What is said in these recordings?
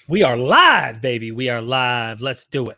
We are live, baby. We are live. Let's do it.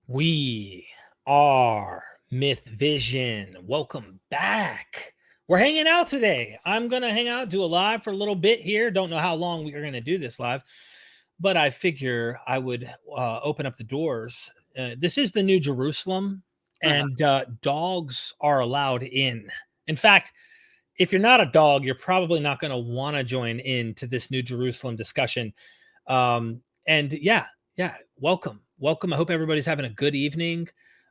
We are MythVision. Welcome back. We're hanging out today. I'm going to hang out, do a live for a little bit here. Don't know how long we are going to do this live, but I figure I would open up the doors. This is the New Jerusalem, and dogs are allowed in. In fact, if you're not a dog, you're probably not going to want to join in to this New Jerusalem discussion. And yeah, welcome. I hope everybody's having a good evening.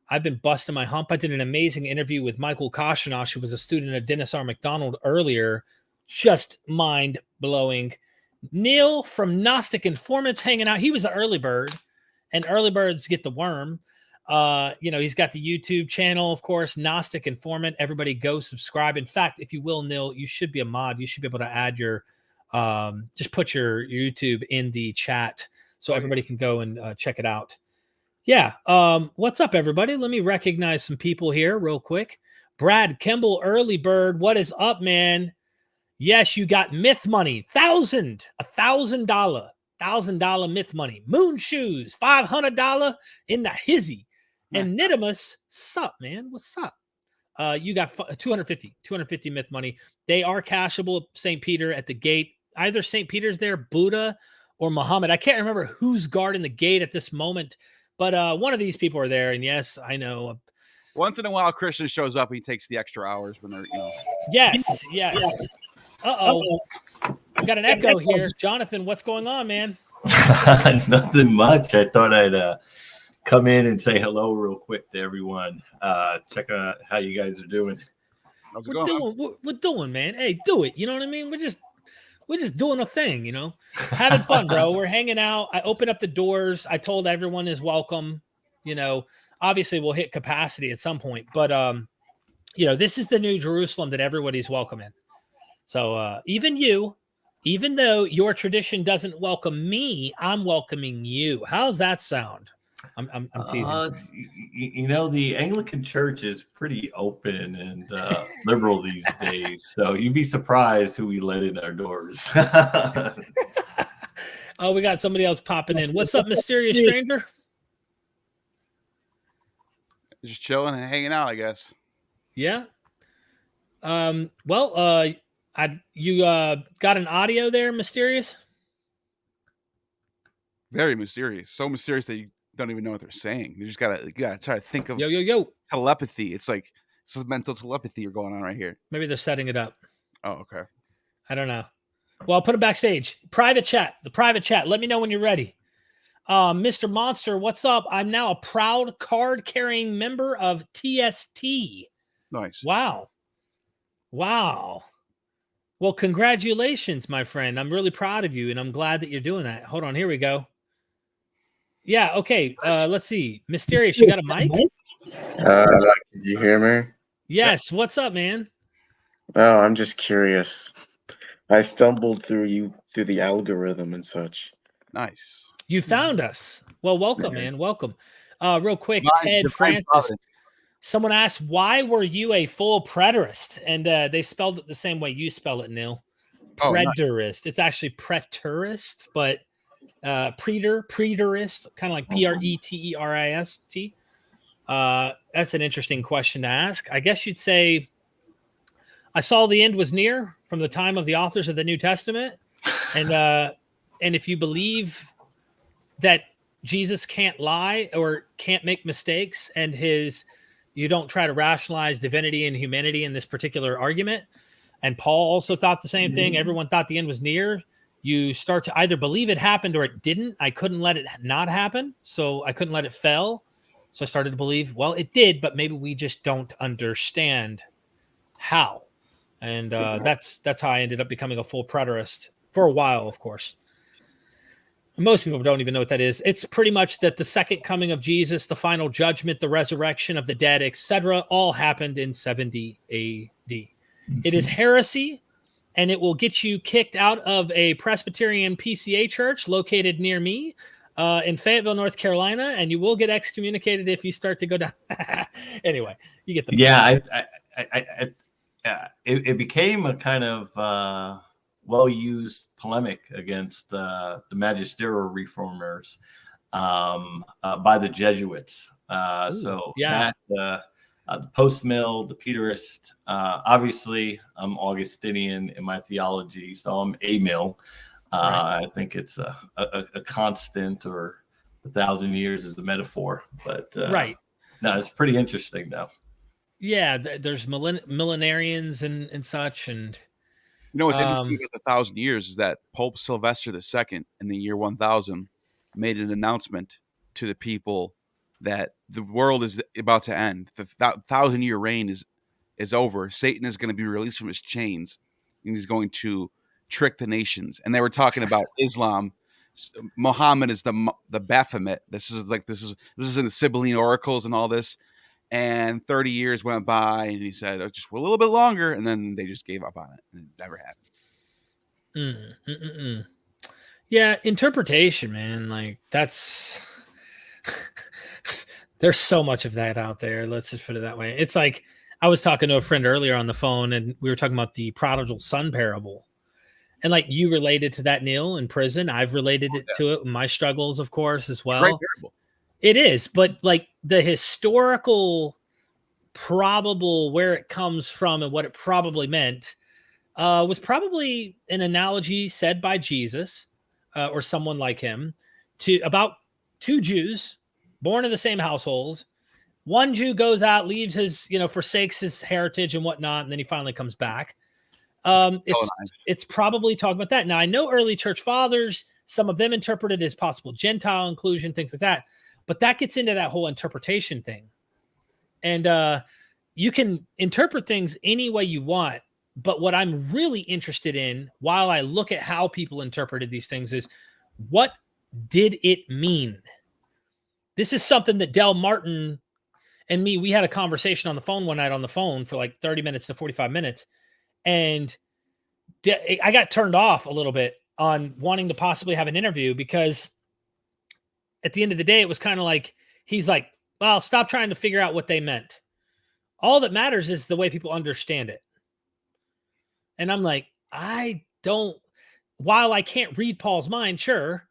I've been busting my hump. I did an amazing interview with Michael Cashapp, who was a student of Dennis R. McDonald earlier. Just mind-blowing. Neil from Gnostic Informants hanging out. He was the early bird, and early birds get the worm. He's got the YouTube channel, of course, Gnostic Informant. Everybody go subscribe. In fact, if you will, Neil, you should be a mod. You should be able to add your, just put your YouTube in the chat so everybody can go and check it out. Yeah. What's up, everybody? Let me recognize some people here real quick. Brad Kimball, early bird. What is up, man? Yes, you got myth money. $1,000 myth money. Moon shoes, $500 in the hizzy. And Nidimus, sup, man? What's up? You got 250 myth money. They are cashable. St. Peter at the gate. Either St. Peter's there, Buddha, or Muhammad. I can't remember who's guarding the gate at this moment, but one of these people are there. And yes, I know. Once in a while, Christian shows up. He takes the extra hours when they're, Yes. Uh-oh. I got an echo here. Jonathan, what's going on, man? Nothing much. I thought I'd come in and say hello real quick to everyone. Check out how you guys are doing. We're doing, man. Hey, do it. You know what I mean? We're just doing a thing, having fun, bro. We're hanging out. I opened up the doors. I told everyone is welcome. Obviously we'll hit capacity at some point, but this is the New Jerusalem that everybody's welcome in. So even though your tradition doesn't welcome me, I'm welcoming you. How's that sound? I'm teasing. The Anglican Church is pretty open and liberal these days, so you'd be surprised who we let in our doors. Oh, we got somebody else popping in. What's up, mysterious stranger? Just chilling and hanging out, I guess. Yeah. You got an audio there, mysterious? Very mysterious. So mysterious that you don't even know what they're saying. You just gotta try to think of telepathy. It's like this is mental telepathy you're going on right here. Maybe they're setting it up. Oh, okay. I don't know. Well, I'll put it backstage. Private chat. The private chat. Let me know when you're ready. Mr. Monster, what's up? I'm now a proud card-carrying member of TST. Nice. Wow. Well, congratulations, my friend. I'm really proud of you, and I'm glad that you're doing that. Hold on. Here we go. Yeah, okay. Let's see. Mysterious, you got a mic? Did you hear me? Yes. What's up, man? Oh, I'm just curious. I stumbled through the algorithm and such. Nice. You found us. Well, welcome, man. Welcome. Real quick, Ted Francis. Someone asked, why were you a full preterist? And they spelled it the same way you spell it, Neil. Preterist. Nice. It's actually preterist, but preterist, kind of like Preterist. That's an interesting question to ask. I guess you'd say, I saw the end was near from the time of the authors of the New Testament. And if you believe that Jesus can't lie or can't make mistakes, and you don't try to rationalize divinity and humanity in this particular argument. And Paul also thought the same thing. Everyone thought the end was near. You start to either believe it happened or it didn't. I couldn't let it not happen, so I couldn't let it fail. So I started to believe, well, it did, but maybe we just don't understand how. And that's how I ended up becoming a full preterist for a while, of course. Most people don't even know what that is. It's pretty much that the second coming of Jesus, the final judgment, the resurrection of the dead, etc., all happened in 70 AD. It is heresy, and it will get you kicked out of a Presbyterian PCA church located near me in Fayetteville, North Carolina, and you will get excommunicated if you start to go down. Anyway, you get the point. It became a kind of well-used polemic against the magisterial reformers by the Jesuits. The post-mill, the Preterist. Obviously, I'm Augustinian in my theology, so I'm amill. Right. I think it's a constant, or 1,000 years is the metaphor. But right. No, it's pretty interesting, though. Yeah, there's millenarians and such, and what's interesting about the 1,000 years is that Pope Sylvester II in the year 1000 made an announcement to the people that the world is about to end. The 1,000-year reign is over. Satan is going to be released from his chains, and he's going to trick the nations. And they were talking about Islam. Muhammad is the Baphomet. This is in the Sibylline oracles and all this. And 30 years went by, and he said, just a little bit longer, and then they just gave up on it. And it never happened. Yeah, interpretation, man. Like, that's... There's so much of that out there. Let's just put it that way. It's like, I was talking to a friend earlier on the phone, and we were talking about the prodigal son parable. And like, you related to that, Neil, in prison. I've related to it in my struggles, of course, as well. Right, it is, but like the historical probable where it comes from and what it probably meant was probably an analogy said by Jesus or someone like him about two Jews born in the same household. One Jew goes out, leaves his, forsakes his heritage and whatnot, and then he finally comes back. It's probably talking about that. Now, I know early church fathers, some of them interpreted as possible Gentile inclusion, things like that. But that gets into that whole interpretation thing. And you can interpret things any way you want. But what I'm really interested in, while I look at how people interpreted these things, is what did it mean? This is something that Del Martin and me, we had a conversation on the phone one night on the phone for like 30 minutes to 45 minutes. And I got turned off a little bit on wanting to possibly have an interview, because at the end of the day, it was kind of like, he's like, well, stop trying to figure out what they meant. All that matters is the way people understand it. And I'm like, while I can't read Paul's mind, sure,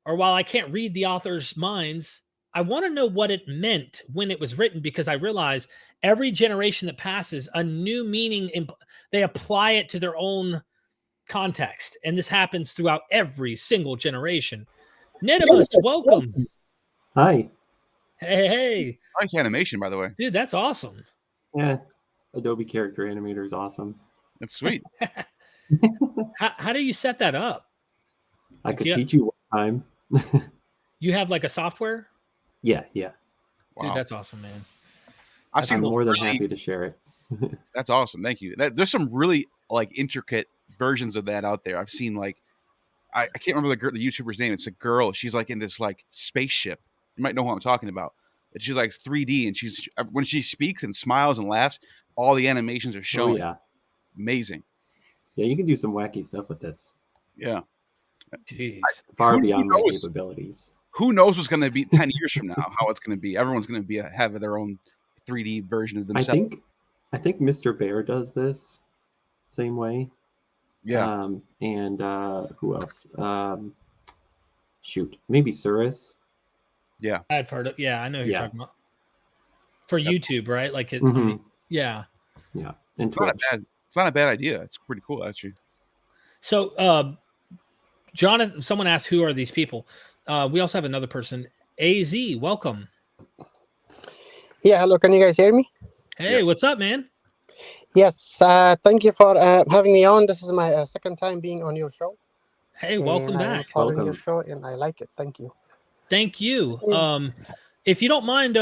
or while I can't read the author's minds, I want to know what it meant when it was written, because I realize every generation that passes, a new meaning, they apply it to their own context. And this happens throughout every single generation. Nedimus, welcome. Hi. Hey. Nice animation, by the way. Dude, that's awesome. Yeah. Adobe Character Animator is awesome. That's sweet. How do you set that up? I could teach you one time. You have like a software? Yeah. Wow. Dude, that's awesome, man. I'm more than happy to share it. That's awesome. Thank you. There's some really like intricate versions of that out there. I've seen like, I can't remember the YouTuber's name. It's a girl. She's like in this like spaceship. You might know who I'm talking about. She's like 3D, and when she speaks and smiles and laughs, all the animations are showing. Oh, yeah. Amazing. Yeah, you can do some wacky stuff with this. Yeah. Jeez. Far beyond my capabilities. Who knows what's going to be 10 years from now, how it's going to be. Everyone's going to have their own 3D version of themselves. I think Mr. Bear does this same way. Yeah. And who else? Maybe Surus. Yeah. I've heard of. Yeah, I know who you're talking about. For YouTube, right? Like it. Yeah. Yeah. And it's not a bad idea. It's pretty cool, actually. So Jonathan, someone asked, who are these people? We also have another person. AZ, welcome. Yeah, hello. Can you guys hear me? Hey, what's up, man? Yes. Thank you for having me on. This is my second time being on your show. Hey, welcome and I am back. following your Welcome. show, and I like it. Thank you. Thank you. If you don't mind,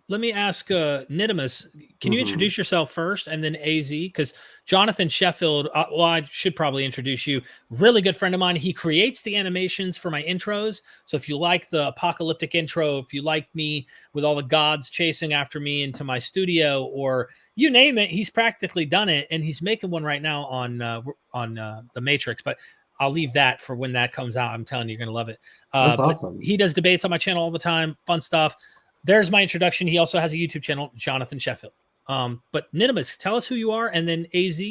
let me ask Nidimus, can you introduce yourself first and then AZ? Because Jonathan Sheffield, well, I should probably introduce you. Really good friend of mine. He creates the animations for my intros. So if you like the apocalyptic intro, if you like me with all the gods chasing after me into my studio, or you name it, he's practically done it. And he's making one right now on the Matrix. But I'll leave that for when that comes out. I'm telling you, you're going to love it. That's awesome. He does debates on my channel all the time. Fun stuff. There's my introduction. He also has a YouTube channel, Jonathan Sheffield. But Nidimus, tell us who you are, and then AZ.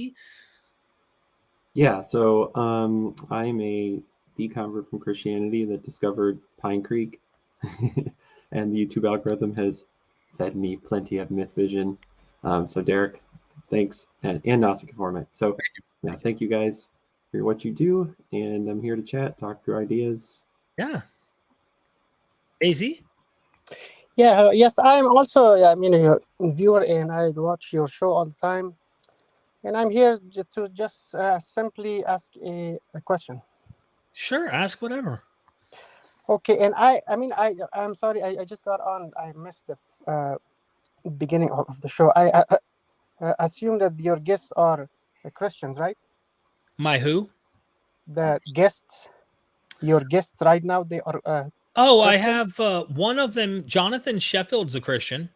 Yeah, so I'm a deconvert from Christianity that discovered Pine Creek, and the YouTube algorithm has fed me plenty of MythVision. So Derek, thanks, and Nausicaa format. So yeah, thank you guys for what you do, and I'm here to chat, talk through ideas. Yeah. AZ? Yeah. Hello. Yes, I'm also a viewer, and I watch your show all the time. And I'm here to just simply ask a question. Sure, ask whatever. Okay, and I'm sorry, I just got on. I missed the beginning of the show. I assume that your guests are Christians, right? My who? The guests, your guests right now, they are. I Christians? have one of them. Jonathan Sheffield's a Christian.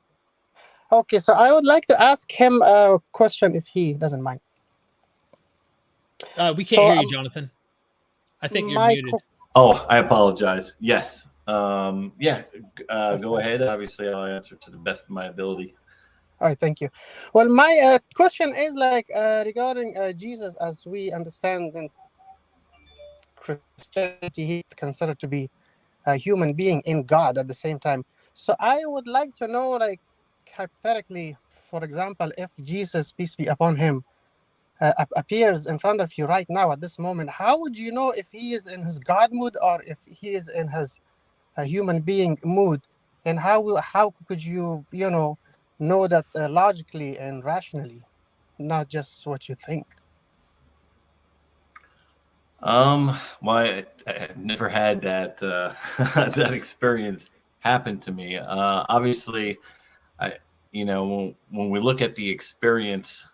Okay, so I would like to ask him a question if he doesn't mind. We can't hear you, Jonathan. I think you're muted. Oh, I apologize. Yes. Go ahead. Obviously, I'll answer to the best of my ability. All right, thank you. Well, my question is regarding Jesus, as we understand in Christianity, he's considered to be a human being in God at the same time. So I would like to know, hypothetically, for example, if Jesus, peace be upon him, appears in front of you right now at this moment, how would you know if he is in his God mood or if he is in his human being mood? And how could you know that logically and rationally, not just what you think? Well, I never had that that experience happen to me. Obviously, when we look at the experience,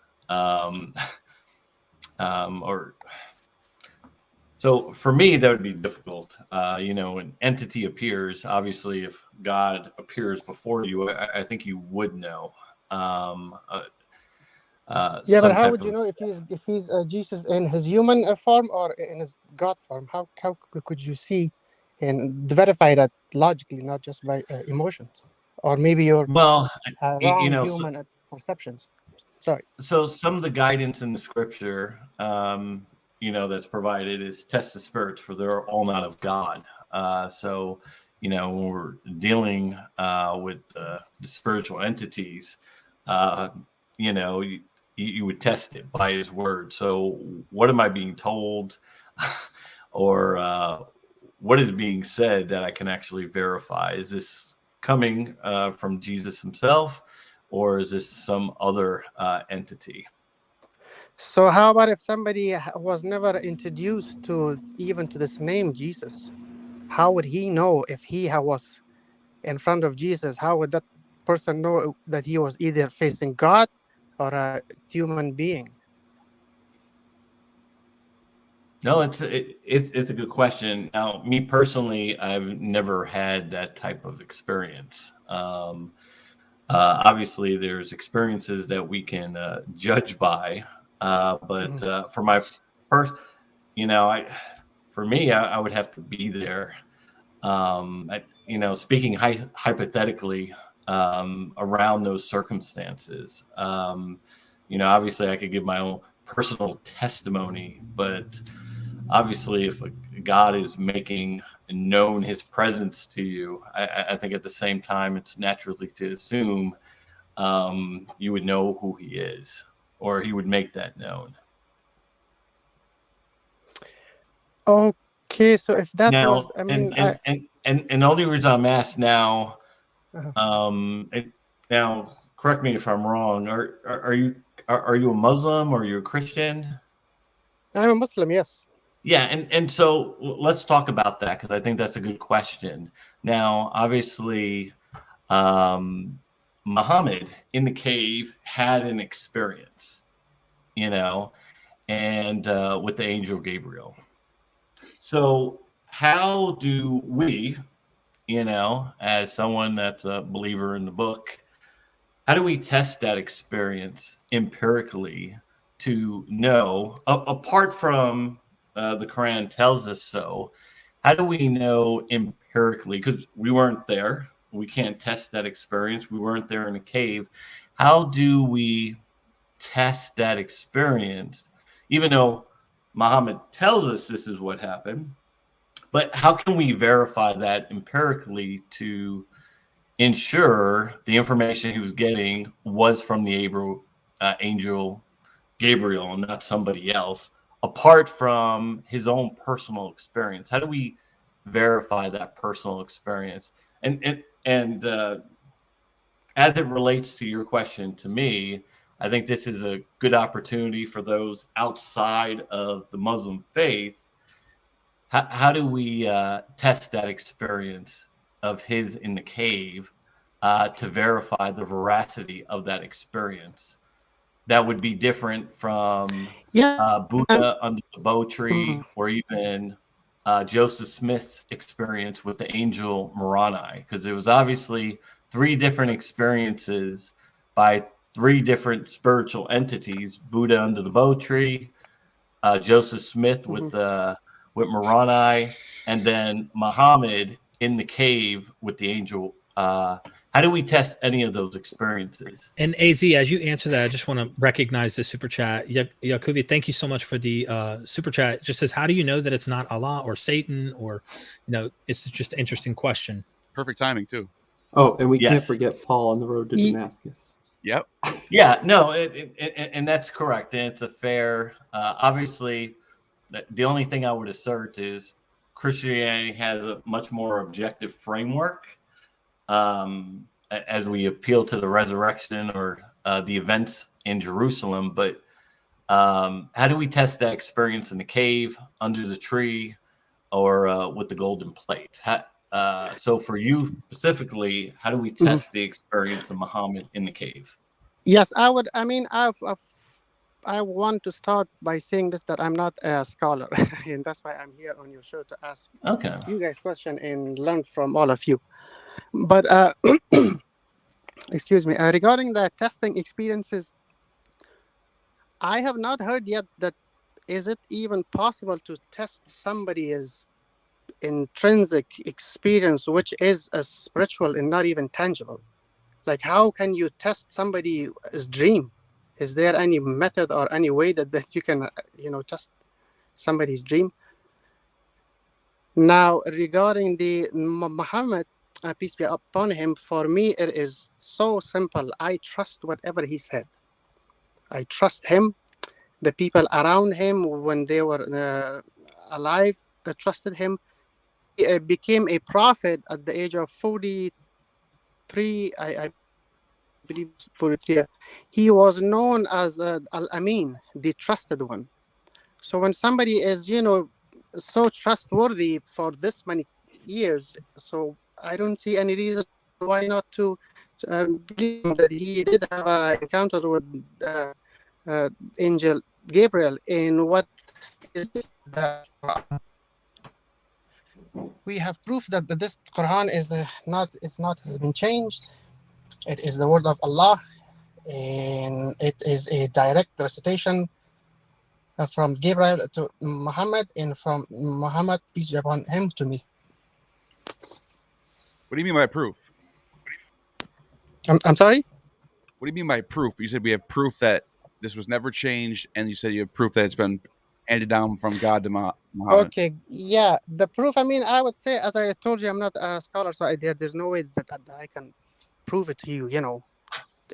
so for me that would be difficult. An entity appears. Obviously, if God appears before you, I think you would know. But how would you know if he's Jesus in his human form or in his God form? How could you see and verify that logically, not just by emotions, or maybe your wrong human perceptions? Sorry. So some of the guidance in the Scripture, that's provided is test the spirits, for they're all not of God. When we're dealing with the spiritual entities, you would test it by his word. So what am I being told or what is being said that I can actually verify? Is this coming from Jesus himself, or is this some other entity? So how about if somebody was never introduced to this name Jesus? How would he know if he was in front of Jesus? How would that person know that he was either facing God or a human being? No, it's a good question. Now, me personally, I've never had that type of experience. Obviously, there's experiences that we can judge by, but for my first, for me, I would have to be there. Speaking hypothetically around those circumstances. Obviously, I could give my own personal testimony, but obviously, if God is making known his presence to you, I think at the same time, it's naturally to assume you would know who he is, or he would make that known. Okay, so if that Now, was, I mean, and the only reason I'm asked now, uh-huh. now correct me if I'm wrong. Are you a Muslim or are you a Christian? I'm a Muslim, yes. Yeah, and so let's talk about that because I think that's a good question. Now, obviously, Muhammad in the cave had an experience, and with the angel Gabriel. So how do we, as someone that's a believer in the book, how do we test that experience empirically to know, apart from the Quran tells us so, how do we know empirically? Because we weren't there. We can't test that experience. We weren't there in a cave. How do we test that experience, even though Muhammad tells us this is what happened? But how can we verify that empirically to ensure the information he was getting was from the angel Gabriel and not somebody else, apart from his own personal experience? How do we verify that personal experience? And as it relates to your question to me, I think this is a good opportunity for those outside of the Muslim faith. How do we test that experience of his in the cave to verify the veracity of that experience? That would be different from Buddha under the Bo Tree, or even Joseph Smith's experience with the angel Moroni, because it was obviously 3 different experiences by 3 different spiritual entities: Buddha under the Bo Tree, Joseph Smith with Moroni, and then Muhammad in the cave with the angel. How do we test any of those experiences? And AZ, as you answer that, I just want to recognize the super chat. Yakubi, thank you so much for the super chat. It just says, how do you know that it's not Allah or Satan? Or, it's just an interesting question. Perfect timing too. Oh, and we can't forget Paul on the road to Damascus. Yep. Yeah, no, and that's correct. And it's a fair, obviously, the only thing I would assert is Christianity has a much more objective framework as we appeal to the resurrection or the events in Jerusalem. But how do we test that experience in the cave, under the tree, or with the golden plate? So for you specifically, how do we test the experience of Muhammad in the cave? Yes, I would. I mean, I want to start by saying this, that I'm not a scholar, and that's why I'm here on your show to ask you guys questions and learn from all of you. But excuse me, regarding the testing experiences, I have not heard yet that is it even possible to test somebody's intrinsic experience, which is a spiritual and not even tangible. Like, how can you test somebody's dream? Is there any method or any way that you can, test somebody's dream? Now, regarding the Muhammad, peace be upon him, for me, it is so simple. I trust whatever he said. I trust him. The people around him, when they were alive, trusted him. He became a prophet at the age of 43, I believe 43. He was known as Al-Amin, the trusted one. So when somebody is, so trustworthy for this many years, so I don't see any reason why not to believe that he did have an encounter with angel Gabriel. In what is the Quran? We have proof that this Quran is not has been changed. It is the word of Allah, and it is a direct recitation from Gabriel to Muhammad, and from Muhammad, peace be upon him, to me. What do you mean by proof? I'm sorry? What do you mean by proof? You said we have proof that this was never changed, and you said you have proof that it's been handed down from God to Muhammad. Okay, yeah, the proof, I mean, I would say, as I told you, I'm not a scholar, so there's no way that I can prove it to you,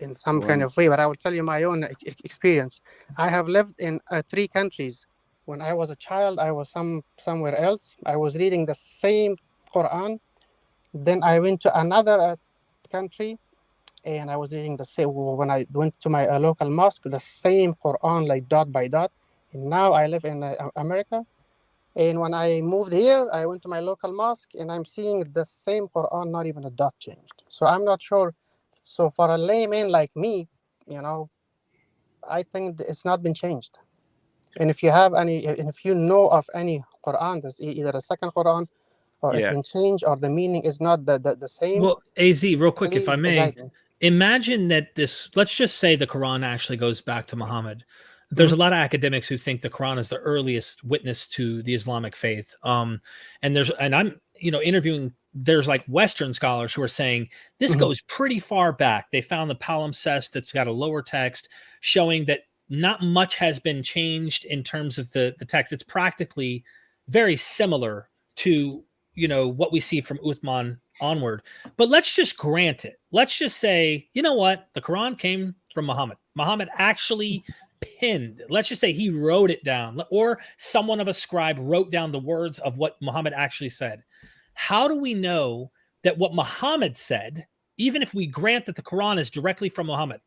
in some kind of way, but I will tell you my own experience. I have lived in 3 countries when I was a child, I was somewhere else. I was reading the same Quran. Then I went to another country, and I was reading the same. When I went to my local mosque, the same Quran, like dot by dot. And now I live in America. And when I moved here, I went to my local mosque, and I'm seeing the same Quran, not even a dot changed. So I'm not sure. So for a layman like me, I think it's not been changed. And if you have any, and if you know of any Quran that's either a second Quran or it's been changed or the meaning is not the same. Well, AZ, real quick, if I please may, guide me. imagine that let's just say the Quran actually goes back to Muhammad. There's a lot of academics who think the Quran is the earliest witness to the Islamic faith. And I'm, interviewing, there's like Western scholars who are saying this goes pretty far back. They found the palimpsest that's got a lower text showing that not much has been changed in terms of the text. It's practically very similar to, what we see from Uthman onward. But let's just grant it. Let's just say, you know what? The Quran came from Muhammad. Muhammad actually pinned. Let's just say he wrote it down, or someone of a scribe wrote down the words of what Muhammad actually said. How do we know that what Muhammad said, even if we grant that the Quran is directly from Muhammad,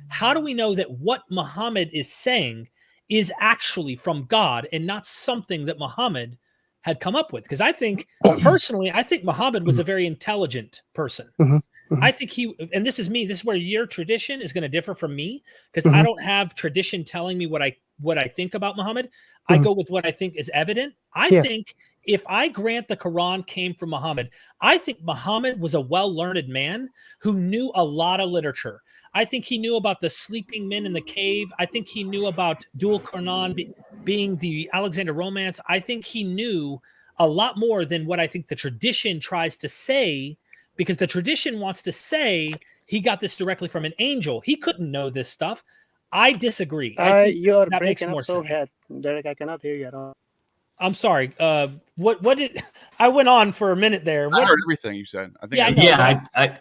how do we know that what Muhammad is saying is actually from God and not something that Muhammad had come up with? Because I think, personally, Muhammad was a very intelligent person. I think and this is me, this is where your tradition is going to differ from me, because I don't have tradition telling me what I think about Muhammad. I go with what I think is evident. I think if I grant the Quran came from Muhammad, I think Muhammad was a well-learned man who knew a lot of literature. I think he knew about the sleeping men in the cave. I think he knew about Dual Quran being the Alexander Romance. I think he knew a lot more than what I think the tradition tries to say, because the tradition wants to say he got this directly from an angel. He couldn't know this stuff. I disagree. I think You're that makes breaking more up so sense. bad, Derek. I cannot hear you at all. I'm sorry. What did I went on for a minute there? I heard everything you said. I think. Yeah, I know.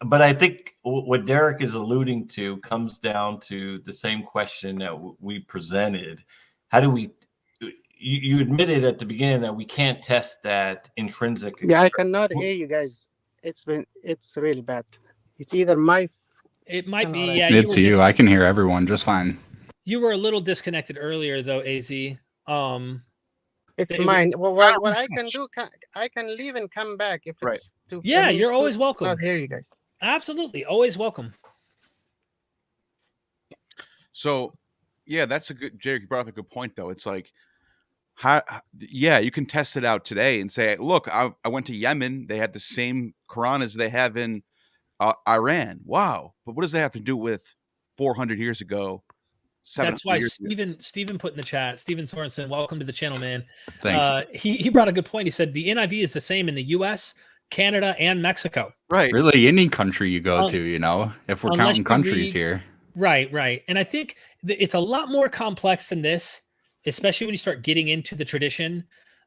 But I think what Derek is alluding to comes down to the same question that we presented. How do we? You admitted at the beginning that we can't test that intrinsic. Yeah, I cannot hear you guys. It's really bad. It's either it might be. Yeah, it's you. I can hear everyone just fine. You were a little disconnected earlier, though, AZ. It's mine. Well, what I can do, I can leave and come back if it's too. Yeah, you're always welcome. Not hear you guys. Absolutely, always welcome. So, yeah, that's a good. Jerick, you brought up a good point, though. It's like, you can test it out today and say, look, I went to Yemen. They had the same Quran as they have in Iran. Wow, but what does that have to do with 400 years ago? That's why Stephen put in the chat. Stephen Sorensen, welcome to the channel, man. Thanks. He brought a good point. He said the NIV is the same in the U.S., Canada, and Mexico. Right. Really, any country you go to, if we're counting countries here. Right. And I think it's a lot more complex than this, especially when you start getting into the tradition.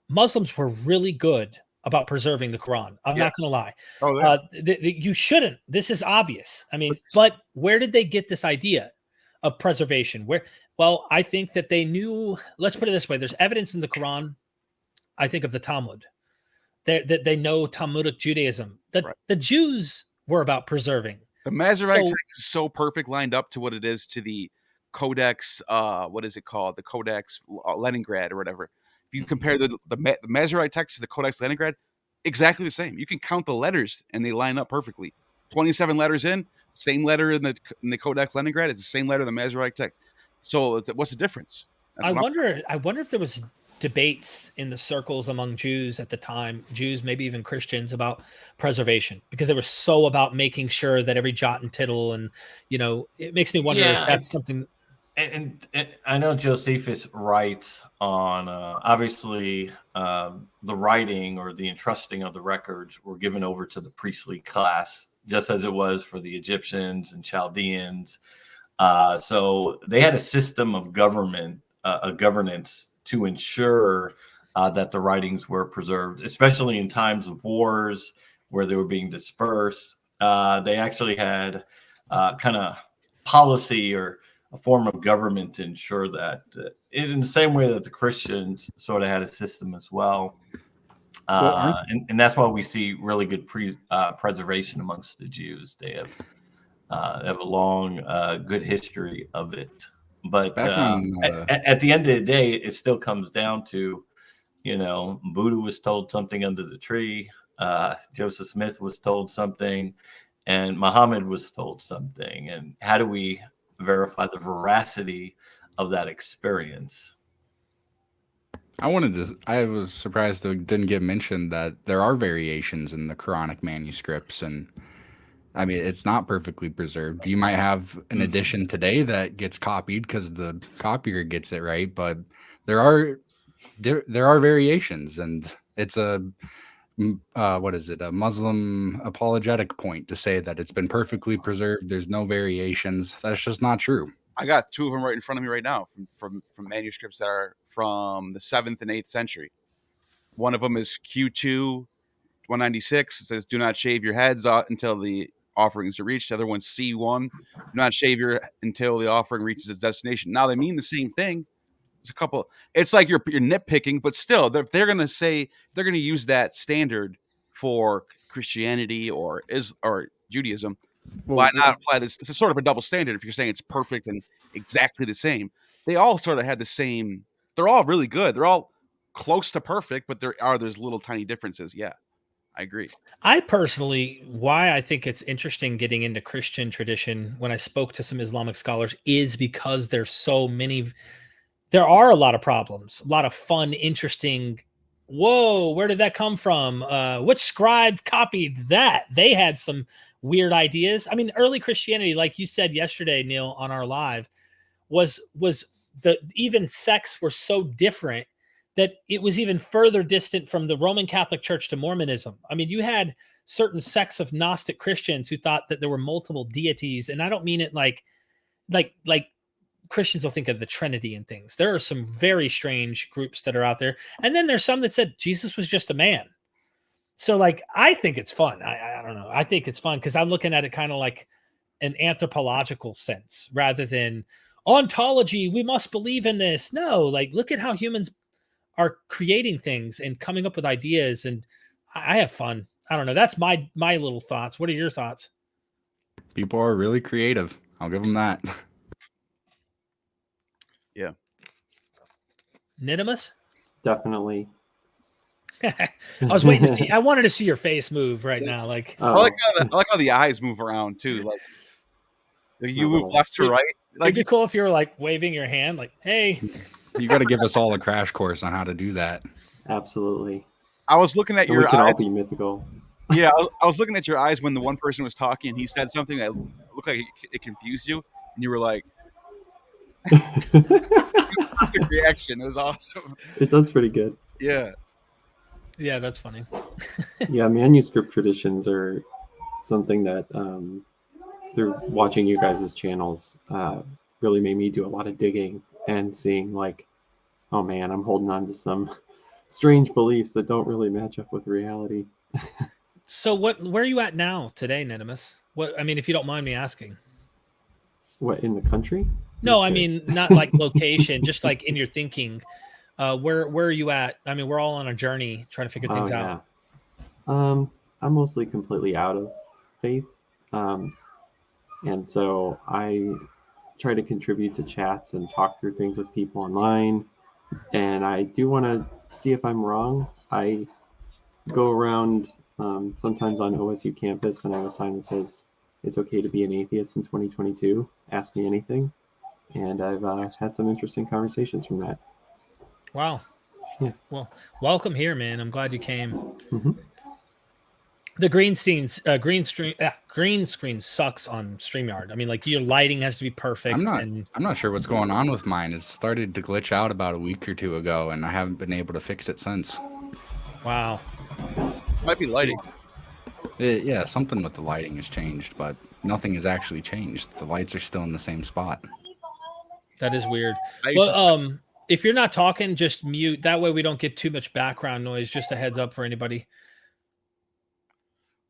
Muslims were really good about preserving the Quran. I'm not going to lie. Oh, yeah. You shouldn't. This is obvious. I mean, but where did they get this idea of preservation? Well, I think that they knew, let's put it this way. There's evidence in the Quran, I think, of the Talmud, that they know Talmudic Judaism, that the Jews were about preserving. The Masoretic text is so perfect lined up to what it is to the Codex, what is it called? The Codex Leningrad or whatever. If you compare the Masoretic text to the Codex Leningrad, exactly the same. You can count the letters and they line up perfectly. 27 letters in, same letter in the Codex Leningrad is the same letter in the Masoretic text. So what's the difference? I wonder if there was debates in the circles among Jews at the time, Jews, maybe even Christians, about preservation, because they were so about making sure that every jot and tittle, and it makes me wonder if that's something. And I know Josephus writes on obviously the writing or the entrusting of the records were given over to the priestly class, just as it was for the Egyptians and Chaldeans. So they had a system of governance to ensure that the writings were preserved, especially in times of wars where they were being dispersed. They actually had kind of policy or form of government to ensure that, in the same way that the Christians sort of had a system as well. And that's why we see really good preservation amongst the Jews. They have a long, good history of it. But at the end of the day, it still comes down to, Buddha was told something under the tree, Joseph Smith was told something, and Muhammad was told something. And how do we verify the veracity of that experience? I was surprised it didn't get mentioned that there are variations in the Quranic manuscripts, and I mean, it's not perfectly preserved. You might have an edition today that gets copied because the copier gets it right, but there are variations, and it's a Muslim apologetic point to say that it's been perfectly preserved. There's no variations. That's just not true. I got two of them right in front of me right now from manuscripts that are from the 7th and 8th century. One of them is Q2 196. It says, "Do not shave your heads until the offerings are reached." The other one's C1. "Do not shave until the offering reaches its destination." Now they mean the same thing. There's a couple. It's like you're nitpicking, but still, they're going to use that standard for Christianity or Judaism. Why not apply this? It's a sort of a double standard if you're saying it's perfect and exactly the same. They all sort of had the same. They're all really good. They're all close to perfect, but there's little tiny differences. Yeah, I agree. I personally, why I think it's interesting getting into Christian tradition when I spoke to some Islamic scholars is because there are a lot of problems, a lot of fun, interesting. Whoa, where did that come from? Which scribe copied that? They had some weird ideas. I mean, early Christianity, like you said yesterday, Neil, on our live, was even sects were so different that it was even further distant from the Roman Catholic Church to Mormonism. I mean, you had certain sects of Gnostic Christians who thought that there were multiple deities, and I don't mean it like Christians will think of the Trinity and things. There are some very strange groups that are out there, and then there's some that said Jesus was just a man. So, I think it's fun. I don't know. I think it's fun because I'm looking at it kind of like an anthropological sense rather than ontology. We must believe in this. No, look at how humans are creating things and coming up with ideas, and I have fun. I don't know. That's my little thoughts. What are your thoughts? People are really creative. I'll give them that. Yeah. Nidimus? Definitely. I was waiting to see. I wanted to see your face move right now. I like how the eyes move around too. Like you move left to right. It'd be cool if you were waving your hand, hey. You got to give us all a crash course on how to do that. Absolutely. I was looking at your eyes. We can all be mythical. Yeah, I was looking at your eyes when the one person was talking and he said something that looked like it confused you, and you were like, perfect reaction. It was awesome. It does pretty good. Yeah. Yeah, that's funny. Yeah, manuscript traditions are something that through watching you guys' channels really made me do a lot of digging and seeing oh man, I'm holding on to some strange beliefs that don't really match up with reality. So where are you at now today, Nidimus? If you don't mind me asking. What, in the country? No, I mean, not location, just in your thinking. Where are you at? I mean, we're all on a journey trying to figure things out. I'm mostly completely out of faith. And so I try to contribute to chats and talk through things with people online. And I do want to see if I'm wrong. I go around sometimes on OSU campus and I have a sign that says it's okay to be an atheist in 2022. Ask me anything. And I've had some interesting conversations from that. Wow. Yeah. Well, welcome here, man. I'm glad you came. Mm-hmm. The green screen sucks on StreamYard. I mean, your lighting has to be perfect. I'm not sure what's going on with mine. It started to glitch out about a week or two ago, and I haven't been able to fix it since. Wow. Might be lighting. Yeah, something with the lighting has changed, but nothing has actually changed. The lights are still in the same spot. That is weird. Well, if you're not talking, just mute. That way we don't get too much background noise. Just a heads up for anybody.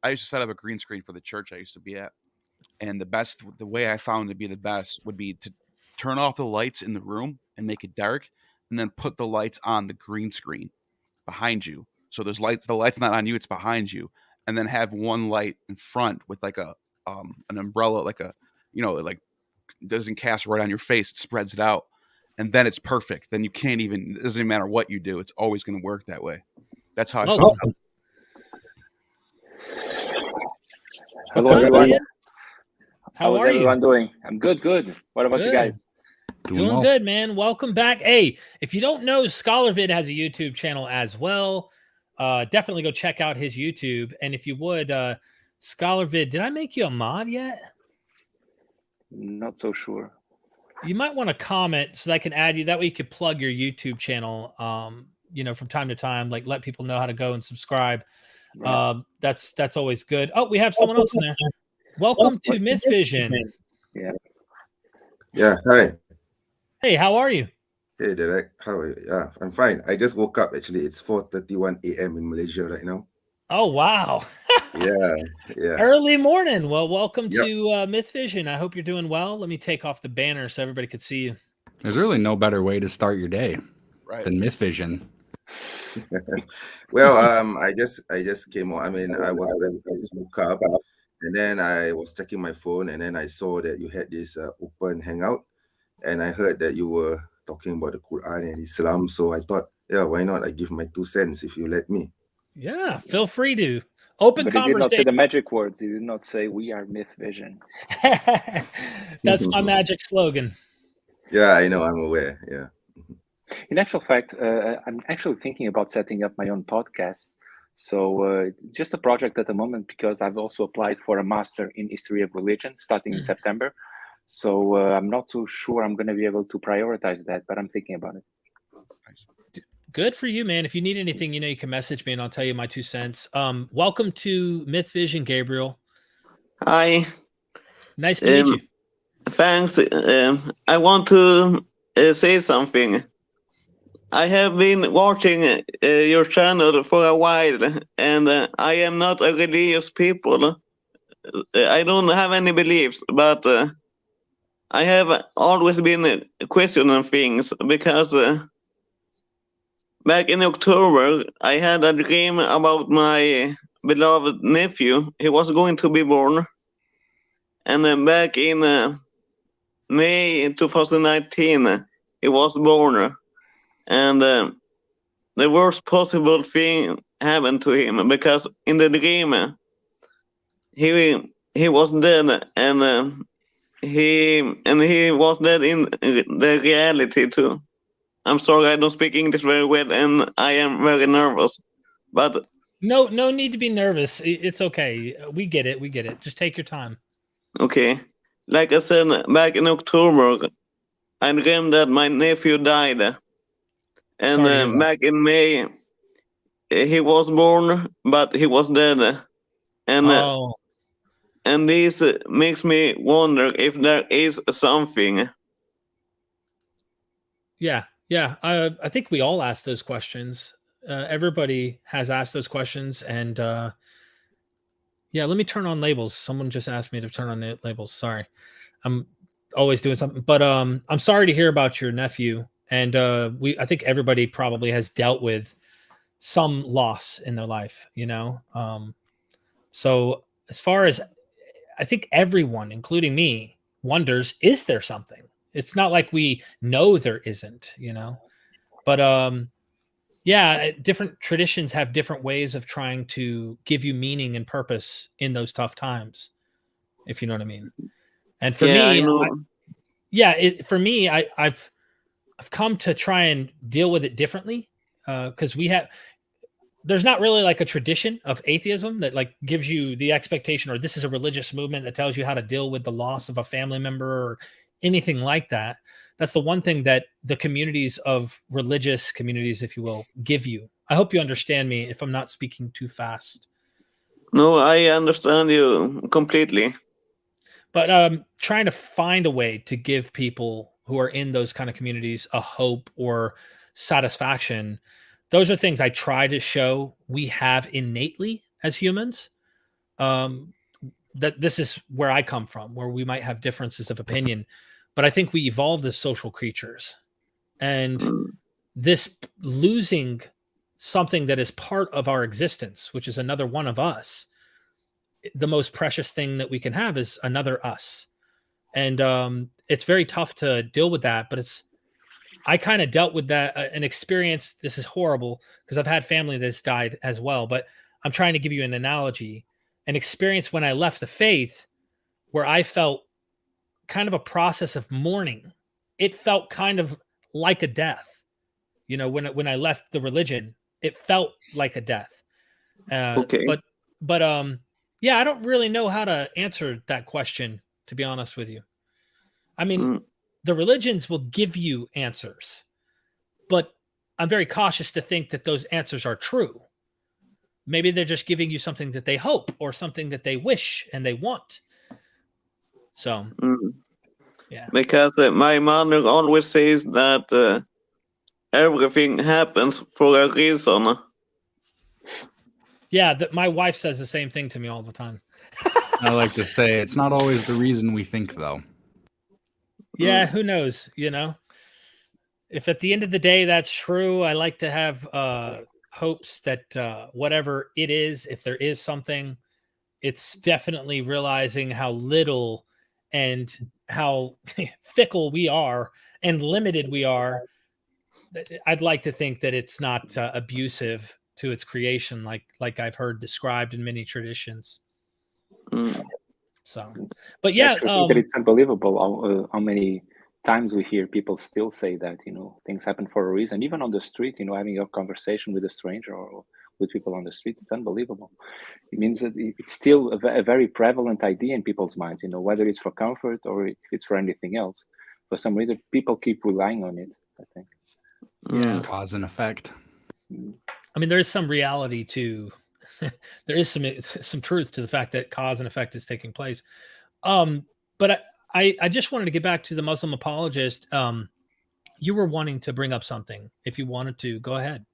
I used to set up a green screen for the church I used to be at. And the way I found to be the best would be to turn off the lights in the room and make it dark, and then put the lights on the green screen behind you. So there's lights. The light's not on you; it's behind you. And then have one light in front with like a an umbrella, like a like doesn't cast right on your face. It spreads it out, and then it's perfect. Then you can't even. It doesn't matter what you do; it's always going to work that way. That's how I feel. Hello, everyone. How is are everyone you? doing? I'm good, good. What about you guys? Doing good, man. Welcome back. Hey, if you don't know, ScholarVid has a YouTube channel as well. Definitely go check out his YouTube. And if you would, ScholarVid, did I make you a mod yet? Not so sure. You might want to comment so that I can add you. That way you could plug your YouTube channel, from time to time, like let people know how to go and subscribe. Yeah. That's always good. Oh, we have someone else in there. Welcome to MythVision. Yeah. Yeah, hi. Hey, how are you? Hey, Derek. How are you? Yeah, I'm fine. I just woke up, actually. It's 4:31 a.m. in Malaysia right now. Oh, wow. Yeah. Early morning. Well, welcome to MythVision. I hope you're doing well. Let me take off the banner so everybody could see you. There's really no better way to start your day than MythVision. Well, I just came on. I mean, I just woke up, and then I was checking my phone, and then I saw that you had this open hangout, and I heard that you were talking about the Quran and Islam. So I thought, yeah, why not? I give my 2 cents if you let me. Yeah, feel free to. Open but conversation. You did not say the magic words. You did not say we are MythVision. That's my magic slogan. Yeah, I know. I'm aware. Yeah. In actual fact, I'm actually thinking about setting up my own podcast. So just a project at the moment, because I've also applied for a master in history of religion starting in September. So I'm not too sure I'm going to be able to prioritize that, but I'm thinking about it. Good for you, man. If you need anything, you can message me and I'll tell you my 2 cents. Welcome to MythVision, Gabriel. Hi. Nice to meet you. Thanks. I want to say something. I have been watching your channel for a while, and I am not a religious people. I don't have any beliefs, but I have always been questioning things because back in October, I had a dream about my beloved nephew. He was going to be born. And then back in May 2019, he was born. And the worst possible thing happened to him, because in the dream, he was dead, and he was dead in the reality too. I'm sorry, I don't speak English very well, and I am very nervous. But no need to be nervous. It's okay. We get it. Just take your time. Okay. Like I said, back in October, I dreamed that my nephew died. And back in May, he was born, but he was dead. And this makes me wonder if there is something. Yeah. I think we all ask those questions. Everybody has asked those questions. And yeah, let me turn on labels. Someone just asked me to turn on the labels. Sorry. I'm always doing something. But I'm sorry to hear about your nephew. And I think everybody probably has dealt with some loss in their life, So as far as I think everyone, including me, wonders, is there something? It's not like we know there isn't, But yeah, different traditions have different ways of trying to give you meaning and purpose in those tough times, if you know what I mean. And for me, I've come to try and deal with it differently, because there's not really like a tradition of atheism that like gives you the expectation, or this is a religious movement that tells you how to deal with the loss of a family member or anything like that. That's the one thing that the communities of religious communities, if you will, give you. I hope you understand me if I'm not speaking too fast. No, I understand you completely. But trying to find a way to give people who are in those kind of communities a hope or satisfaction. Those are things I try to show we have innately as humans. That this is where I come from, where we might have differences of opinion. but I think we evolved as social creatures, and this losing something that is part of our existence, which is another one of us, the most precious thing that we can have is another us. And it's very tough to deal with that, but I kind of dealt with that, an experience. This is horrible because I've had family that's died as well, but I'm trying to give you an analogy, an experience when I left the faith where I felt kind of a process of mourning. It felt kind of like a death. You know, when I left the religion, it felt like a death. Okay. But yeah, I don't really know how to answer that question, to be honest with you. I mean, the religions will give you answers, but I'm very cautious to think that those answers are true. Maybe they're just giving you something that they hope or something that they wish and they want. So, yeah. Because my mother always says that everything happens for a reason. Yeah, my wife says the same thing to me all the time. I like to say it's not always the reason we think, though. Yeah, who knows? You know, if at the end of the day that's true, I like to have hopes that whatever it is, if there is something, it's definitely realizing how little and how fickle we are and limited we are. I'd like to think that it's not abusive to its creation, like I've heard described in many traditions. So, but yeah, I think that it's unbelievable how many times we hear people still say that, you know, things happen for a reason. Even on the street, you know, having a conversation with a stranger or with people on the street, it's unbelievable. It means that it's still a very prevalent idea in people's minds, you know, whether it's for comfort or if it's for anything else. For some reason, people keep relying on it, I think. Yeah. It's cause and effect. I mean, there is some reality to, there is some truth to the fact that cause and effect is taking place. But I just wanted to get back to the Muslim apologist. You were wanting to bring up something. If you wanted to, go ahead.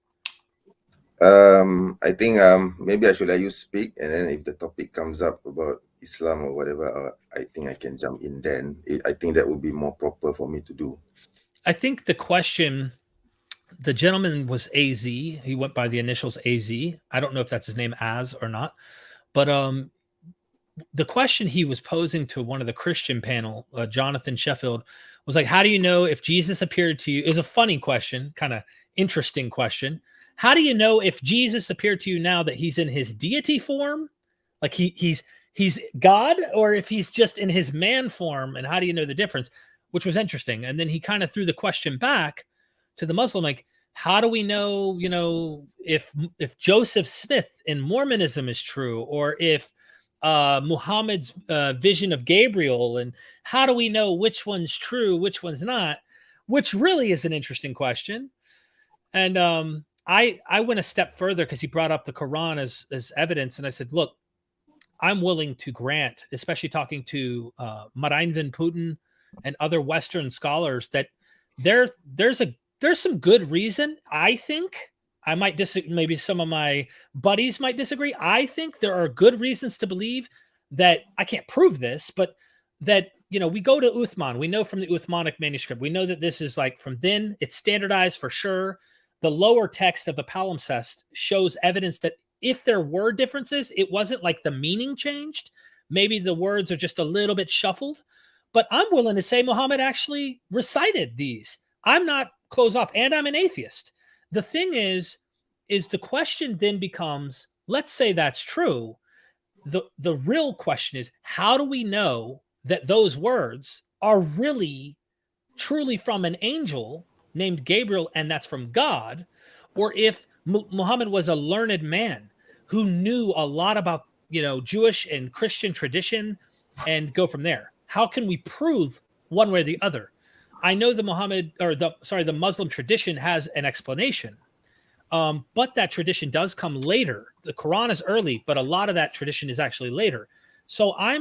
I think maybe I should let you speak, and then if the topic comes up about Islam or whatever, I think I can jump in then. I think that would be more proper for me to do. I think the question, the gentleman was AZ. He went by the initials AZ. I don't know if that's his name as or not, but the question he was posing to one of the Christian panel, Jonathan Sheffield, was like, how do you know if Jesus appeared to you? Is a funny question, kind of interesting question. How do you know if Jesus appeared to you now that he's in his deity form, like he's God, or if he's just in his man form? And how do you know the difference? Which was interesting. And then he kind of threw the question back to the Muslim, like, how do we know, you know, if Joseph Smith in Mormonism is true, or if Muhammad's vision of Gabriel, and how do we know which one's true, which one's not? Which really is an interesting question. And I went a step further because he brought up the Quran as evidence, and I said, look, I'm willing to grant, especially talking to Marijn van Putten and other Western scholars, that there's some good reason. I think I might disagree. Maybe some of my buddies might disagree. I think there are good reasons to believe that, I can't prove this, but that, you know, we go to Uthman. We know from the Uthmanic manuscript, we know that this is like from then, it's standardized for sure. The lower text of the palimpsest shows evidence that if there were differences, it wasn't like the meaning changed. Maybe the words are just a little bit shuffled, but I'm willing to say Muhammad actually recited these. I'm not closed off, and I'm an atheist. The thing is the question then becomes, let's say that's true. The real question is, how do we know that those words are really truly from an angel named Gabriel, and that's from God, or if Muhammad was a learned man who knew a lot about, you know, Jewish and Christian tradition, and go from there? How can we prove one way or the other? I know the the Muslim tradition has an explanation, but that tradition does come later. The Quran is early, but a lot of that tradition is actually later. So I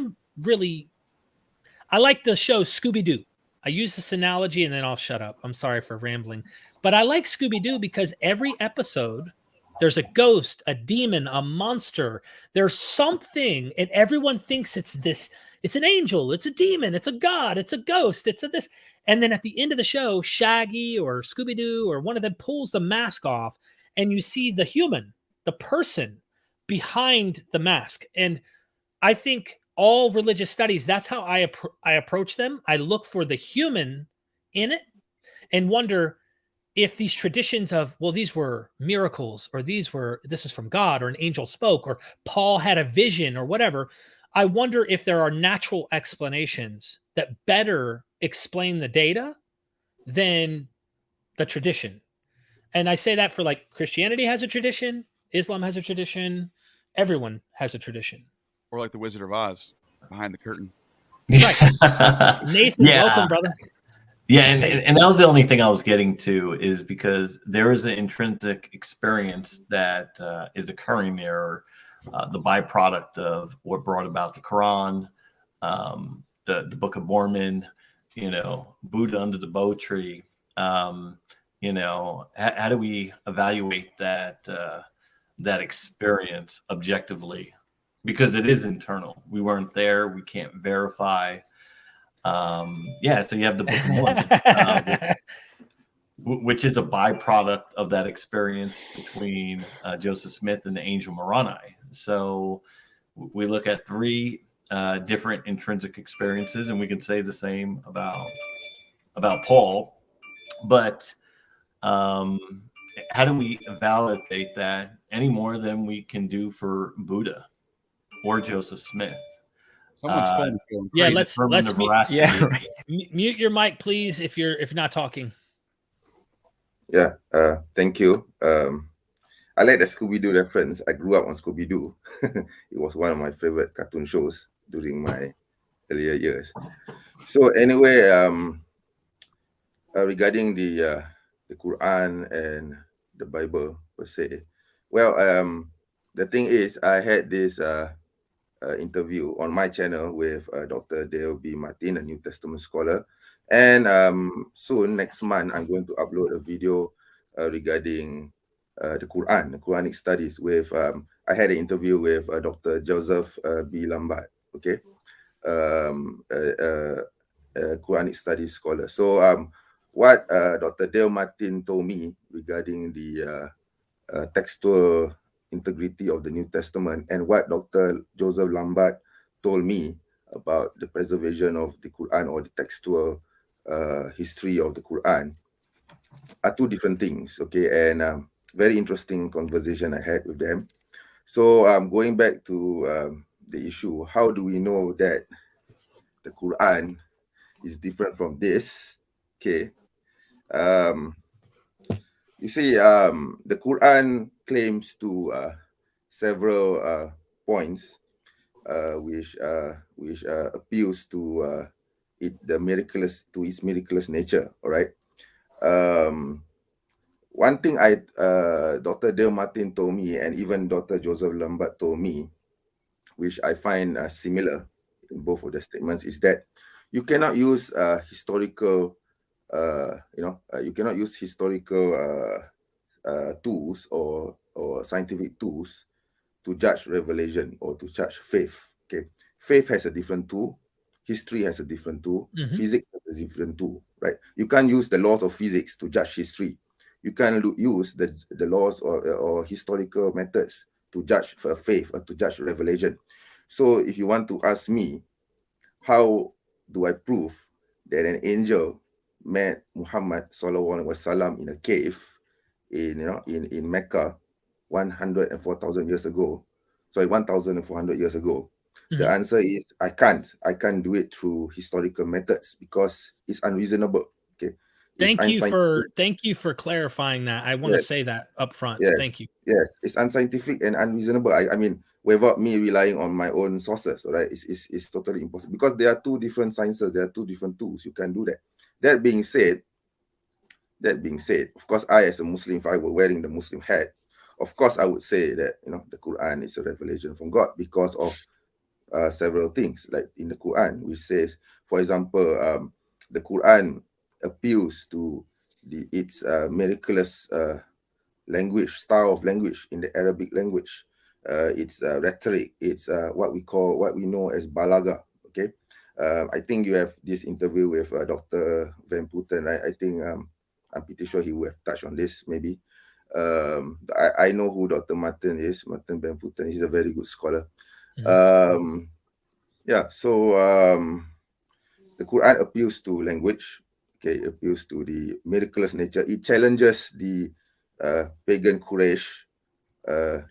like the show Scooby-Doo. I use this analogy and then I'll shut up. I'm sorry for rambling, but I like Scooby-Doo because every episode there's a ghost, a demon, a monster. There's something, and everyone thinks it's this it's an angel, it's a demon, it's a god, it's a ghost, it's a this. And then at the end of the show, Shaggy or Scooby-Doo or one of them pulls the mask off, and you see the human, the person behind the mask. And I think all religious studies, that's how I approach them. I look for the human in it and wonder if these traditions of, well, these were miracles, or this is from God, or an angel spoke, or Paul had a vision, or whatever. I wonder if there are natural explanations that better explain the data than the tradition. And I say that for, like, Christianity has a tradition, Islam has a tradition, everyone has a tradition. Or like the Wizard of Oz, behind the curtain. Right. Nathan, welcome, brother. Yeah, and that was the only thing I was getting to, is because there is an intrinsic experience that is occurring there, the byproduct of what brought about the Quran, the Book of Mormon, Buddha under the Bo tree. How do we evaluate that experience objectively? Because it is internal. We weren't there. We can't verify. So you have the Book of Mormon, which is a byproduct of that experience between Joseph Smith and the angel Moroni. So we look at three different intrinsic experiences, and we can say the same about Paul. But how do we validate that any more than we can do for Buddha or Joseph Smith? Yeah, let's mute your mic, please, if you're not talking. Yeah, thank you. I like the Scooby-Doo reference. I grew up on Scooby-Doo. It was one of my favorite cartoon shows during my earlier years. So anyway, regarding the Quran and the Bible per se, well, the thing is, I had this interview on my channel with Dr. Dale B. Martin, a New Testament scholar. And soon, next month, I'm going to upload a video regarding the Quran, the Quranic studies with, I had an interview with Dr. Joseph B. Lambert, okay? Quranic studies scholar. So what Dr. Dale Martin told me regarding the textual integrity of the New Testament, and what Dr. Joseph Lambert told me about the preservation of the Quran, or the textual history of the Quran, are two different things, okay? And very interesting conversation I had with them. So going back to the issue, how do we know that the Quran is different from this? Okay. You see, the Quran claims to several points, which appeals to its miraculous nature. All right. One thing Dr. Dale Martin told me, and even Dr. Joseph Lambert told me, which I find similar in both of the statements, is that you cannot use historical. You cannot use historical tools or scientific tools to judge revelation or to judge faith. Okay, faith has a different tool, history has a different tool, physics has a different tool, right? You can't use the laws of physics to judge history. You can use the laws or historical methods to judge for faith or to judge revelation. So if you want to ask me, how do I prove that an angel met Muhammad sallallahu alaihi wasallam in a cave in Mecca 104,000 years ago? Sorry, 1,400 years ago. The answer is I can't do it through historical methods because it's unreasonable. Okay. Thank you for clarifying that. I want to say that up front. Yes. Thank you. Yes, it's unscientific and unreasonable. I mean, without me relying on my own sources, right? It's totally impossible because there are two different sciences, there are two different tools. You can do that. That being said, of course, I as a Muslim, if I were wearing the Muslim hat, of course I would say that the Quran is a revelation from God because of several things, like in the Quran, which says, for example, the Quran appeals to its miraculous style of language in the Arabic language. It's rhetoric. It's what we know as balaga. Okay, I think you have this interview with Dr. Van Putten, right? I think I'm pretty sure he will have touched on this maybe. I know who Dr. Martin is, Martin Van Putten. He's a very good scholar. Yeah, so the Quran appeals to language, okay, appeals to the miraculous nature. It challenges the pagan Quraysh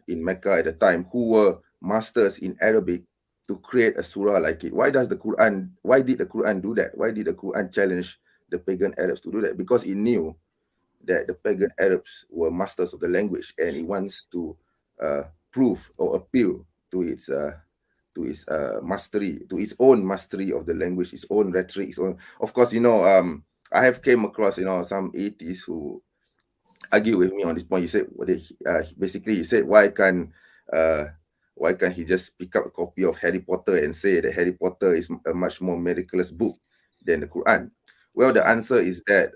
in Mecca at the time, who were masters in Arabic, to create a surah like it. Why did the Quran do that? Why did the Quran challenge the pagan Arabs to do that? Because it knew that the pagan Arabs were masters of the language, and it wants to prove or appeal to its mastery, to its own mastery of the language, its own rhetoric, its own. Of course, I have came across some atheists who argue with me on this point. He said, basically, he said, why can't he just pick up a copy of Harry Potter and say that Harry Potter is a much more miraculous book than the Quran? Well, the answer is that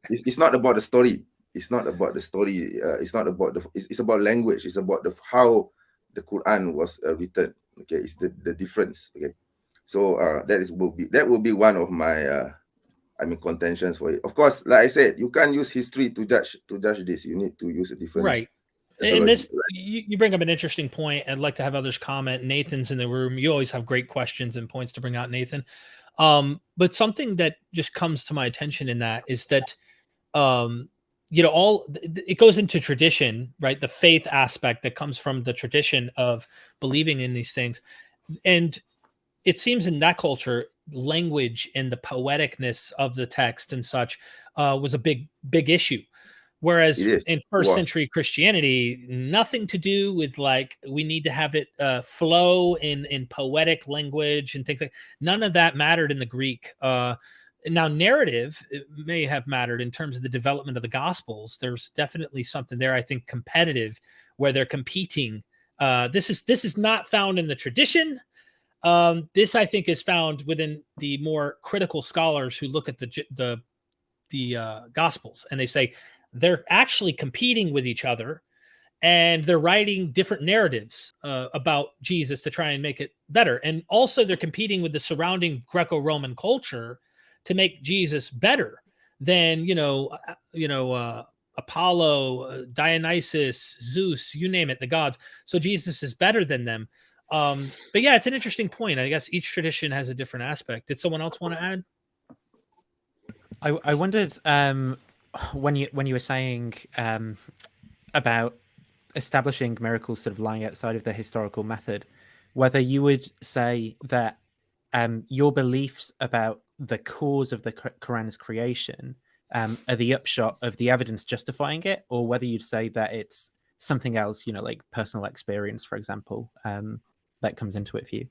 it's not about the story. It's not about the story. It's not about it's about language. It's about how the Quran was written. Okay, it's the difference. Okay, so that will be one of my contentions for it. Of course, like I said, you can't use history to judge this. You need to use a different right. And this, you bring up an interesting point. I'd like to have others comment. Nathan's in the room. You always have great questions and points to bring out, Nathan. But something that just comes to my attention in that is that, it goes into tradition, right? The faith aspect that comes from the tradition of believing in these things. And it seems in that culture, language and the poeticness of the text and such was a big issue. Whereas in first century Christianity, nothing to do with we need to have it flow in poetic language and things like none of that mattered in the Greek. Now, narrative may have mattered in terms of the development of the Gospels. There's definitely something there, I think, competitive, where they're competing. This is not found in the tradition. This, I think, is found within the more critical scholars who look at the Gospels, and they say they're actually competing with each other, and they're writing different narratives about Jesus to try and make it better. And also, they're competing with the surrounding Greco-Roman culture to make Jesus better than Apollo, Dionysus, Zeus, you name it, the gods. So Jesus is better than them. But yeah, it's an interesting point. I guess each tradition has a different aspect. Did someone else want to add? I wondered when you were saying about establishing miracles sort of lying outside of the historical method, whether you would say that your beliefs about the cause of the Quran's creation are the upshot of the evidence justifying it, or whether you'd say that it's something else, like personal experience, for example, that comes into it for you.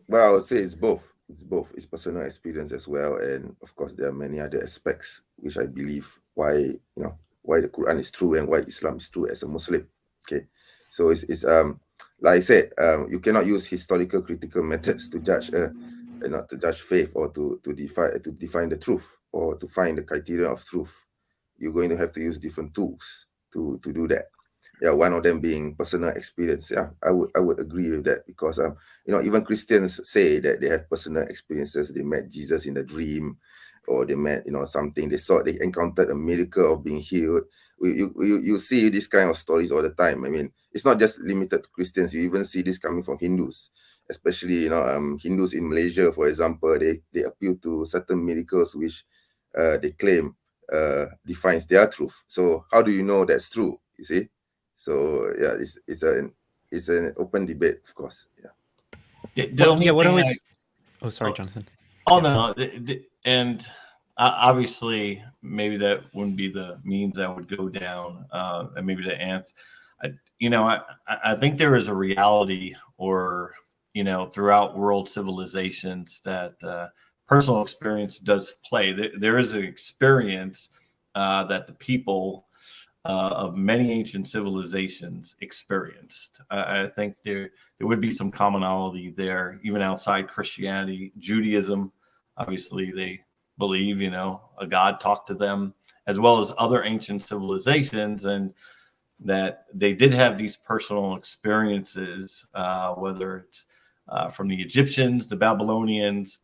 Well, I would say it's both. It's both. It's personal experience as well, and of course there are many other aspects which I believe why the Quran is true and why Islam is true as a Muslim. Okay, so it's like I said, you cannot use historical critical methods to judge to judge faith or to define the truth or to find the criteria of truth. You're going to have to use different tools to do that. Yeah, one of them being personal experience. Yeah, I would agree with that, because even Christians say that they have personal experiences. They met Jesus in a dream, or they met something. They encountered a miracle of being healed. You see this kind of stories all the time. I mean, it's not just limited to Christians. You even see this coming from Hindus, especially Hindus in Malaysia, for example. They appeal to certain miracles which they claim defines their truth. So how do you know that's true? You see. So yeah, it's an open debate, of course. Yeah. Oh, sorry, Jonathan. Oh no, and obviously maybe that wouldn't be the means that would go down, and maybe the ants. I think there is a reality, or throughout world civilizations, that personal experience does play. There is an experience that the people of many ancient civilizations experienced. I think there would be some commonality there, even outside Christianity. Judaism, obviously, they believe, a God talked to them, as well as other ancient civilizations. And that they did have these personal experiences, whether it's from the Egyptians, the Babylonians.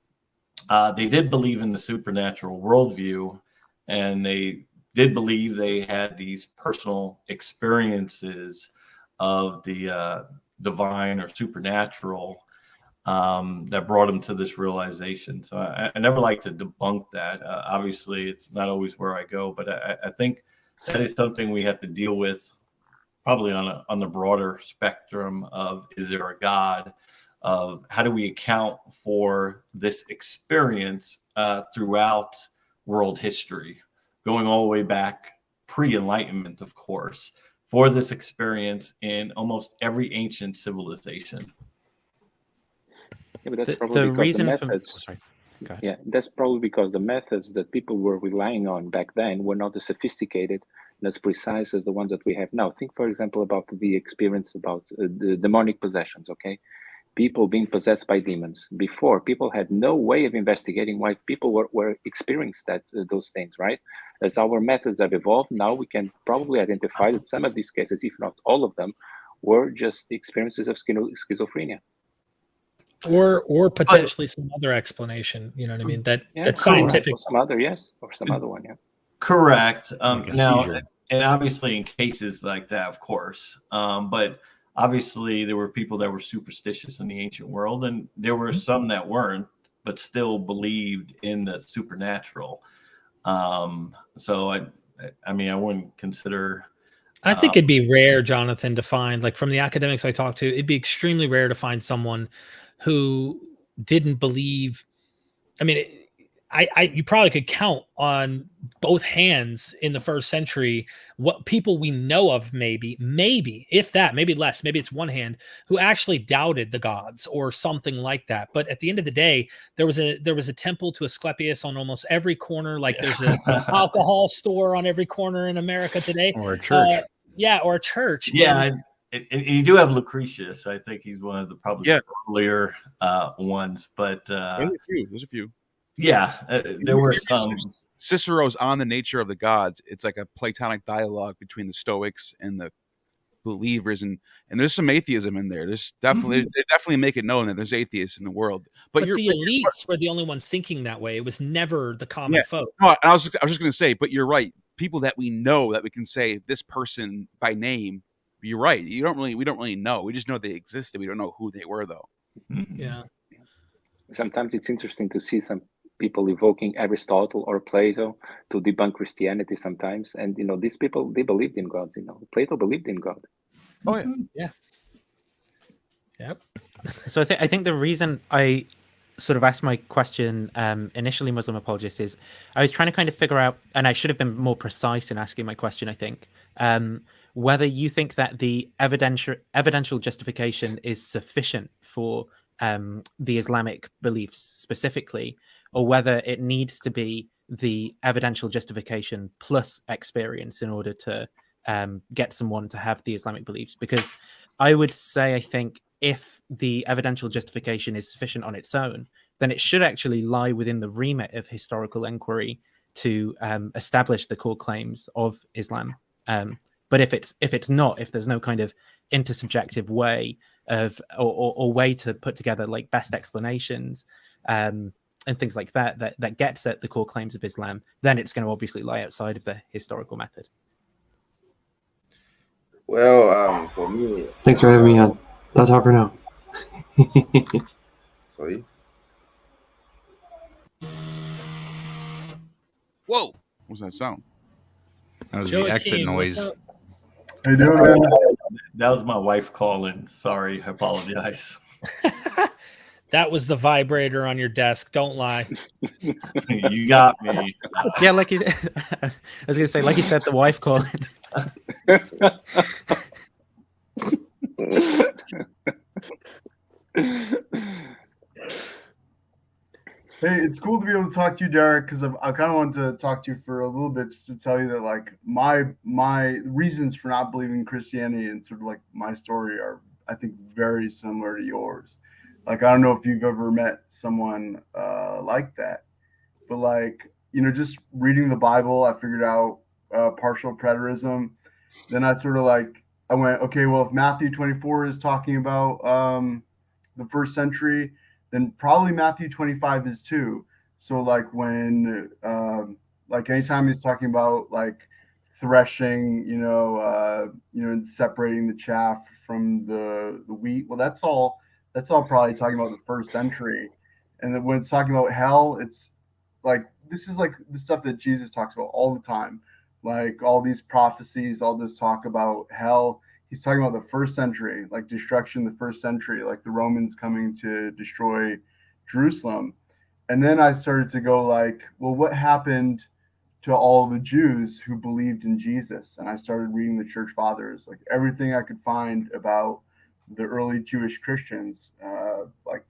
They did believe in the supernatural worldview, and they did believe they had these personal experiences of the divine or supernatural that brought them to this realization. So I never like to debunk that. Obviously, it's not always where I go, but I think that is something we have to deal with probably on the broader spectrum of, is there a God? Of how do we account for this experience throughout world history, going all the way back pre-Enlightenment, of course, for this experience in almost every ancient civilization. Yeah, but that's probably the because reason the for methods. sorry, go ahead. Yeah, that's probably because the methods that people were relying on back then were not as sophisticated and as precise as the ones that we have now. Think, for example, about the experience about the demonic possessions. Okay, people being possessed by demons. Before, people had no way of investigating why people were experiencing those things, right? As our methods have evolved, now we can probably identify that some of these cases, if not all of them, were just experiences of schizophrenia. Or potentially some other explanation, you know what I mean? That's scientific. Or some other, yes, or some other one, yeah. Correct. Like a Now, seizure. and obviously in cases like that, of course, but obviously there were people that were superstitious in the ancient world, and there were some that weren't, but still believed in the supernatural. So I mean, I wouldn't consider. I think it'd be rare, Jonathan, to find, like, from the academics I talked to, it'd be extremely rare to find someone who didn't believe. I mean, you probably could count on both hands in the first century what people we know of, maybe if that, maybe less, maybe it's one hand, who actually doubted the gods or something like that. But at the end of the day, there was a temple to Asclepius on almost every corner. Like, there's an alcohol store on every corner in America today, or a church. or a church. Yeah. And you do have Lucretius. I think he's one of the probably earlier ones, but there's a few. Yeah, there were some. Cicero's On the Nature of the Gods. It's like a Platonic dialogue between the Stoics and the believers, and there's some atheism in there. There's definitely they definitely make it known that there's atheists in the world. But the elites were the only ones thinking that way. It was never the common folk. No, I was just going to say, but you're right. People that we know, that we can say this person by name. You're right. We don't really know. We just know they existed. We don't know who they were, though. Yeah. Sometimes it's interesting to see some people evoking Aristotle or Plato to debunk Christianity sometimes. And, these people, they believed in God. Plato believed in God. Oh, yeah. Yeah. Yep. So I think the reason I sort of asked my question initially, Muslim apologist, is I was trying to kind of figure out, and I should have been more precise in asking my question, I think, whether you think that the evidential justification is sufficient for the Islamic beliefs specifically, or whether it needs to be the evidential justification plus experience in order to get someone to have the Islamic beliefs. Because I would say, I think, if the evidential justification is sufficient on its own, then it should actually lie within the remit of historical inquiry to establish the core claims of Islam. But if it's not, if there's no kind of intersubjective way of or way to put together like best explanations and things like that gets at the core claims of Islam, then it's going to obviously lie outside of the historical method. Well, for me, thanks for having me on. That's all for now. Sorry. Whoa! What was that sound? That was the exit noise. How you doing, man? That was my wife calling. Sorry, I apologize. That was the vibrator on your desk. Don't lie. You got me. Yeah, like you, I was going to say, like you said, the wife calling. Hey, it's cool to be able to talk to you, Derek, because I kind of wanted to talk to you for a little bit just to tell you that, like, my reasons for not believing in Christianity and sort of like my story are, I think, very similar to yours. Like, I don't know if you've ever met someone like that, but just reading the Bible, I figured out partial preterism, then I sort of like, I went, okay, well, if Matthew 24 is talking about the first century, then probably Matthew 25 is too. So like when, like anytime he's talking about like threshing, and separating the chaff from the wheat, well, that's all probably talking about the first century. And then when it's talking about hell, it's like, this is like the stuff that Jesus talks about all the time. Like all these prophecies, all this talk about hell. He's talking about the first century, like destruction, the first century, like the Romans coming to destroy Jerusalem. And then I started to go like, well, what happened to all the Jews who believed in Jesus? And I started reading the church fathers, like everything I could find about the early Jewish Christians, like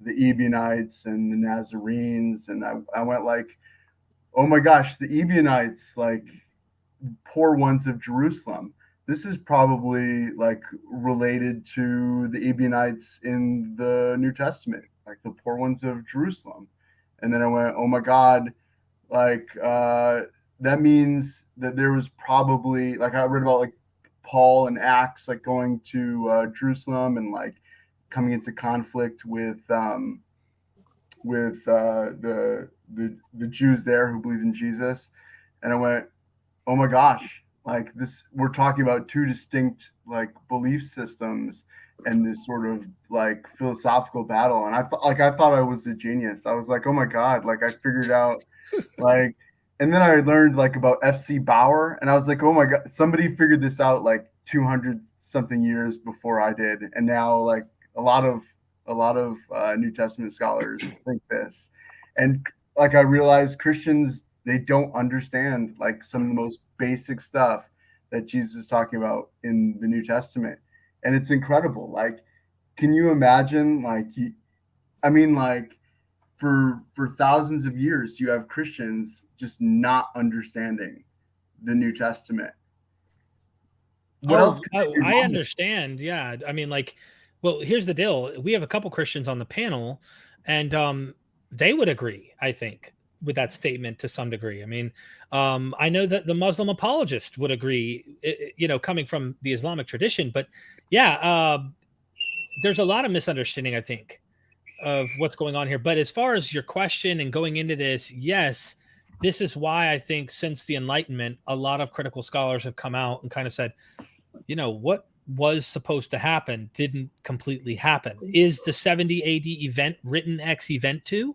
the Ebionites and the Nazarenes. And I went like, oh my gosh, the Ebionites, like poor ones of Jerusalem. This is probably like related to the Ebionites in the New Testament, like the poor ones of Jerusalem. And then I went, oh my God, like that means that there was probably, like I read about like Paul and Acts, like going to Jerusalem and like coming into conflict with the Jews there who believed in Jesus. And I went, oh my gosh, like this, we're talking about two distinct like belief systems and this sort of like philosophical battle. And I thought I was a genius. I was like, oh my God, like I figured out like, and then I learned like about FC Bauer, and I was like, oh my God, somebody figured this out like 200 something years before I did. And now like a lot of New Testament scholars think this. And like I realized Christians, they don't understand like some of the most basic stuff that Jesus is talking about in the New Testament. And it's incredible. Like, can you imagine like, for thousands of years, you have Christians just not understanding the New Testament. What else? I understand. Yeah. I mean, like, well, here's the deal. We have a couple Christians on the panel, and they would agree, I think, with that statement to some degree. I mean, I know that the Muslim apologist would agree, coming from the Islamic tradition. But yeah, there's a lot of misunderstanding, I think, of what's going on here. But as far as your question and going into this, yes, this is why I think since the Enlightenment, a lot of critical scholars have come out and kind of said, what was supposed to happen didn't completely happen. Is the 70 AD event written ex eventu,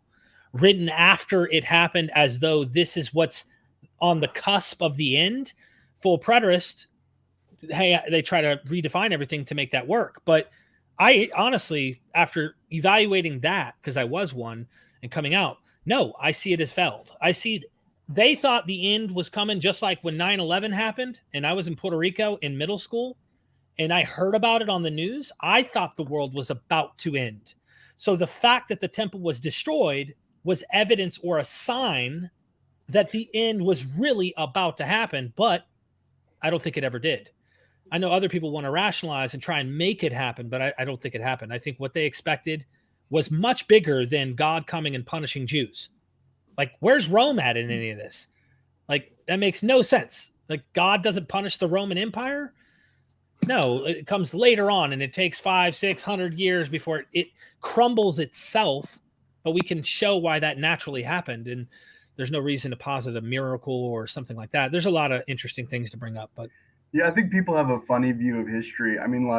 written after it happened as though this is what's on the cusp of the end? Full preterist, hey, they try to redefine everything to make that work. But I honestly, after evaluating that, because I was one and coming out, no, I see it as failed. I see they thought the end was coming, just like when 9/11 happened and I was in Puerto Rico in middle school and I heard about it on the news. I thought the world was about to end. So the fact that the temple was destroyed was evidence or a sign that the end was really about to happen, but I don't think it ever did. I know other people want to rationalize and try and make it happen, but I don't think it happened. I think what they expected was much bigger than God coming and punishing Jews. Like, where's Rome at in any of this? Like, that makes no sense. Like, God doesn't punish the Roman Empire? No, it comes later on, and it takes 500-600 years before it crumbles itself, but we can show why that naturally happened, and there's no reason to posit a miracle or something like that. There's a lot of interesting things to bring up, but yeah, I think people have a funny view of history. I mean,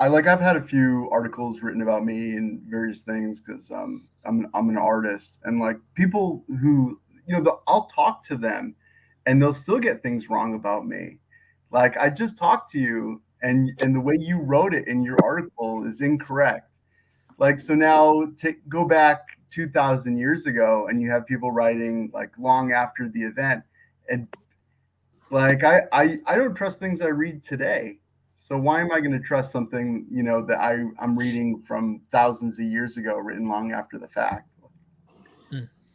I've had a few articles written about me and various things because I'm an artist, and like people who I'll talk to them, and they'll still get things wrong about me. Like, I just talked to you, and the way you wrote it in your article is incorrect. Like, so now go back 2,000 years ago, and you have people writing like long after the event, and like I don't trust things I read today. So why am I going to trust something that I'm reading from thousands of years ago, written long after the fact?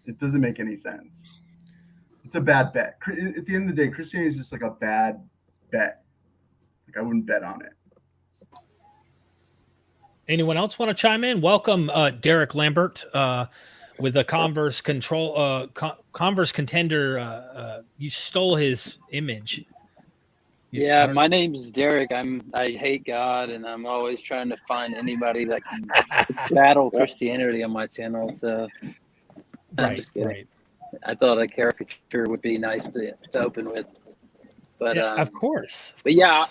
It doesn't make any sense. It's a bad bet. At the end of the day, Christianity is just like a bad bet. Like, I wouldn't bet on it. Anyone else want to chime in? Welcome, Derek Lambert, with the Converse Converse Contender. You stole his image. Yeah, my name's Derek. I hate God, and I'm always trying to find anybody that can battle Christianity on my channel. So I'm just kidding. Right. I thought a caricature would be nice to open with, but Yeah, of course. But yeah,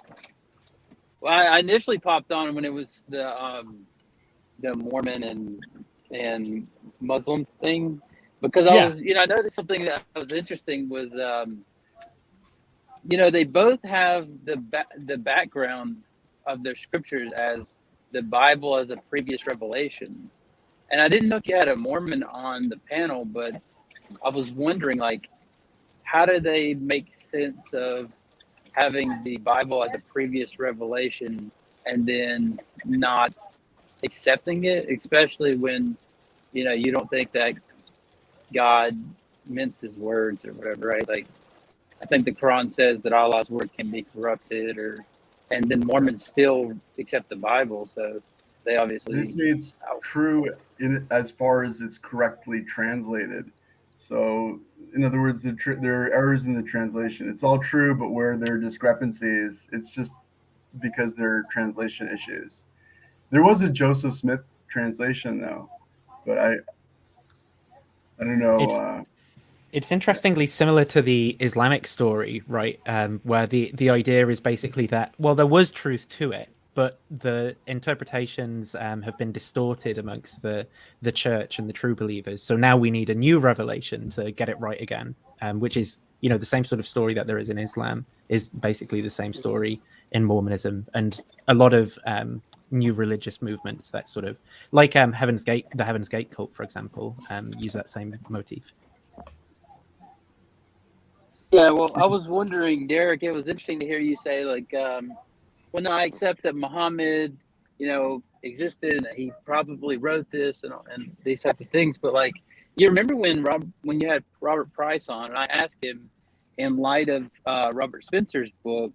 well, I initially popped on when it was the Mormon and Muslim thing, because I was, I noticed something that was interesting was, they both have the background of their scriptures as the Bible as a previous revelation. And I didn't know if you had a Mormon on the panel, but I was wondering, like, how do they make sense of having the Bible as a previous revelation and then not accepting it, especially when, you don't think that God minces words or whatever, right? Like, I think the Quran says that Allah's word can be corrupted, and then Mormons still accept the Bible, so they obviously. They say it's true as far as it's correctly translated. So, in other words, there are errors in the translation. It's all true, but where there are discrepancies, it's just because there are translation issues. There was a Joseph Smith translation, though, but I don't know. It's interestingly similar to the Islamic story, right? Where the idea is basically that, well, there was truth to it, but the interpretations have been distorted amongst the church and the true believers. So now we need a new revelation to get it right again, which is, the same sort of story that there is in Islam is basically the same story in Mormonism, and a lot of new religious movements that sort of, like the Heaven's Gate cult, for example, use that same motif. Yeah, well, I was wondering, Derek, it was interesting to hear you say, like, when I accept that Muhammad, existed and that he probably wrote this and these type of things, but like, you remember when you had Robert Price on, and I asked him, in light of Robert Spencer's book,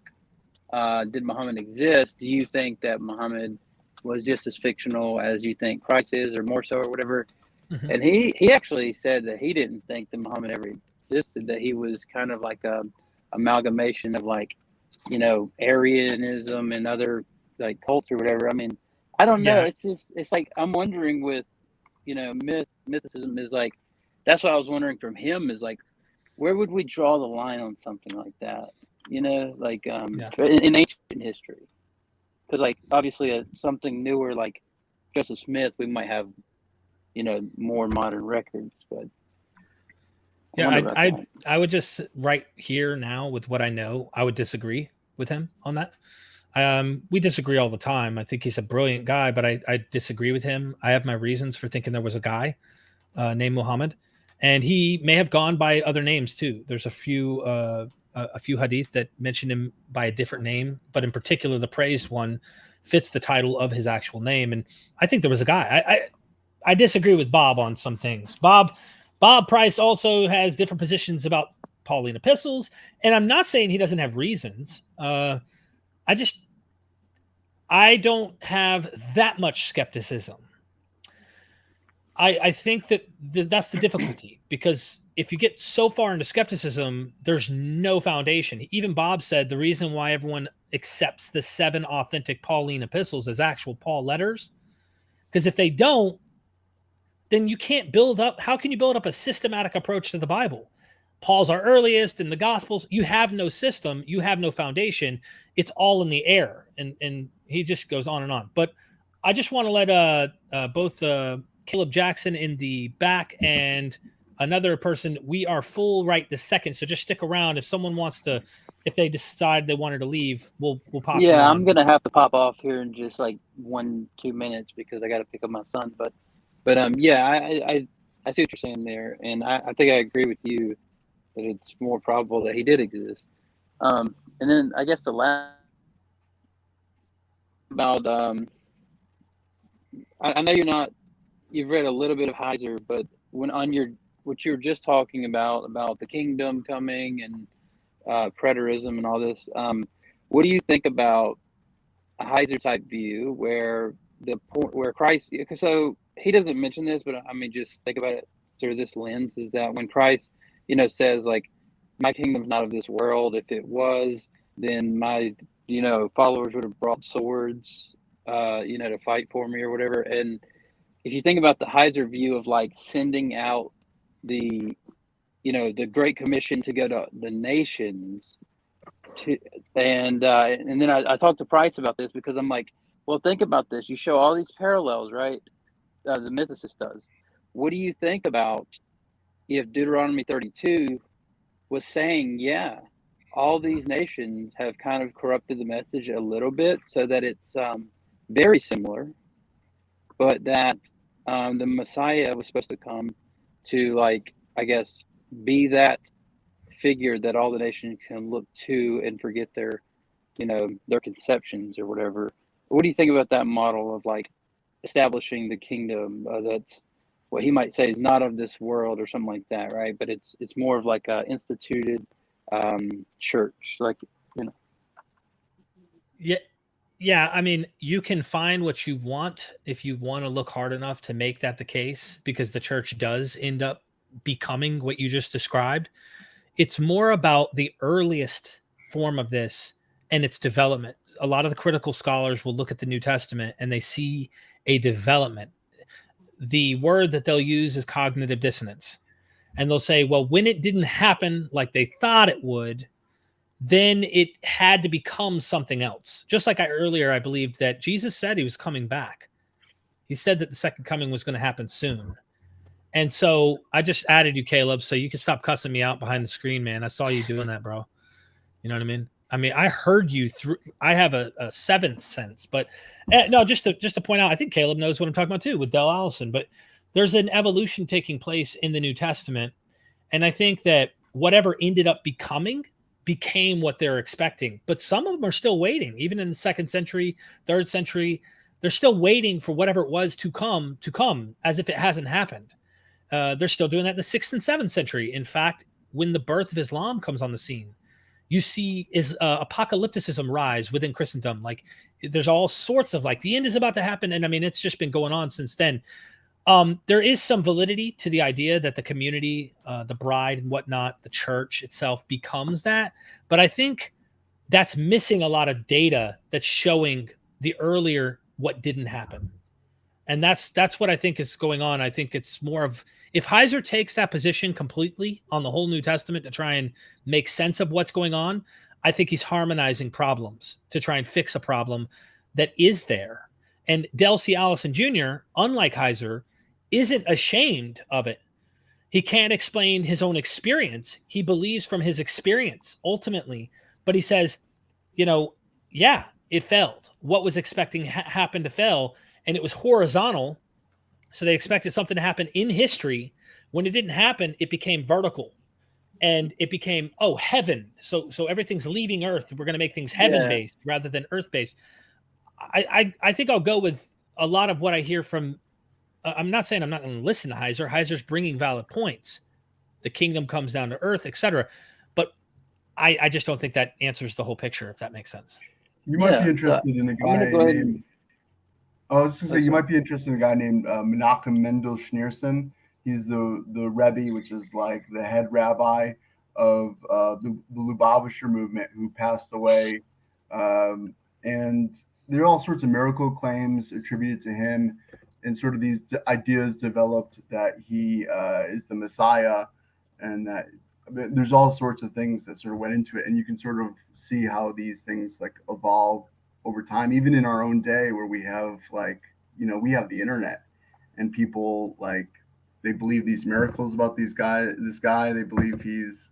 Did Muhammad Exist? Do you think that Muhammad was just as fictional as you think Christ is, or more so, or whatever? Mm-hmm. And he actually said that he didn't think that Muhammad ever existed, that he was kind of like a amalgamation of, like, Arianism and other, like, culture, whatever. I mean, I don't know. It's like, I'm wondering with, mythicism is like, that's what I was wondering from him is like, where would we draw the line on something like that? In ancient history, because, like, obviously something newer like Joseph Smith, we might have, more modern records, but I would just right here now with what I know, I would disagree with him on that. We disagree all the time. I think he's a brilliant guy, but I disagree with him. I have my reasons for thinking there was a guy named Muhammad, and he may have gone by other names too. There's a few hadith that mention him by a different name, but in particular, the praised one fits the title of his actual name. And I think there was a guy. I disagree with Bob on some things. Bob Price also has different positions about Pauline epistles, and I'm not saying he doesn't have reasons. I don't have that much skepticism. I think that's the difficulty, because if you get so far into skepticism, there's no foundation. Even Bob said the reason why everyone accepts the 7 authentic Pauline epistles as actual Paul letters, because if they don't, then you can't build up. How can you build up a systematic approach to the Bible? Paul's our earliest in the Gospels. You have no system. You have no foundation. It's all in the air. And he just goes on and on. But I just want to let both Caleb Jackson in the back and another person, we are full right this second. So just stick around. If someone wants to, if they decide they wanted to leave, we'll pop. Yeah, I'm going to have to pop off here in just like 1-2 minutes because I got to pick up my son. But yeah, I see what you're saying there, and I think I agree with you that it's more probable that he did exist. And then I guess the last about I know you've read a little bit of Heiser, but when on what you were just talking about the kingdom coming and preterism and all this, what do you think about a Heiser type view where Christ? So he doesn't mention this, but I mean, just think about it through this lens, is that when Christ, says, like, my kingdom's not of this world. If it was, then my, followers would have brought swords, to fight for me or whatever. And if you think about the Heiser view of like sending out the, the Great Commission to go to the nations, and then I talked to Price about this, because I'm like, well, think about this. You show all these parallels, right? The mythicist does. What do you think about if Deuteronomy 32 was saying, yeah, all these nations have kind of corrupted the message a little bit, so that it's very similar, but that the Messiah was supposed to come to, like, I guess, be that figure that all the nations can look to and forget their, their conceptions or whatever. What do you think about that model of like establishing the kingdom that's what he might say is not of this world or something like that, right? But it's more of like a instituted church, like, Yeah, I mean, you can find what you want if you want to look hard enough to make that the case, because the church does end up becoming what you just described. It's more about the earliest form of this and its development. A lot of the critical scholars will look at the New Testament and they see a development. The word that they'll use is cognitive dissonance. And they'll say, well, when it didn't happen like they thought it would, then it had to become something else. Just like I believed that Jesus said he was coming back. He said that the second coming was going to happen soon. And so I just added you, Caleb, so you can stop cussing me out behind the screen, man. I saw you doing that, bro. You know what I mean? I mean, I heard you through. I have a seventh sense, but no, just to point out, I think Caleb knows what I'm talking about too with Del Allison. But there's an evolution taking place in the New Testament, and I think that whatever ended up became what they're expecting. But some of them are still waiting, even in the 2nd century, 3rd century. They're still waiting for whatever it was to come, as if it hasn't happened. They're still doing that in the 6th and 7th century. In fact, when the birth of Islam comes on the scene, you see apocalypticism rise within Christendom. Like, there's all sorts of like the end is about to happen. And I mean, it's just been going on since then. There is some validity to the idea that the community, the bride and whatnot, the church itself becomes that. But I think that's missing a lot of data that's showing the earlier what didn't happen. And that's what I think is going on. I think it's more of, if Heiser takes that position completely on the whole New Testament to try and make sense of what's going on, I think he's harmonizing problems to try and fix a problem that is there. And Del C. Allison Jr., unlike Heiser, isn't ashamed of it. He can't explain his own experience. He believes from his experience ultimately, but he says, yeah, it failed. What was expecting happened to fail. And it was horizontal. So they expected something to happen in history. When it didn't happen, it became vertical. And it became, heaven. So everything's leaving Earth. We're going to make things heaven-based rather than Earth-based. I think I'll go with a lot of what I hear from, I'm not saying I'm not going to listen to Heiser. Heiser's bringing valid points. The kingdom comes down to earth, etc. But I just don't think that answers the whole picture, if that makes sense. You might be interested in a guy named... I was going to say, you might be interested in a guy named Menachem Mendel Schneerson. He's the Rebbe, which is like the head rabbi of the Lubavitcher movement, who passed away. And there are all sorts of miracle claims attributed to him, and sort of these ideas developed that he is the Messiah, and that there's all sorts of things that sort of went into it. And you can sort of see how these things like evolve over time, even in our own day, where we have we have the internet, and people they believe these miracles about this guy. They believe he's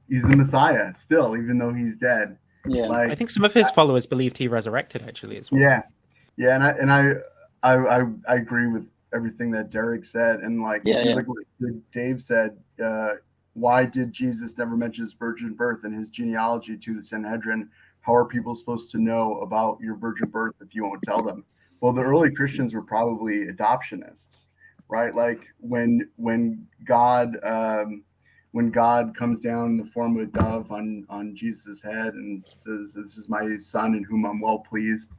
he's the Messiah still, even though he's dead. Yeah, I think some of his followers believed he resurrected actually as well. Yeah, and I agree with everything that Derek said, and like what Dave said. Why did Jesus never mention his virgin birth and his genealogy to the Sanhedrin? How are people supposed to know about your virgin birth if you won't tell them? Well, the early Christians were probably adoptionists, right? Like when God comes down in the form of a dove on Jesus' head and says, "This is my son in whom I'm well pleased."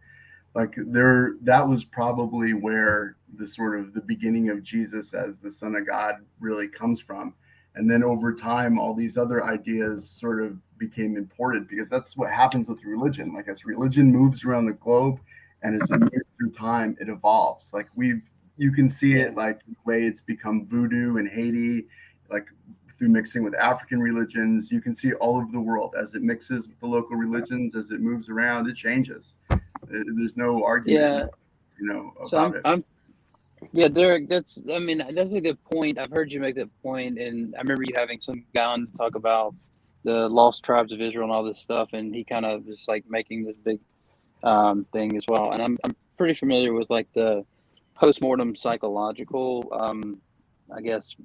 That was probably where the beginning of Jesus as the Son of God really comes from. And then over time, all these other ideas sort of became imported, because that's what happens with religion. Like as religion moves around the globe and as it moves through time, it evolves. Like you can see it like the way it's become voodoo in Haiti, like through mixing with African religions. You can see all over the world as it mixes with the local religions, as it moves around, it changes. There's no argument, about it. Yeah, Derek, that's a good point. I've heard you make that point, and I remember you having some guy on to talk about the lost tribes of Israel and all this stuff, and he kind of is like making this big thing as well. And I'm pretty familiar with like the postmortem psychological, I guess,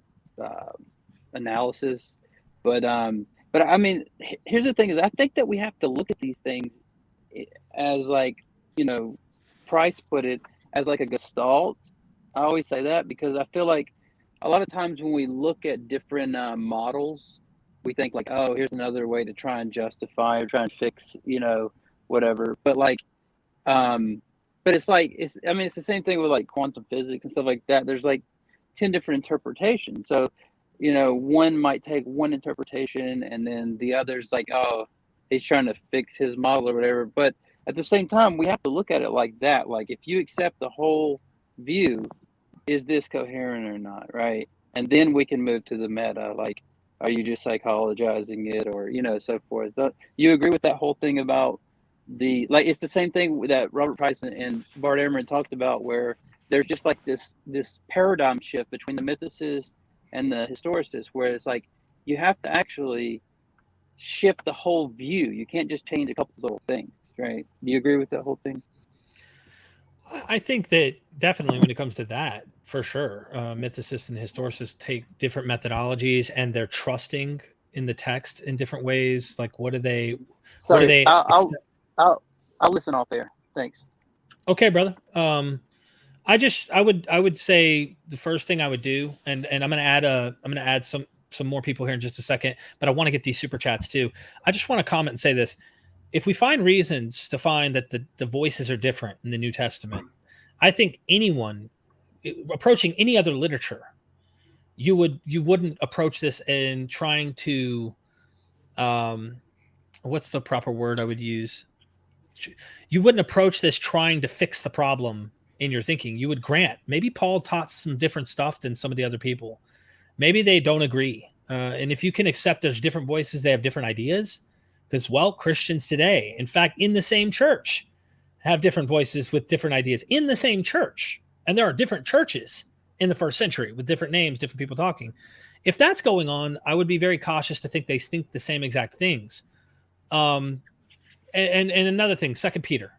analysis. But I mean, here's the thing: is I think that we have to look at these things as like, Price put it, as like a gestalt. I always say that because I feel like a lot of times when we look at different models, we think like, oh, here's another way to try and justify or try and fix, whatever. But like, but it's like, it's the same thing with like quantum physics and stuff like that. There's like 10 different interpretations. So, one might take one interpretation and then the other's like, oh, he's trying to fix his model or whatever. But at the same time, we have to look at it like that. Like if you accept the whole view, is this coherent or not, right? And then we can move to the meta, like, are you just psychologizing it, or so forth. You agree with that whole thing about it's the same thing that Robert Price and Bart Ehrman talked about, where there's just like this paradigm shift between the mythicists and the historicists, where it's like you have to actually shift the whole view. You can't just change a couple little things, right? Do you agree with that whole thing? I think that definitely when it comes to that, for sure, mythicists and historicists take different methodologies and they're trusting in the text in different ways. Like, what do they? Sorry, what do they? I'll listen off there. Thanks. Okay, brother. I would say the first thing I would do, and I'm gonna add some more people here in just a second, but I want to get these super chats too. I just want to comment and say this. If we find reasons to find that the voices are different in the New Testament, I think anyone approaching any other literature, you wouldn't approach this in trying to, what's the proper word I would use? You wouldn't approach this trying to fix the problem in your thinking. You would grant, maybe Paul taught some different stuff than some of the other people. Maybe they don't agree. And if you can accept there's different voices, they have different ideas. Because, well, Christians today, in fact, in the same church, have different voices with different ideas in the same church. And there are different churches in the first century with different names, different people talking. If that's going on, I would be very cautious to think they think the same exact things. And another thing, Second Peter.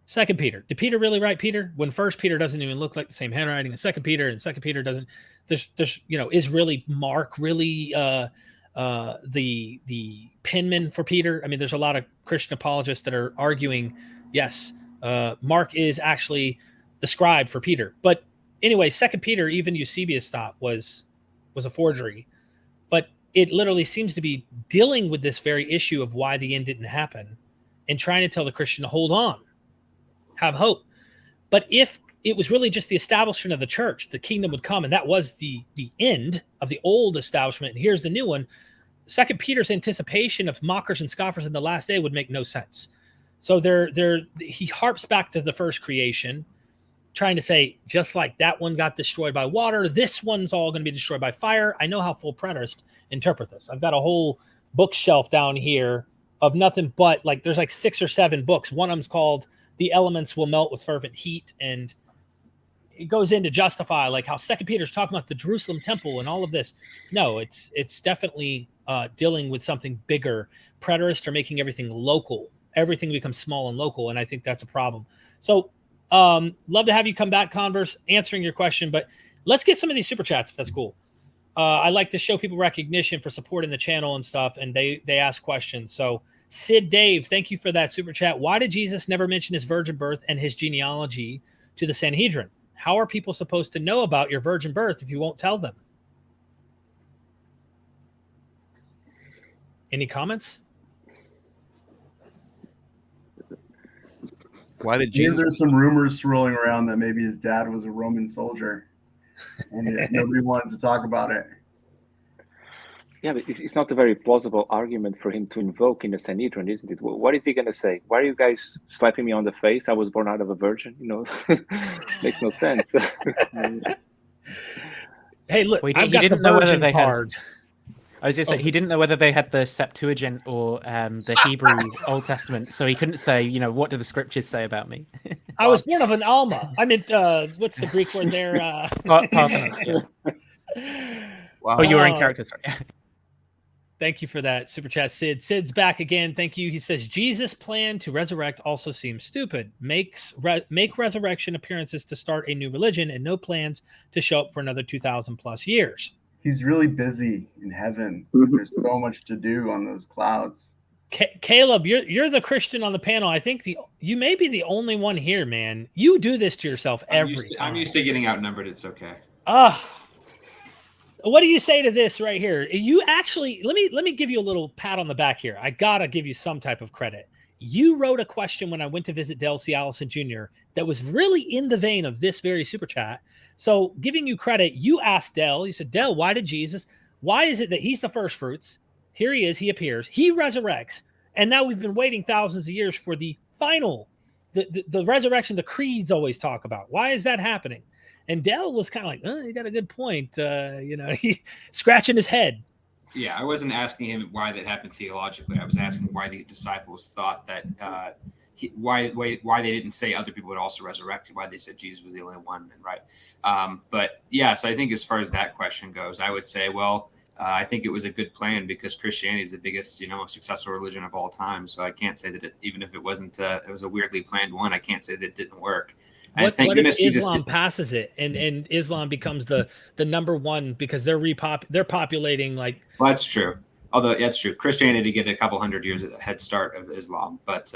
Did Peter really write Peter? When First Peter doesn't even look like the same handwriting as Second Peter, and Second Peter doesn't. There's is really Mark really the penman for Peter? I mean, there's a lot of Christian apologists that are arguing, yes, Mark is actually the scribe for Peter. But anyway, Second Peter, even Eusebius thought was a forgery. But it literally seems to be dealing with this very issue of why the end didn't happen and trying to tell the Christian to hold on, have hope. But if it was really just the establishment of the church, the kingdom would come, and that was the end of the old establishment, and here's the new one. Second Peter's anticipation of mockers and scoffers in the last day would make no sense. So he harps back to the first creation, trying to say, just like that one got destroyed by water, this one's all going to be destroyed by fire. I know how full preterists interpret this. I've got a whole bookshelf down here of nothing but there's 6 or 7 books. One of them's called The Elements Will Melt with Fervent Heat, and it goes in to justify how Second Peter's talking about the Jerusalem temple and all of this. No, it's definitely dealing with something bigger. Preterists are making everything local. Everything becomes small and local, and I think that's a problem. So love to have you come back, Converse, answering your question, but let's get some of these super chats if that's cool. I like to show people recognition for supporting the channel and stuff, and they ask questions. So Sid Dave, thank you for that super chat. Why did Jesus never mention his virgin birth and his genealogy to the Sanhedrin? How are people supposed to know about your virgin birth if you won't tell them? Any comments? Why did Jesus? There's some rumors swirling around that maybe his dad was a Roman soldier, and nobody wanted to talk about it. Yeah, but it's not a very plausible argument for him to invoke in the Sanhedrin, isn't it? What is he going to say? Why are you guys slapping me on the face? I was born out of a virgin. Makes no sense. Hey, look, Well, I've he got the didn't know whether virgin they card. I was going to say, he didn't know whether they had the Septuagint or the Hebrew Old Testament, so he couldn't say, what do the scriptures say about me? I was born of an Alma. I meant, what's the Greek word there? Parthenos, yeah. Wow. Oh, you were in character, sorry. Thank you for that super chat, Sid. Sid's back again. Thank you. He says, Jesus' plan to resurrect also seems stupid. Make resurrection appearances to start a new religion and no plans to show up for another 2,000 plus years. He's really busy in heaven. There's so much to do on those clouds. Caleb, you're the Christian on the panel. I think you may be the only one here, man. You do this to yourself every time. I'm used to getting outnumbered. It's okay. What do you say to this right here? You actually, let me give you a little pat on the back here. I gotta give you some type of credit. You wrote a question when I went to visit Dale C. Allison Jr. that was really in the vein of this very super chat. So giving you credit, you asked Dale, you said, Dale, why is it that he's the first fruits? Here he is, he appears, he resurrects. And now we've been waiting thousands of years for the final, the resurrection the creeds always talk about. Why is that happening? And Dell was kind of like, oh, you got a good point. He scratching his head. Yeah, I wasn't asking him why that happened theologically. I was asking why the disciples thought that, why they didn't say other people would also resurrect, why they said Jesus was the only one, right? But yeah, so I think as far as that question goes, I would say, well, I think it was a good plan because Christianity is the biggest, most successful religion of all time. So I can't say that even if it wasn't, it was a weirdly planned one, I can't say that it didn't work. What if Islam passes it and Islam becomes the number one because they're populating like. Well, that's true. Although that's true, Christianity get a couple hundred years head start of Islam, but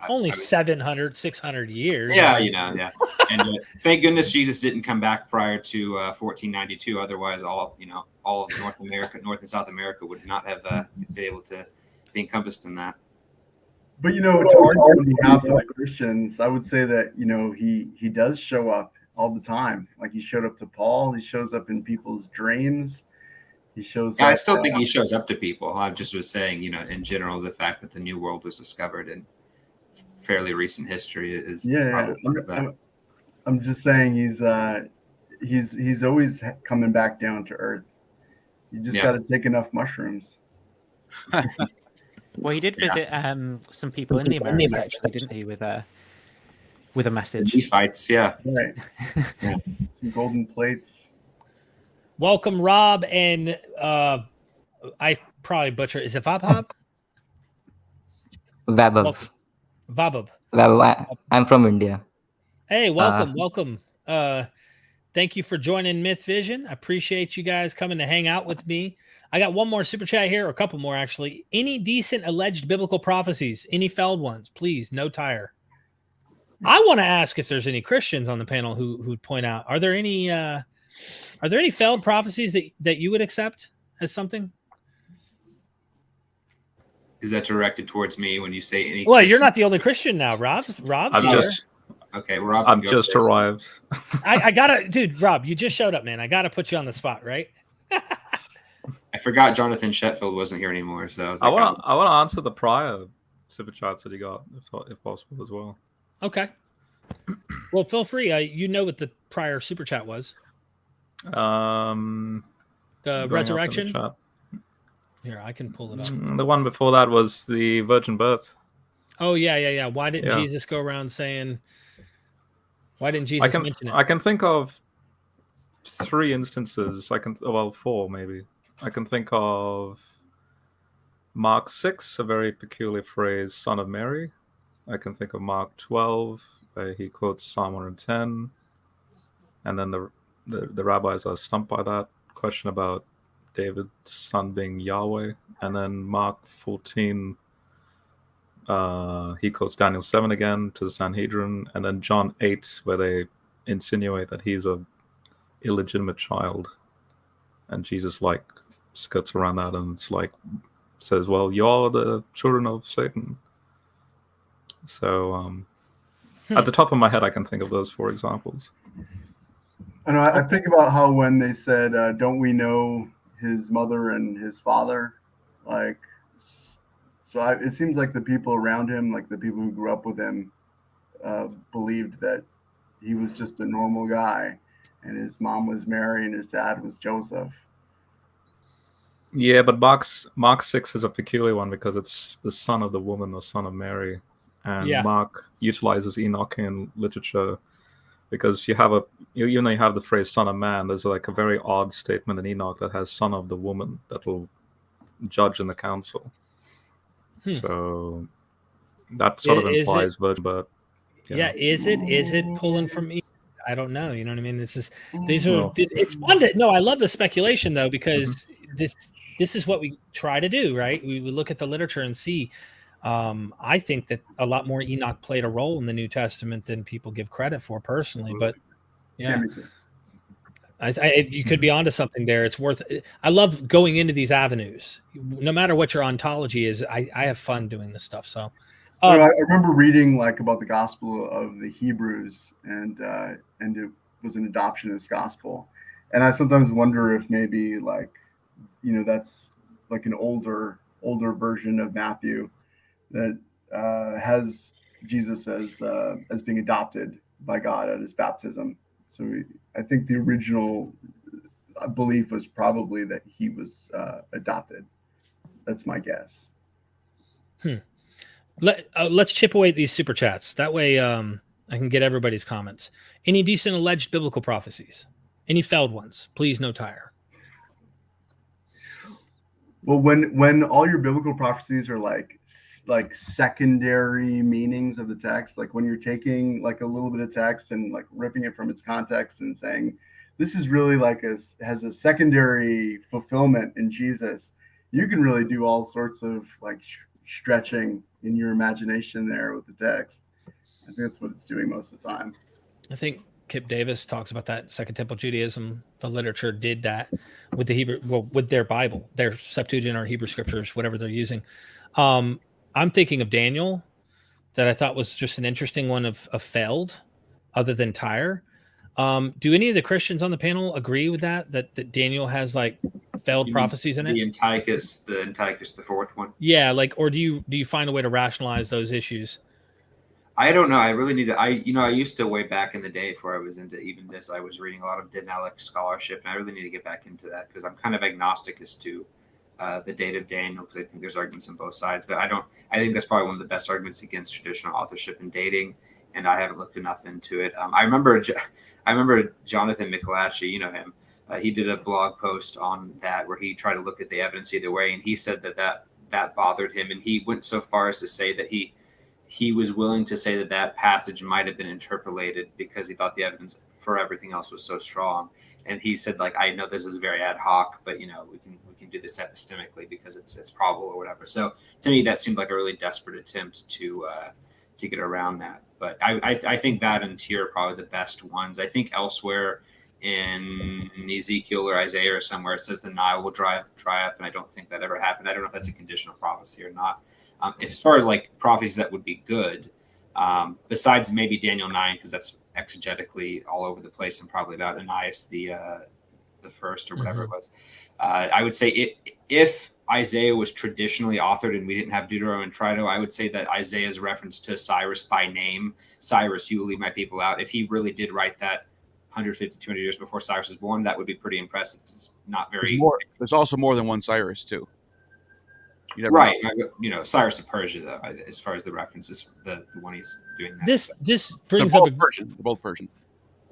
only 700, 600 years. Yeah, yeah. And thank goodness Jesus didn't come back prior to 1492. Otherwise, all of North and South America would not have been able to be encompassed in that. But to argue on behalf of the Christians, I would say that he does show up all the time. Like he showed up to Paul. He shows up in people's dreams. He shows up. I still think he shows up to people. I just was saying, in general, the fact that the New World was discovered in fairly recent history is probably part of that. I'm just saying he's always coming back down to earth. You just got to take enough mushrooms. Well, he did visit some people in the Americas, actually, didn't he? With a message. He fights, yeah. Right. Yeah. Some golden plates. Welcome, Rob, and I probably butcher. Is it Vabab? Vabab. I'm from India. Hey, welcome. Thank you for joining MythVision. I appreciate you guys coming to hang out with me. I got one more super chat here, or a couple more actually. Any decent alleged biblical prophecies? Any failed ones? Please, no tire. I want to ask if there's any Christians on the panel who point out. Are there any failed prophecies that you would accept as something? Is that directed towards me when you say any? Well, You're not the only Christian now, Rob. Rob's here. Okay, Rob. I've just arrived. I gotta, dude. Rob, you just showed up, man. I gotta put you on the spot, right? I forgot Jonathan Shetfield wasn't here anymore, so I was like, I want to answer the prior super chats that he got, if possible, as well. Okay. Well, feel free. You know what the prior super chat was? The resurrection. Here, I can pull it up. The one before that was the virgin birth. Oh yeah. Why didn't Jesus go around saying? Why didn't Jesus mention it? I can think of 3 instances. Four maybe. I can think of Mark 6, a very peculiar phrase, "Son of Mary." I can think of Mark 12, where he quotes Psalm 110, and then the rabbis are stumped by that question about David's son being Yahweh. And then Mark 14, he quotes Daniel 7 again to the Sanhedrin, and then John 8, where they insinuate that he's a illegitimate child, and Jesus skirts around that and says, well, you're the children of Satan. So at the top of my head, I can think of those 4 examples. I think about how when they said, don't we know his mother and his father. Like, it seems like the people around him, like the people who grew up with him, believed that he was just a normal guy, and his mom was Mary and his dad was Joseph. Yeah, but Mark 6 is a peculiar one because it's the son of the woman or son of Mary, and Mark utilizes Enochian literature because even though you have the phrase son of man, there's like a very odd statement in Enoch that has son of the woman that will judge in the council. So that sort of implies virgin, but is it pulling from Enoch? I don't know. You know what I mean? It's fun to I love the speculation though, because this is what we try to do, right? We look at the literature and see. I think that a lot more Enoch played a role in the New Testament than people give credit for personally, but you could be onto something there. It's worth it. I love going into these avenues. No matter what your ontology is, I have fun doing this stuff. So I remember reading like about the Gospel of the Hebrews, and it was an adoptionist gospel, and I sometimes wonder if maybe like that's like an older version of Matthew that has Jesus as being adopted by God at his baptism. So I think the original belief was probably that he was adopted. That's my guess. Let's chip away at these super chats. That way I can get everybody's comments. Any decent alleged biblical prophecies? Any failed ones? Please no tire. Well, when all your biblical prophecies are like secondary meanings of the text, like when you're taking like a little bit of text and like ripping it from its context and saying this is really like has a secondary fulfillment in Jesus, you can really do all sorts of like stretching in your imagination there with the text. I think that's what it's doing most of the time. I think Kip Davis talks about that. Second Temple Judaism, the literature did that with the Hebrew, with their Bible, their Septuagint or Hebrew scriptures, whatever they're using. I'm thinking of Daniel, that I thought was just an interesting one of failed, other than Tyre. Do any of the Christians on the panel agree with that Daniel has like failed prophecies in it? The Antiochus, the fourth one. Yeah, like, or do you find a way to rationalize those issues? I don't know. I really need to. I used to way back in the day before I was into even this. I was reading a lot of Danelic scholarship, and I really need to get back into that because I'm kind of agnostic as to the date of Daniel, because I think there's arguments on both sides. But I think that's probably one of the best arguments against traditional authorship and dating, and I haven't looked enough into it. I remember Jonathan Michelacci. You know him. He did a blog post on that where he tried to look at the evidence either way, and he said that bothered him, and he went so far as to say that he was willing to say that passage might have been interpolated because he thought the evidence for everything else was so strong. And he said, like, I know this is very ad hoc, but we can do this epistemically because it's probable or whatever. So to me, that seemed like a really desperate attempt to get around that. But I think that and Tyre are probably the best ones. I think elsewhere in Ezekiel or Isaiah or somewhere it says the Nile will dry up, and I don't think that ever happened. I don't know if that's a conditional prophecy or not. As far as like prophecies that would be good, besides maybe Daniel 9, because that's exegetically all over the place and probably about Ananias the first or whatever it was. I would say if Isaiah was traditionally authored and we didn't have Deuteronomy and Trito, I would say that Isaiah's reference to Cyrus by name, Cyrus, you will lead my people out. If he really did write that 150, 200 years before Cyrus was born, that would be pretty impressive. It's not very. There's also more than one Cyrus too. Right, know. Cyrus of Persia, though, as far as the references, the one he's doing that. This brings up both Persian.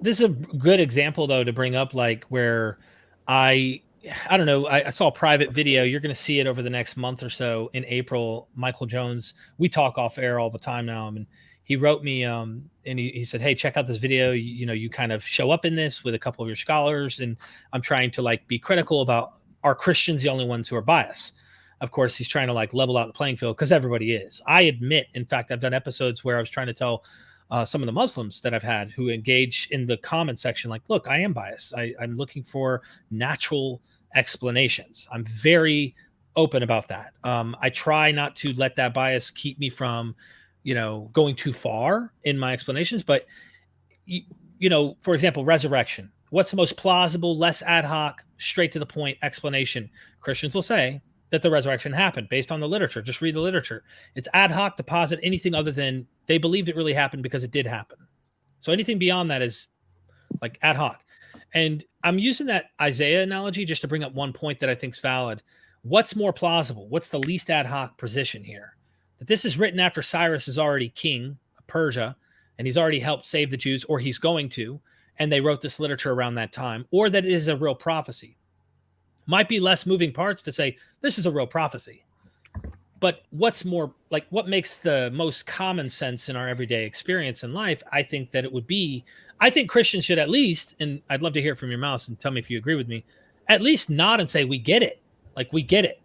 This is a good example, though, to bring up, like where I don't know. I saw a private video. You're going to see it over the next month or so in April. Michael Jones, we talk off air all the time now, and he wrote me and he said, hey, check out this video. You kind of show up in this with a couple of your scholars, and I'm trying to like be critical about, are Christians the only ones who are biased? Of course, he's trying to like level out the playing field because everybody is. I admit, in fact, I've done episodes where I was trying to tell some of the Muslims that I've had who engage in the comment section, like, look, I am biased. I'm looking for natural explanations. I'm very open about that. I try not to let that bias keep me from, going too far in my explanations. But, for example, resurrection. What's the most plausible, less ad hoc, straight to the point explanation? Christians will say that the resurrection happened based on the literature. Just read the literature. It's ad hoc to posit anything other than they believed it really happened because it did happen. So anything beyond that is like ad hoc. And I'm using that Isaiah analogy just to bring up one point that I think is valid. What's more plausible? What's the least ad hoc position here? That this is written after Cyrus is already king of Persia, and he's already helped save the Jews, or he's going to, and they wrote this literature around that time, or that it is a real prophecy. Might be less moving parts to say this is a real prophecy. But what's more, like, what makes the most common sense in our everyday experience in life? I think that it would be, I think Christians should at least, and I'd love to hear from your mouth and tell me if you agree with me, at least nod and say, we get it. Like, we get it.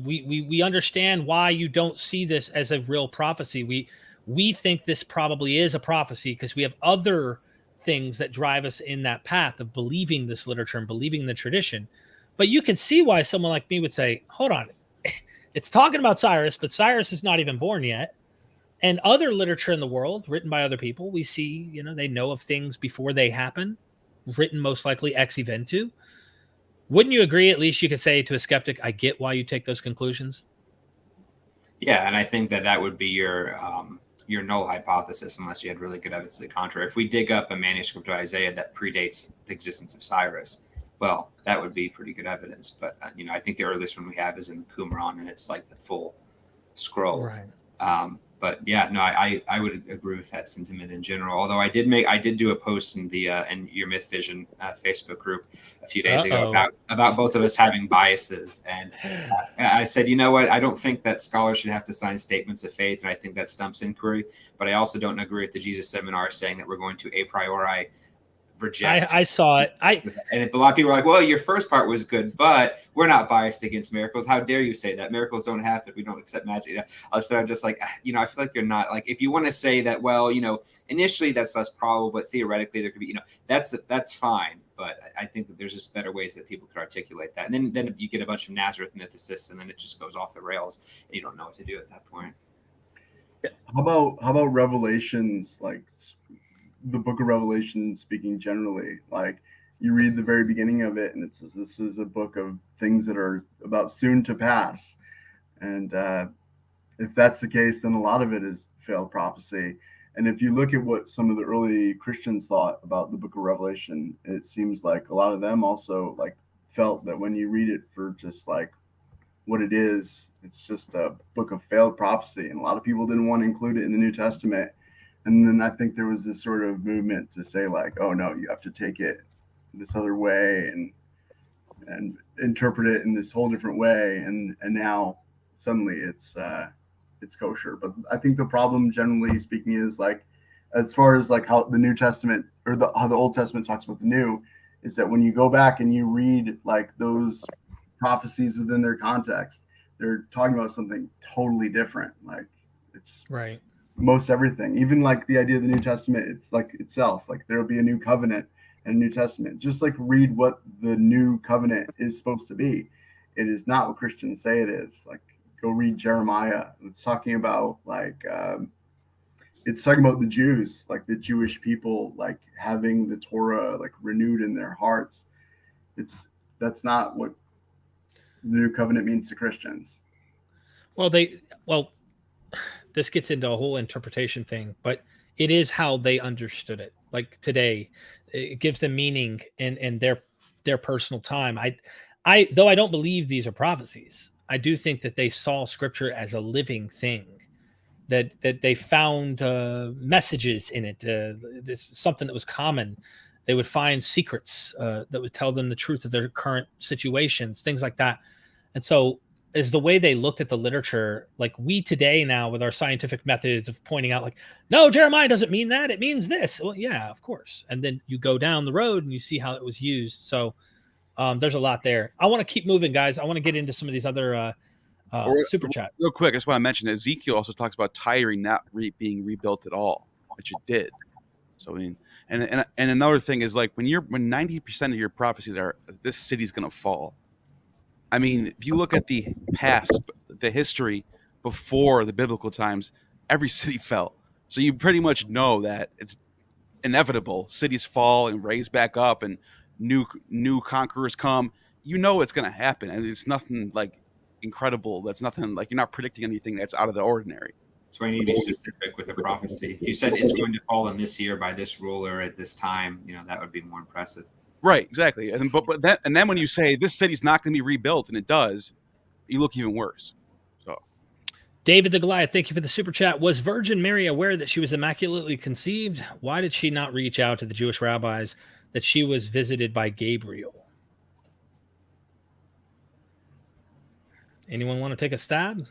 We understand why you don't see this as a real prophecy. We think this probably is a prophecy because we have other things that drive us in that path of believing this literature and believing the tradition. But you can see why someone like me would say, hold on, it's talking about Cyrus, but Cyrus is not even born yet. And other literature in the world written by other people, we see, you know, they know of things before they happen, written most likely ex eventu. Wouldn't you agree? At least you could say to a skeptic, I get why you take those conclusions. Yeah, and I think that would be your null hypothesis unless you had really good evidence to the contrary. If we dig up a manuscript of Isaiah that predates the existence of Cyrus, well, that would be pretty good evidence. But I think the earliest one we have is in Qumran, and it's like the full scroll. Right. But yeah, no, I would agree with that sentiment in general. Although I did do a post in the in your MythVision Facebook group a few days ago about both of us having biases, and I said, you know what, I don't think that scholars should have to sign statements of faith, and I think that stumps inquiry. But I also don't agree with the Jesus Seminar saying that we're going to a priori reject. I saw it. And a lot of people are like, well, your first part was good, but we're not biased against miracles. How dare you say that? Miracles don't happen. We don't accept magic. So I'm just like, I feel like you're not, like, if you want to say that, well, initially that's less probable, but theoretically there could be, that's fine. But I think that there's just better ways that people could articulate that. And then you get a bunch of Nazareth mythicists, and then it just goes off the rails, and you don't know what to do at that point. How about Revelations, like the book of Revelation, speaking generally? Like, you read the very beginning of it, and it says this is a book of things that are about soon to pass. And if that's the case, then a lot of it is failed prophecy. And if you look at what some of the early Christians thought about the book of Revelation, it seems like a lot of them also like felt that when you read it for just like what it is, it's just a book of failed prophecy. And a lot of people didn't want to include it in the New Testament. And then I think there was this sort of movement to say like, oh no, you have to take it this other way and interpret it in this whole different way. And now suddenly it's kosher. But I think the problem, generally speaking, is like, as far as like how the New Testament or how the Old Testament talks about the New, is that when you go back and you read like those prophecies within their context, they're talking about something totally different. Like, it's right. Most everything, even like the idea of the New Testament, it's like itself, like there'll be a new covenant and a New Testament. Just like read what the new covenant is supposed to be. It is not what Christians say it is. Like, go read Jeremiah. It's talking about like it's talking about the Jews, like the Jewish people, like having the Torah like renewed in their hearts. That's not what the new covenant means to Christians. Well, this gets into a whole interpretation thing, but it is how they understood it. Like today, it gives them meaning in their personal time. I though I don't believe these are prophecies, I do think that they saw Scripture as a living thing, that they found messages in it. This something that was common. They would find secrets that would tell them the truth of their current situations, things like that. And so is the way they looked at the literature, like we today now with our scientific methods of pointing out like, no, Jeremiah doesn't mean that, it means this. Well, yeah, of course. And then you go down the road and you see how it was used. So there's a lot there. I want to keep moving, guys. I want to get into some of these other super chat. Real quick, I just want to mention that Ezekiel also talks about Tyre not being rebuilt at all, which it did. So I mean, and another thing is like when 90% of your prophecies are this city's going to fall. I mean, if you look at the past, the history before the biblical times, every city fell. So you pretty much know that inevitable. Cities fall and raise back up, and new conquerors come. You know it's going to happen, and it's nothing like incredible. That's nothing like, you're not predicting anything that's out of the ordinary. So I need to be specific with a prophecy. If you said it's going to fall in this year by this ruler at this time, that would be more impressive. Right, exactly. And then when you say this city's not going to be rebuilt, and it does, you look even worse. So, David the Goliath, thank you for the super chat. Was Virgin Mary aware that she was immaculately conceived? Why did she not reach out to the Jewish rabbis that she was visited by Gabriel? Anyone want to take a stab?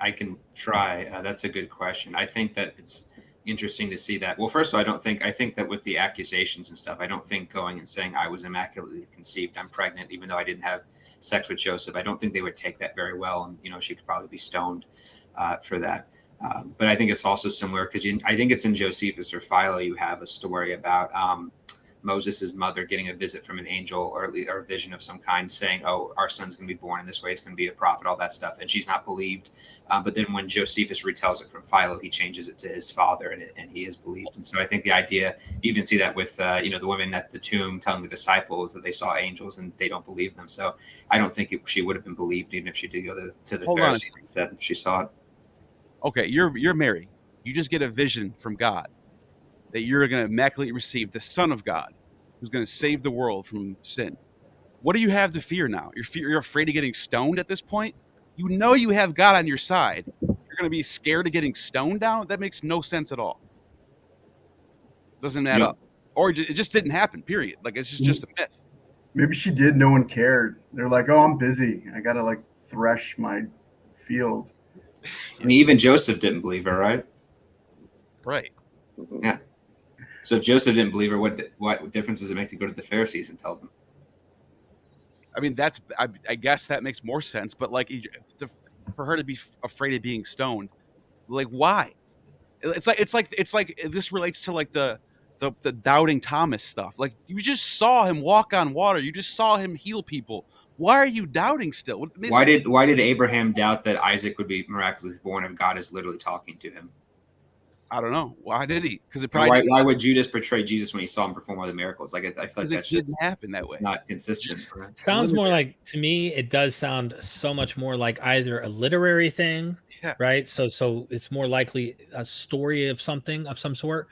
I can try. That's a good question. I think that it's interesting to see that. Well, first of all, I think that with the accusations and stuff, I don't think going and saying I was immaculately conceived, I'm pregnant, even though I didn't have sex with Joseph, I don't think they would take that very well. And, she could probably be stoned for that. But I think it's also similar because I think it's in Josephus or Philo, you have a story about Moses' mother getting a visit from an angel or a vision of some kind saying, oh, our son's going to be born in this way. He's going to be a prophet, all that stuff. And she's not believed. But then when Josephus retells it from Philo, he changes it to his father and he is believed. And so I think the idea, you even see that with, the women at the tomb telling the disciples that they saw angels and they don't believe them. So I don't think she would have been believed even if she did go to the Pharisees and said she saw it. Okay, you're Mary. You just get a vision from God that you're going to immaculately receive the Son of God, who's going to save the world from sin. What do you have to fear now? You're afraid of getting stoned at this point? You know you have God on your side. You're going to be scared of getting stoned now? That makes no sense at all. Doesn't add up. Or it just didn't happen, period. Like, it's just a myth. Maybe she did. No one cared. They're like, oh, I'm busy. I got to, thresh my field. I mean, even Joseph didn't believe her, right? Right. Yeah. So if Joseph didn't believe her, what difference does it make to go to the Pharisees and tell them? I mean, I guess that makes more sense. But for her to be afraid of being stoned, why? It's like this relates to the doubting Thomas stuff. Like, you just saw him walk on water. You just saw him heal people. Why are you doubting still? Why did Abraham doubt that Isaac would be miraculously born if God is literally talking to him? I don't know. Why did he? Because why would Judas portray Jesus when he saw him perform all the miracles? I feel like that didn't happen that way. It's not consistent. Right? Sounds more like, to me, it does sound so much more like either a literary thing, right? So it's more likely a story of something of some sort,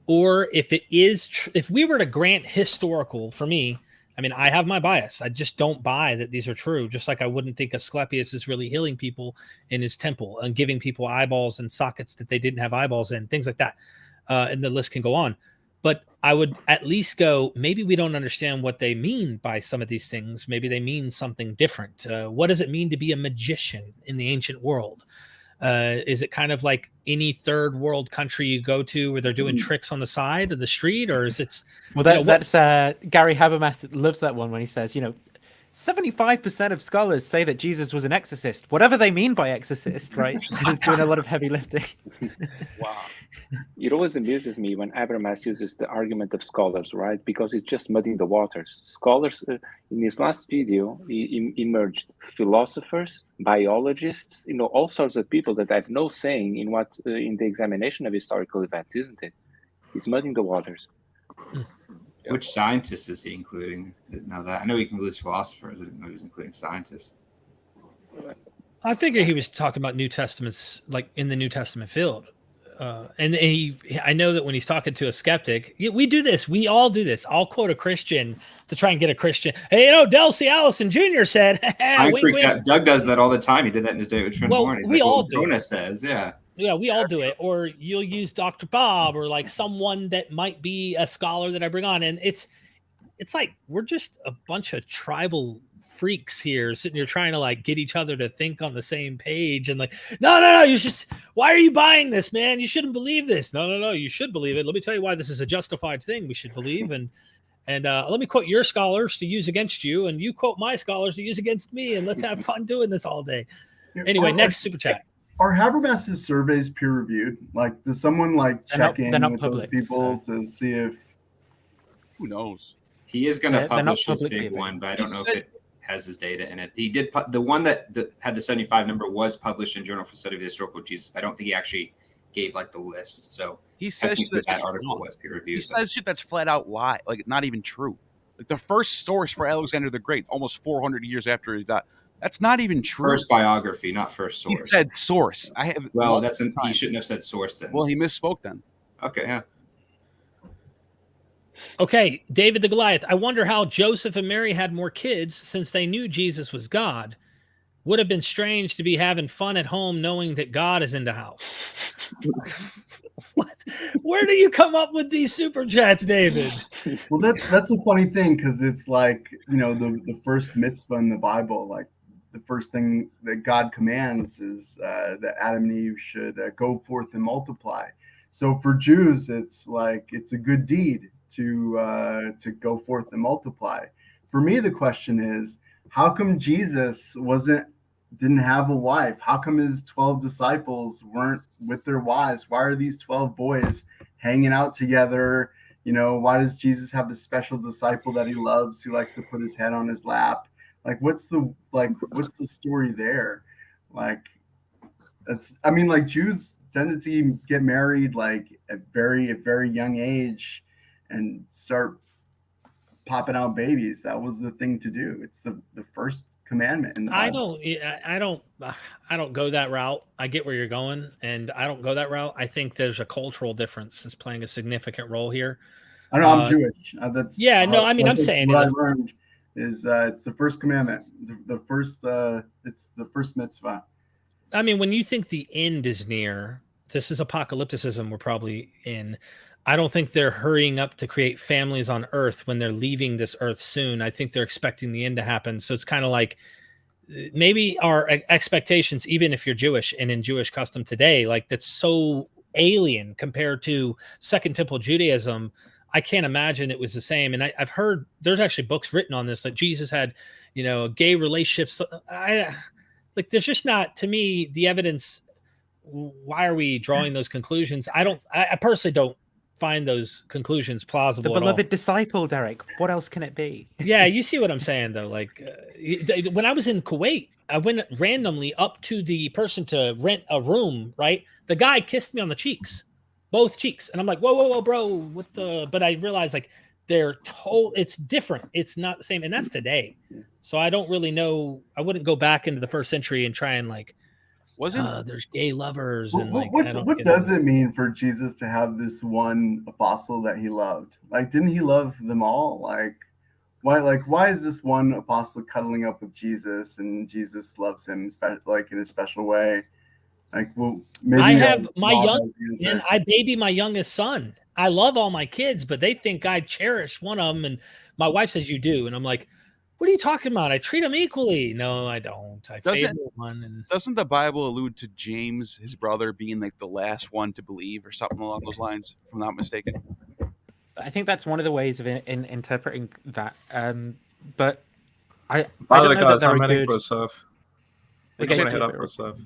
or if it is, if we were to grant historical, for me, I mean, I have my bias. I just don't buy that these are true. Just like I wouldn't think Asclepius is really healing people in his temple and giving people eyeballs and sockets that they didn't have eyeballs in, things like that. And the list can go on. But I would at least go, maybe we don't understand what they mean by some of these things. Maybe they mean something different. What does it mean to be a magician in the ancient world? Is it kind of like any third world country you go to where they're doing tricks on the side of the street, or is it? Well, that's Gary Habermas loves that one when he says, 75% of scholars say that Jesus was an exorcist, whatever they mean by exorcist, right? Doing a lot of heavy lifting. Wow. It always amuses me when Habermas uses the argument of scholars, right? Because it's just muddying the waters. Scholars, in his last video, he emerged philosophers, biologists, all sorts of people that have no saying in the examination of historical events, isn't it? He's muddying the waters. Which scientists is he including? I know he includes philosophers. I didn't know he was including scientists. I figured he was talking about New Testaments, like in the New Testament field. And I know that when he's talking to a skeptic, we do this. We all do this. I'll quote a Christian to try and get a Christian. Hey, Del C. Allison Jr. said, wink, wink. Doug does that all the time. He did that in his day with Trent Horn. We all do it. Says, yeah. Yeah, we all do it. Or you'll use Dr. Bob or like someone that might be a scholar that I bring on. And it's like we're just a bunch of tribal freaks here sitting here trying to like get each other to think on the same page and like, no, why are you buying this, man? You shouldn't believe this. No, you should believe it. Let me tell you why this is a justified thing we should believe. And let me quote your scholars to use against you, and you quote my scholars to use against me, and let's have fun doing this all day. Anyway, next super chat. Are Habermas's surveys peer reviewed? Like, does someone check in with public, those people to see if? Who knows? He is going to publish his big one, but I don't know if it has his data in it. He did the one that had the 75 number was published in Journal for Study of the Historical Jesus. I don't think he actually gave the list. So He I says think shit that that's article wrong. was peer He reviewed. says shit that's flat out lie, like not even true. Like the first source for Alexander the Great, almost 400 years after he died, that's not even true. First biography, not first He source. said source. I have. Well, he shouldn't have said source then. Well, he misspoke then. Okay, yeah. Okay, David the Goliath. I wonder how Joseph and Mary had more kids since they knew Jesus was God. Would have been strange to be having fun at home knowing that God is in the house. What? Where do you come up with these super chats, David? Well, that's a funny thing because it's like, you know, the first mitzvah in the Bible, like the first thing that God commands is that Adam and Eve should go forth and multiply. So for Jews, it's like it's a good deed to go forth and multiply. For me, the question is, how come Jesus didn't have a wife? How come his 12 disciples weren't with their wives? Why are these 12 boys hanging out together? You know, why does Jesus have this special disciple that he loves who likes to put his head on his lap? Like, what's the story there? Like, like Jews tended to get married like at a very young age and start popping out babies. That was the thing to do. It's the first commandment in the Bible. I don't go that route. I get where you're going, and I don't go that route. I think there's a cultural difference that's playing a significant role here. I know I'm Jewish. I'm saying what I learned is it's the first commandment. It's the first mitzvah. I mean, when you think the end is near, this is apocalypticism we're probably in. I don't think they're hurrying up to create families on earth when they're leaving this earth soon. I think they're expecting the end to happen. So it's kind of like maybe our expectations, even if you're Jewish and in Jewish custom today, like that's so alien compared to Second Temple Judaism. I can't imagine it was the same. And I've heard there's actually books written on this, like Jesus had, gay relationships. There's just not, to me, the evidence. Why are we drawing those conclusions? I personally don't find those conclusions plausible. The beloved disciple, Derek. What else can it be? Yeah, you see what I'm saying, though. Like when I was in Kuwait, I went randomly up to the person to rent a room. Right, the guy kissed me on the cheeks, both cheeks, and I'm like, whoa, bro, what the? But I realized like it's different. It's not the same, and that's today. So I don't really know. I wouldn't go back into the first century and try and like. There's gay lovers and like what does it mean for Jesus to have this one apostle that he loved? Like, didn't he love them all? Like why is this one apostle cuddling up with Jesus and Jesus loves him in a special way? Like, well, maybe I have I baby my youngest son. I love all my kids, but they think I cherish one of them, and my wife says you do, and I'm like, what are you talking about? I treat them equally. No, I don't. I favor one. And doesn't the Bible allude to James, his brother, being like the last one to believe or something along those lines, if I'm not mistaken? I think that's one of the ways of interpreting that. But I don't know that there are good... for stuff. We're going to head up for stuff.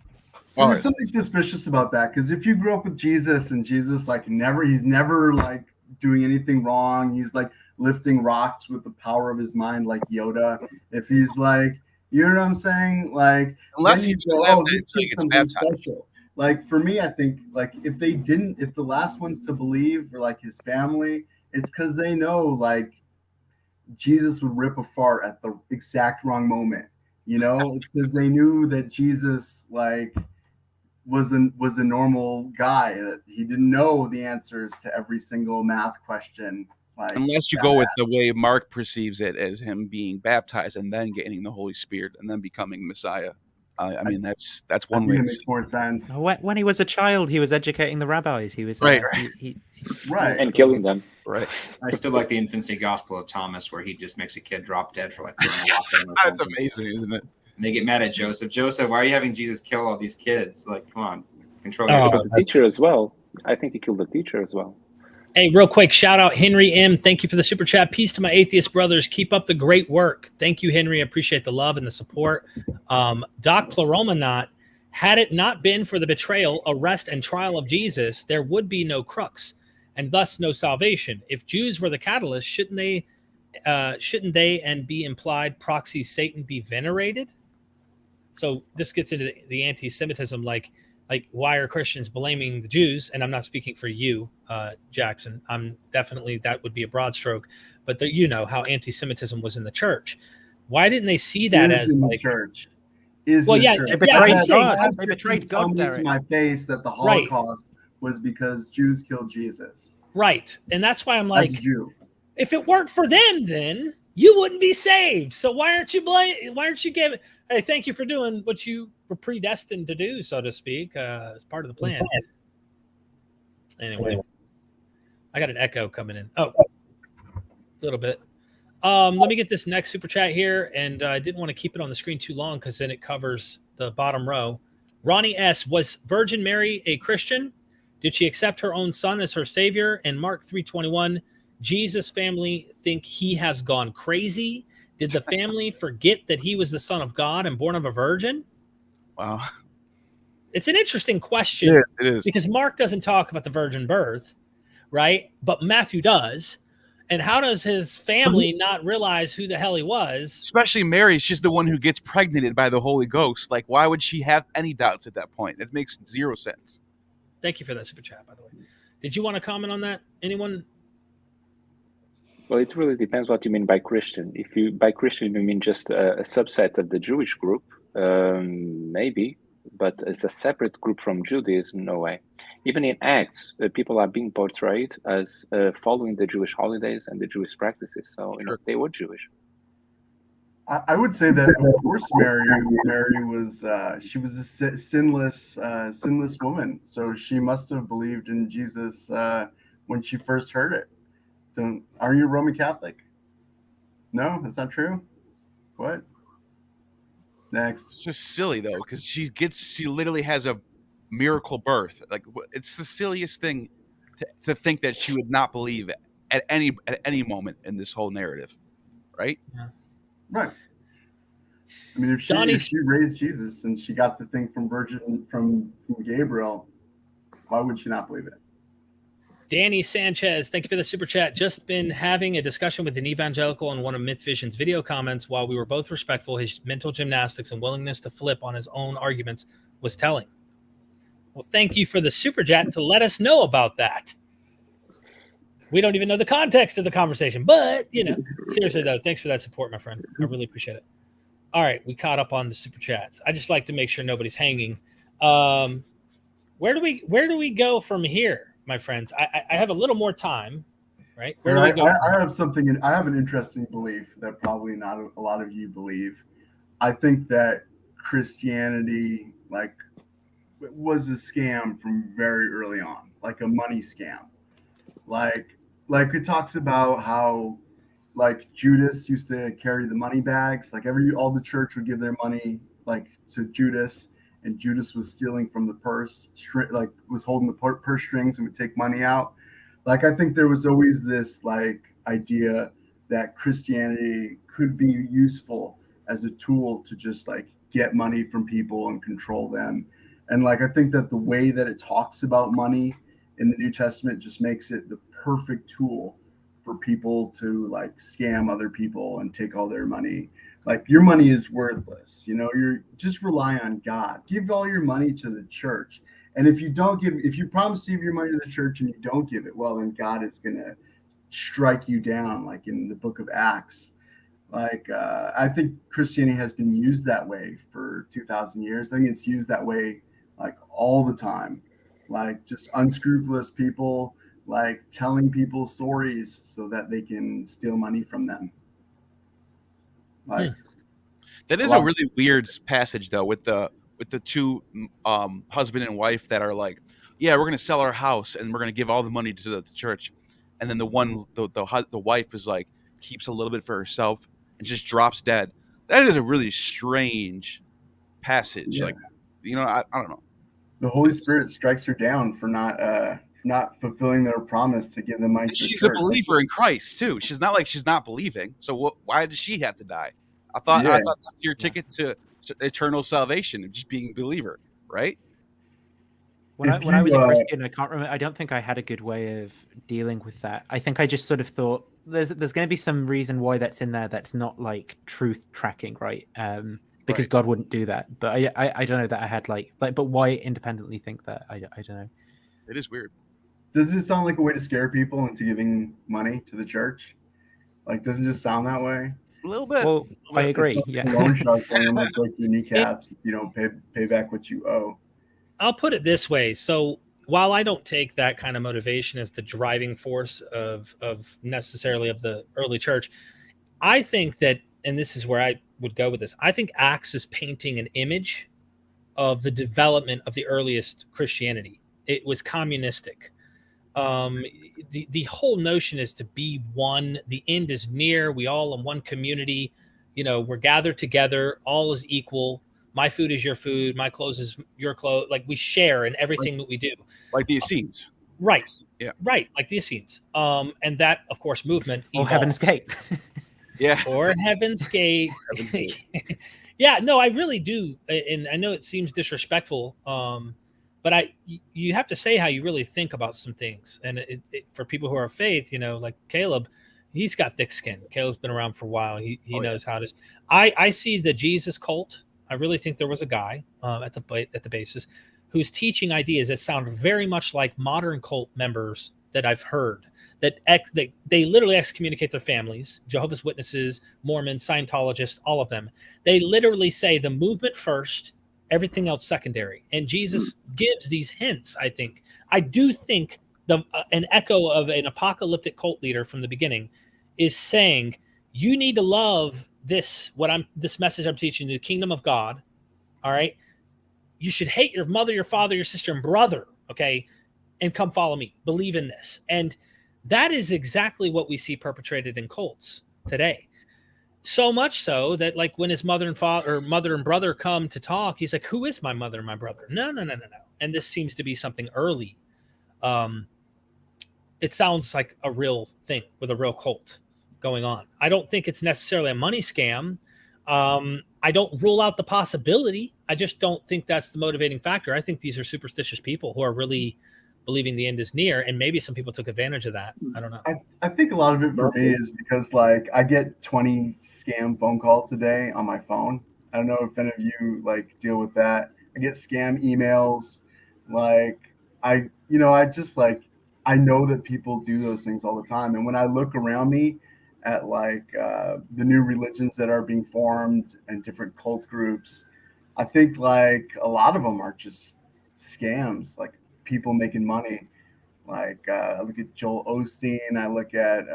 So there's something suspicious about that, because if you grew up with Jesus and Jesus he's never like doing anything wrong, he's like lifting rocks with the power of his mind like Yoda. If he's like, you know what I'm saying? Like, unless you go, this is something special. Like for me, I think like if the last ones to believe were like his family, it's because they know like Jesus would rip a fart at the exact wrong moment. It's because they knew that Jesus like was a normal guy, that he didn't know the answers to every single math question. Like, unless you go with the way Mark perceives it, as him being baptized and then getting the Holy Spirit and then becoming Messiah. I mean, that's one way. It makes more sense. When he was a child, he was educating the rabbis. He was right, right, and killing them. Right. I still like the infancy gospel of Thomas, where he just makes a kid drop dead for like. That's amazing, isn't it? And they get mad at Joseph. Joseph, why are you having Jesus kill all these kids? Like, come on, control yourself. The teacher as well. I think he killed the teacher as well. Hey, real quick, shout out Henry M. Thank you for the super chat. Peace to my atheist brothers. Keep up the great work. Thank you, Henry. I appreciate the love and the support. Doc Ploromanot, had it not been for the betrayal, arrest, and trial of Jesus, there would be no crux, and thus no salvation. If Jews were the catalyst, shouldn't they and be implied proxy Satan be venerated? So this gets into the anti-Semitism, like Like, why are Christians blaming the Jews? And I'm not speaking for you, Jackson. I'm definitely, that would be a broad stroke, but you know how anti-Semitism was in the church. Why didn't they see that Is as in like the church? Is well, in the yeah, church. They betrayed God. I've They seen betrayed God, someone to Derek. my face that the Right. Holocaust was because Jews killed Jesus. Right, and that's why I'm As a like, Jew. if it weren't for them, then you wouldn't be saved. So why aren't you why aren't you giving? Hey, thank you for doing what you were predestined to do, so to speak, as part of the plan. Anyway, I got an echo coming in. Oh, a little bit. Let me get this next super chat here, and I didn't want to keep it on the screen too long because then it covers the bottom row. Ronnie S. Was Virgin Mary a Christian? Did she accept her own son as her savior? And Mark 3:21, Jesus' family think he has gone crazy. Did the family forget that he was the son of God and born of a virgin? Wow. It's an interesting question. It is. Because Mark doesn't talk about the virgin birth, right? But Matthew does. And how does his family not realize who the hell he was? Especially Mary, she's the one who gets pregnant by the Holy Ghost. Like, why would she have any doubts at that point? It makes zero sense. Thank you for that super chat, by the way. Did you want to comment on that? Anyone? Well, it really depends what you mean by Christian. If you by Christian you mean just a subset of the Jewish group, maybe, but as a separate group from Judaism, no way. Even in Acts, people are being portrayed as following the Jewish holidays and the Jewish practices. So you know, they were Jewish. I would say that, of course, Mary was she was a sinless woman. So she must have believed in Jesus when she first heard it. Are you Roman Catholic? No, that's not true. What? Next. It's just silly though, because she literally has a miracle birth. Like, it's the silliest thing to think that she would not believe at any moment in this whole narrative, right? Yeah. Right. I mean, if she raised Jesus and she got the thing from Gabriel, why would she not believe it? Danny Sanchez, thank you for the super chat. Just been having a discussion with an evangelical on one of MythVision's video comments. While we were both respectful, his mental gymnastics and willingness to flip on his own arguments was telling. Well, thank you for the super chat to let us know about that. We don't even know the context of the conversation, but, you know, seriously, though, thanks for that support, my friend. I really appreciate it. All right, we caught up on the super chats. I just like to make sure nobody's hanging. Where do we go from here, my friends? I have a little more time, right? Where do we go? I have something. I have an interesting belief that probably not a lot of you believe. I think that Christianity, like, was a scam from very early on, like a money scam. Like it talks about how, like, Judas used to carry the money bags. Like all the church would give their money like to Judas, and Judas was stealing from the purse, like was holding the purse strings and would take money out. Like, I think there was always this like idea that Christianity could be useful as a tool to just like get money from people and control them. And like, I think that the way that it talks about money in the New Testament just makes it the perfect tool for people to like scam other people and take all their money. Like, your money is worthless. You know, you're just rely on God. Give all your money to the church. And if you promise to give your money to the church and you don't give it, well, then God is going to strike you down, like in the book of Acts. Like, I think Christianity has been used that way for 2,000 years. I think it's used that way like all the time. Like, just unscrupulous people like telling people stories so that they can steal money from them. Like, that is a really weird passage though, with the two husband and wife that are like, yeah, we're going to sell our house and we're going to give all the money to the church, and then the wife is like, keeps a little bit for herself and just drops dead. That is a really strange passage. Yeah. Like, you know, I don't know. The Holy Spirit strikes her down for not fulfilling their promise to give them money. And she's a believer in Christ too. She's not like she's not believing. So why does she have to die? I thought that's your ticket to eternal salvation, just being a believer, right? When I was a Christian, I can't remember. I don't think I had a good way of dealing with that. I think I just sort of thought there's going to be some reason why that's in there that's not like truth tracking, right? because God wouldn't do that. But I don't know that I had but why independently think that? I don't know. It is weird. Does it sound like a way to scare people into giving money to the church? Like, doesn't it just sound that way? A little bit. Well, I agree. It's Yeah. a loan shark thing, almost like your kneecaps. You don't pay back what you owe. I'll put it this way. So while I don't take that kind of motivation as the driving force of necessarily of the early church, I think that, and this is where I would go with this, I think Acts is painting an image of the development of the earliest Christianity. It was communistic. The whole notion is to be one. The end is near. We all in one community. We're gathered together. All is equal. My food is your food. My clothes is your clothes. Like, we share in everything that we do. Like the Essenes. Right. Yeah. Right. Like the Essenes. And that, of course, movement. Or Heaven's Gate. Yeah. Or Heaven's Gate. Yeah. No, I really do. And I know it seems disrespectful. But you have to say how you really think about some things. And for people who are of faith, like Caleb, he's got thick skin. Caleb's been around for a while. He knows how to. I see the Jesus cult. I really think there was a guy at the basis who's teaching ideas that sound very much like modern cult members that I've heard. That they literally excommunicate their families, Jehovah's Witnesses, Mormons, Scientologists, all of them. They literally say the movement first, everything else secondary. And Jesus gives these hints, I think. I do think an echo of an apocalyptic cult leader from the beginning is saying, you need to love this message I'm teaching you, the kingdom of God. All right. You should hate your mother, your father, your sister, and brother. Okay. And come follow me. Believe in this. And that is exactly what we see perpetrated in cults today. So much so that, like, when his mother and brother come to talk, he's like, who is my mother and my brother? No. And this seems to be something early. It sounds like a real thing with a real cult going on. I don't think it's necessarily a money scam. I don't rule out the possibility. I just don't think that's the motivating factor. I think these are superstitious people who are really believing the end is near, and maybe some people took advantage of that. I don't know. I think a lot of it for me is because, like, I get 20 scam phone calls a day on my phone. I don't know if any of you deal with that. I get scam emails. I know that people do those things all the time. And when I look around me at the new religions that are being formed and different cult groups, I think a lot of them are just scams, people making money. I look at Joel Osteen. I look at,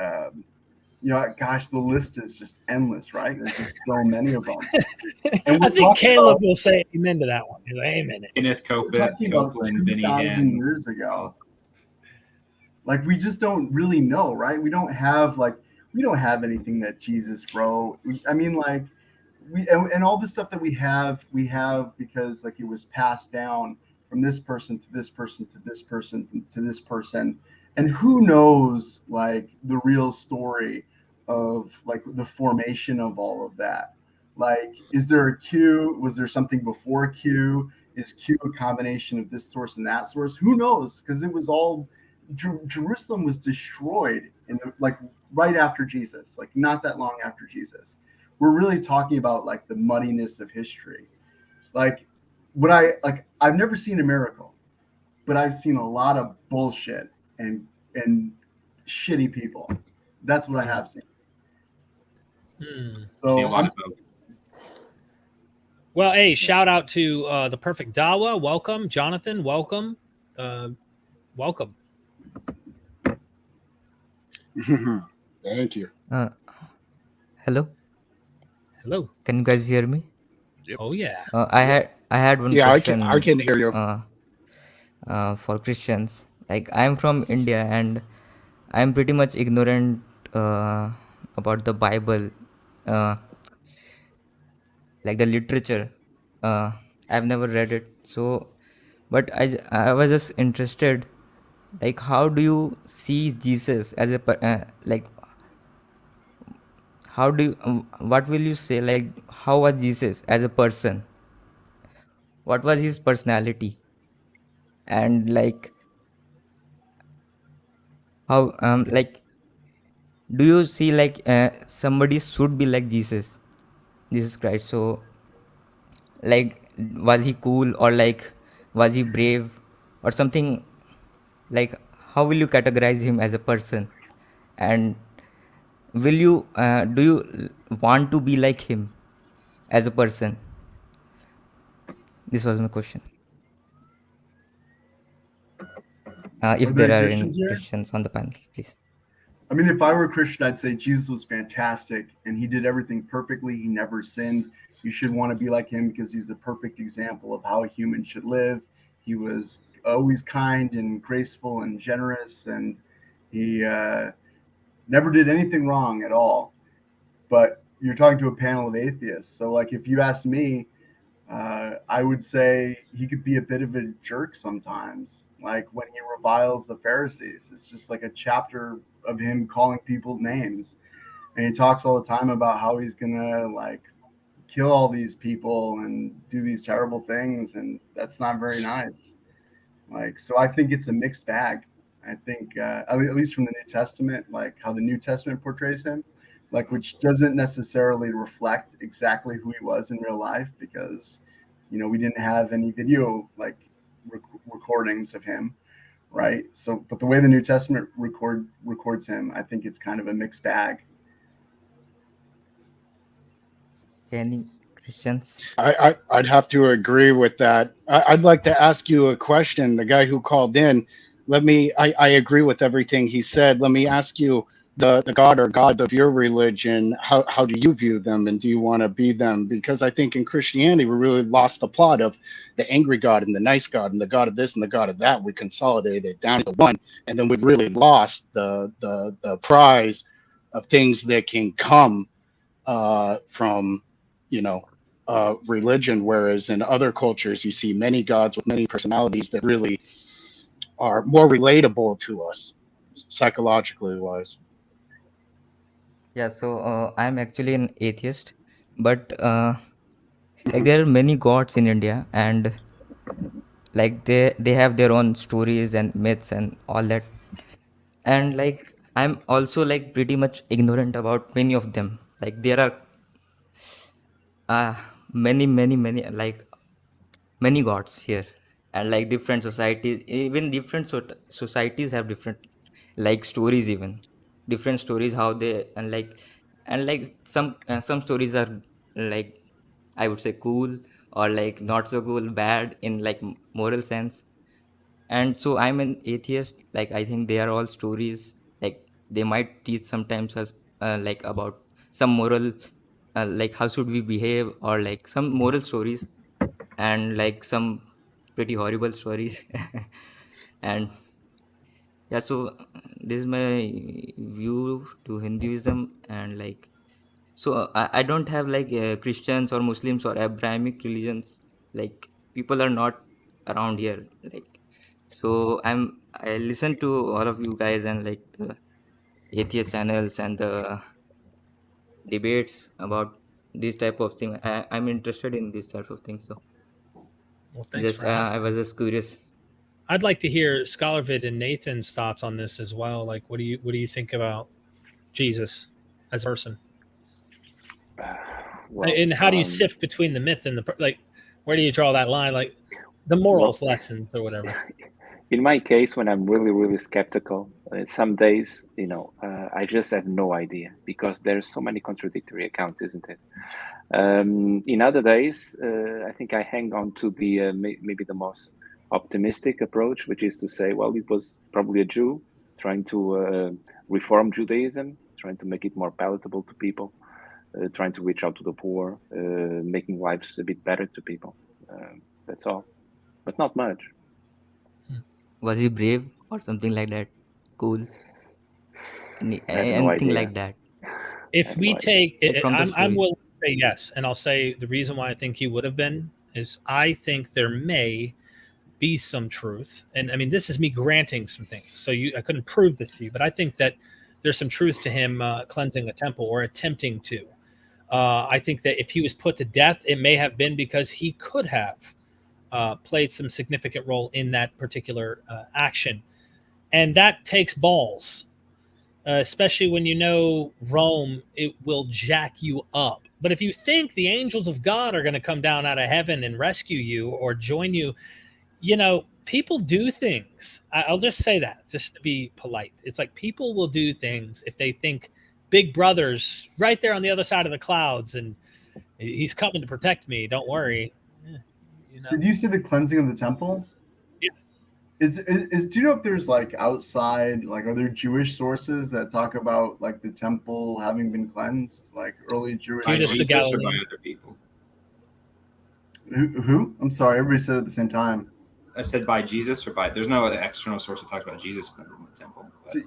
gosh, the list is just endless, right? There's just so many of them. And I think Caleb will say amen to that one. He's like, amen. Kenneth Copeland, 2,000 years ago. We just don't really know, right? We don't have anything that Jesus wrote. And all the stuff that we have because it was passed down from this person to this person to this person to this person. And who knows the real story of the formation of all of that. Is there a Q? Was there something before Q? Is Q a combination of this source and that source? Who knows? Because it was all Jerusalem was destroyed in right after Jesus, not that long after Jesus. We're really talking about the muddiness of history. I've never seen a miracle, but I've seen a lot of bullshit and shitty people. That's what I have seen. So See a lot of both. Well, hey, shout out to the Perfect Dawa. Welcome, Jonathan. Welcome. Welcome. Thank you. Hello. Hello. Can you guys hear me? Yep. Oh yeah. I had one Yeah, question. I can hear you. For Christians, I'm from India and I'm pretty much ignorant about the Bible, the literature. I've never read it, so but I was just interested, how do you see Jesus as a how do you, what will you say, how was Jesus as a person? What was his personality? And how do you see somebody should be like Jesus Christ? So Like, was he cool, or like, was he brave, or something? Like, how will you categorize him as a person? And will you do you want to be like him as a person? This was my question. Are If there there any are any Christians here? Christians on the panel, please. I mean, if I were a Christian, I'd say Jesus was fantastic and he did everything perfectly. He never sinned. You should want to be like him because he's a perfect example of how a human should live. He was always kind and graceful and generous, and he never did anything wrong at all. But you're talking to a panel of atheists. So, like, if you ask me, I would say he could be a bit of a jerk sometimes, like when he reviles the Pharisees. It's just like a chapter of him calling people names. And he talks all the time about how he's going to, like, kill all these people and do these terrible things. And that's not very nice. Like, so I think it's a mixed bag. I think, at least from the New Testament, like how the New Testament portrays him, like, which doesn't necessarily reflect exactly who he was in real life, because, you know, we didn't have any video, like, recordings of him, right? So, but the way the New Testament records him, I think it's kind of a mixed bag. Any Christians? I'd have to agree with that. I'd like to ask you a question. The guy who called in, I agree with everything he said. Let me ask you, the God or gods of your religion, how do you view them, and do you want to be them? Because I think in Christianity, we really lost the plot of the angry God and the nice God and the God of this and the God of that. We consolidated it down to one, and then we really lost the prize of things that can come from, you know, religion, whereas in other cultures you see many gods with many personalities that really are more relatable to us psychologically wise. Yeah, so I'm actually an atheist, but like there are many gods in India, and like they have their own stories and myths and all that. And like I'm also like pretty much ignorant about many of them. Like there are many like many gods here, and like different societies, even different societies have different like stories, even different stories how they, and like some stories are like, I would say, cool, or like not so cool, bad in like moral sense. And so I'm an atheist. Like I think they are all stories. Like they might teach sometimes us like about some moral, like how should we behave, or like some moral stories, and like some pretty horrible stories. And yeah, so this is my view to Hinduism. And like, so I don't have like Christians or Muslims or Abrahamic religions. Like people are not around here. Like, so I listen to all of you guys and like the atheist channels and the debates about this type of thing. I'm interested in this type of thing. So Well, thanks just for asking. I was just curious. I'd like to hear Scholarvid and Nathan's thoughts on this as well. Like, what do you think about Jesus as a person? Well, And how do you sift between the myth and the like? Where do you draw that line? Like the morals, lessons, or whatever. In my case, when I'm really skeptical, some days, you know, I just have no idea, because there's so many contradictory accounts, isn't it? In other days, I think I hang on to the maybe the most optimistic approach, which is to say, well, it was probably a Jew trying to reform Judaism, trying to make it more palatable to people, trying to reach out to the poor, making lives a bit better to people. That's all, but not much. Was he brave or something like that? Cool. I have no Anything idea. like that? If we take Like it, from the I'm stories. willing to say yes, and I'll say the reason why I think he would have been is I think there may be some truth, and I mean this is me granting some things. So I couldn't prove this to you, but I think that there's some truth to him cleansing a temple or attempting to. I think that if he was put to death, it may have been because he could have played some significant role in that particular action, and that takes balls. especially when you know Rome, it will jack you up. But if you think the angels of God are going to come down out of heaven and rescue you or join you, you know, people do things. I'll just say that, just to be polite. It's like people will do things if they think Big Brother's right there on the other side of the clouds and he's coming to protect me. Don't worry. You know. Did you see the cleansing of the temple? Yeah. Is do you know if there's like outside, like are there Jewish sources that talk about like the temple having been cleansed, like early Jewish? By Jesus or by other people? Who? I'm sorry, everybody said it at the same time. I said by Jesus or by. There's no other external source that talks about Jesus cleansing the temple. See,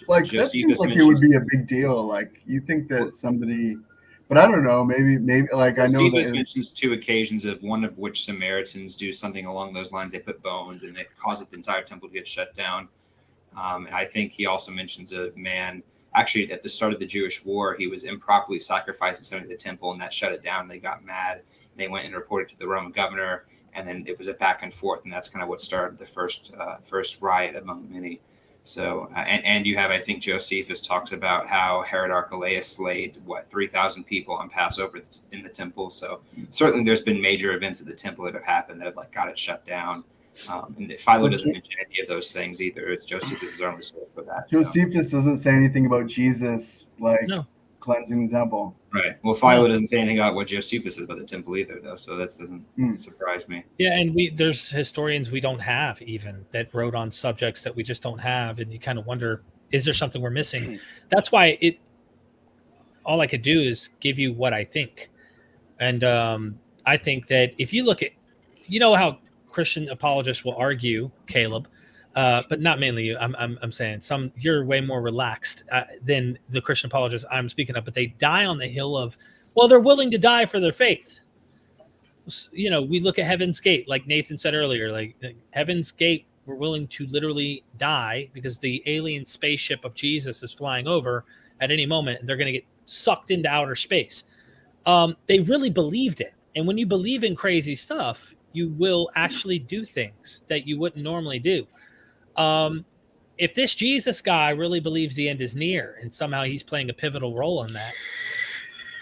like that seems like it would be a big deal. Like you think that somebody, but I don't know. Maybe like I know Josephus that mentions 2 occasions of one of which Samaritans do something along those lines. They put bones and it causes the entire temple to get shut down. And I think he also mentions a man. Actually, at the start of the Jewish war, he was improperly sacrificing something to the temple, and that shut it down. They got mad. They went and reported to the Roman governor, and then it was a back and forth, and that's kind of what started the first riot among many. So, and you have, I think, Josephus talks about how Herod Archelaus slayed 3,000 people on Passover in the temple. So certainly, there's been major events at the temple that have happened that have got it shut down. And Philo doesn't mention any of those things either. It's Josephus' only source for that. Josephus doesn't say anything about Jesus cleansing the temple. Right. Well, Philo doesn't say anything about what Josephus says about the temple either, though. So that doesn't surprise me. Yeah, and there's historians we don't have even that wrote on subjects that we just don't have, and you kind of wonder, is there something we're missing? That's why all I could do is give you what I think, and I think that if you look at, you know how Christian apologists will argue, Caleb, but not mainly you. I'm saying you're way more relaxed than the Christian apologists I'm speaking of, but they die on the hill of, well, they're willing to die for their faith. You know, we look at Heaven's Gate, like Nathan said earlier, like Heaven's Gate, we're willing to literally die because the alien spaceship of Jesus is flying over at any moment and they're going to get sucked into outer space. They really believed it. And when you believe in crazy stuff, you will actually do things that you wouldn't normally do. If this Jesus guy really believes the end is near and somehow he's playing a pivotal role in that,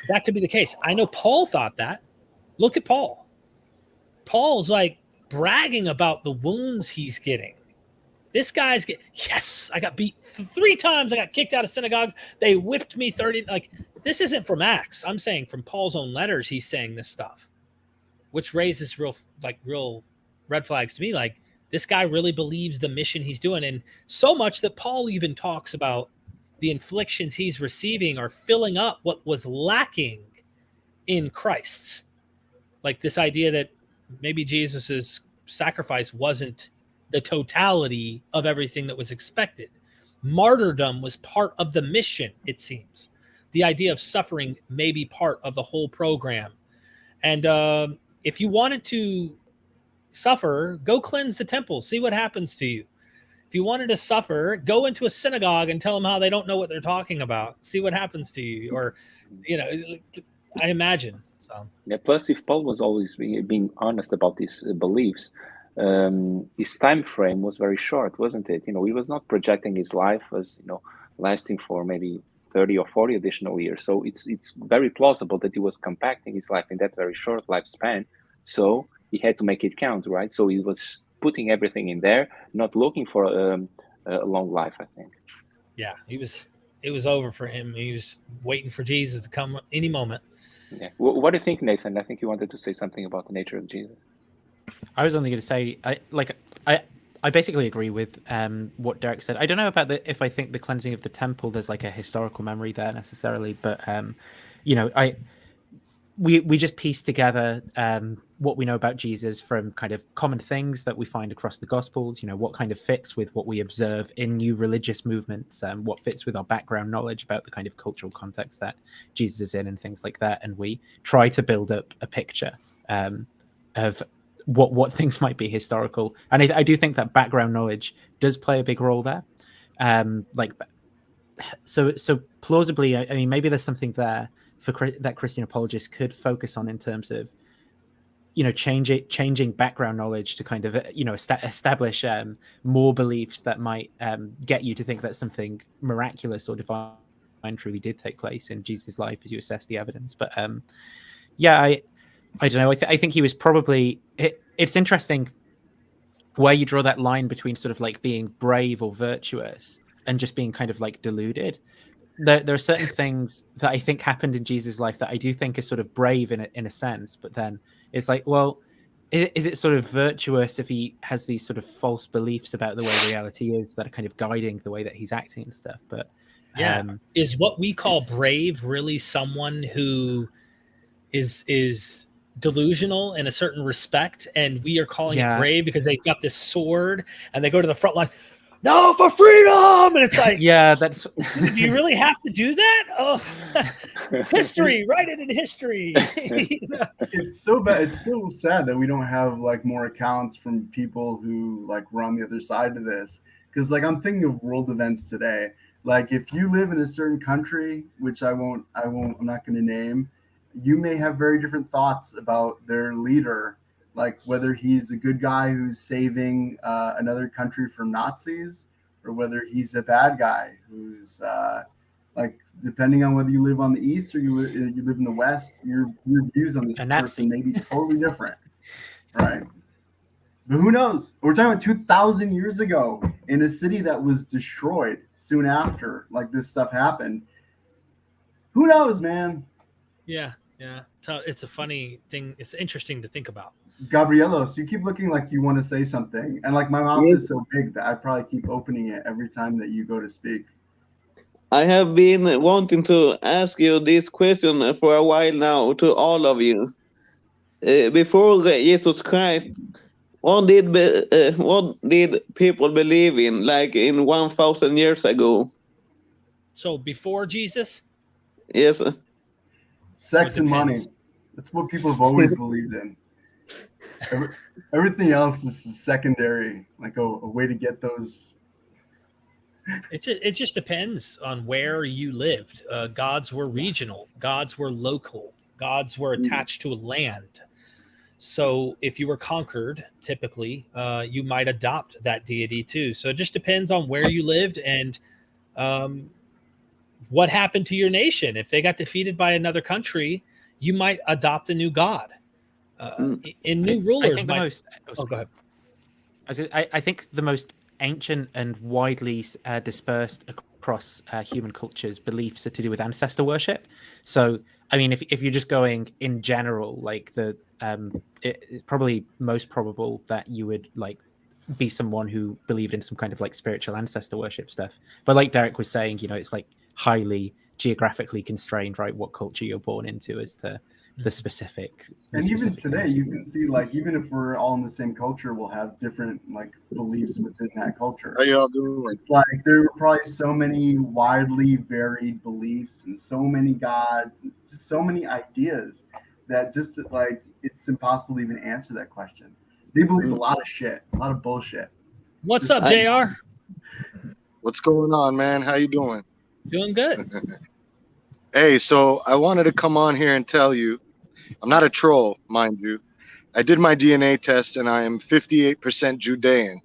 that could be the case. I know Paul thought that. Look at Paul. Paul's like bragging about the wounds he's getting. This guy's yes, I got beat 3 times. I got kicked out of synagogues. They whipped me 30. Like, this isn't from Acts. I'm saying from Paul's own letters, he's saying this stuff, which raises real red flags to me. Like, this guy really believes the mission he's doing. And so much that Paul even talks about the inflictions he's receiving are filling up what was lacking in Christ's. Like this idea that maybe Jesus's sacrifice wasn't the totality of everything that was expected. Martyrdom was part of the mission, it seems. The idea of suffering may be part of the whole program. And if you wanted to suffer, go cleanse the temple. See what happens to you. If you wanted to suffer, go into a synagogue and tell them how they don't know what they're talking about. See what happens to you. Or, you know, I imagine. So. Yeah. Plus, if Paul was always being honest about his beliefs, his time frame was very short, wasn't it? You know, he was not projecting his life as, you know, lasting for maybe 30 or 40 additional years. So it's very plausible that he was compacting his life in that very short lifespan. So he had to make it count, right? So he was putting everything in there, not looking for a long life, I think. Yeah, it was over for him. He was waiting for Jesus to come any moment. Yeah. What do you think, Nathan? I think you wanted to say something about the nature of Jesus. I was only going to say, I basically agree with what Derek said. I don't know about if I think the cleansing of the temple, there's like a historical memory there necessarily, but you know, we just piece together what we know about Jesus from kind of common things that we find across the Gospels. You know, what kind of fits with what we observe in new religious movements, what fits with our background knowledge about the kind of cultural context that Jesus is in, and things like that. And we try to build up a picture of what things might be historical. And I do think that background knowledge does play a big role there. So plausibly, I mean, maybe there's something there that Christian apologists could focus on in terms of changing background knowledge to kind of establish more beliefs that might get you to think that something miraculous or divine truly did take place in Jesus' life as you assess the evidence. But yeah, I don't know. I think he was probably. It's interesting where you draw that line between sort of like being brave or virtuous and just being kind of like deluded. There are certain things that I think happened in Jesus' life that I do think is sort of brave in a sense, but then it's like, well, is it sort of virtuous if he has these sort of false beliefs about the way reality is that are kind of guiding the way that he's acting and stuff? But yeah, is what we call brave really someone who is delusional in a certain respect, and we are calling it brave because they've got this sword and they go to the front line, no, for freedom, and it's like, yeah, that's. Do you really have to do that? Oh, history, write it in history. It's so bad. It's so sad that we don't have like more accounts from people who like were on the other side of this. Because like I'm thinking of world events today. Like if you live in a certain country, which I'm not going to name, you may have very different thoughts about their leader. Like whether he's a good guy who's saving another country from Nazis, or whether he's a bad guy who's like, depending on whether you live on the east or you live in the west, your views on this person may be totally different, right? But who knows? We're talking about 2,000 years ago in a city that was destroyed soon after like this stuff happened. Who knows, man? Yeah. It's a funny thing. It's interesting to think about. Gabriello, so you keep looking like you want to say something, and like my mouth is so big that I probably keep opening it every time that you go to speak. I have been wanting to ask you this question for a while now to all of you. Before Jesus Christ, what did people believe in, like in 1,000 years ago? So before Jesus? Yes. Sex and money. That's what people have always believed in. Everything else is secondary, like a way to get those. It just depends on where you lived. Gods were regional. Gods were local. Gods were attached to a land. So if you were conquered, typically, you might adopt that deity too. So it just depends on where you lived and what happened to your nation. If they got defeated by another country, you might adopt a new god. In new rulers, I think go ahead. I think the most ancient and widely dispersed across human cultures beliefs are to do with ancestor worship. So, I mean, if you're just going in general, like it's probably most probable that you would like be someone who believed in some kind of like spiritual ancestor worship stuff. But like Derek was saying, it's like highly geographically constrained, right? What culture you're born into as to the specific. And even today, you can see like even if we're all in the same culture, we'll have different like beliefs within that culture. How y'all doing? It's like there were probably so many widely varied beliefs and so many gods and just so many ideas that just like it's impossible to even answer that question. They believe a lot of shit, a lot of bullshit. What's up, JR? What's going on, man? How you doing? Doing good. Hey, so I wanted to come on here and tell you, I'm not a troll, mind you. I did my DNA test and I am 58% Judean.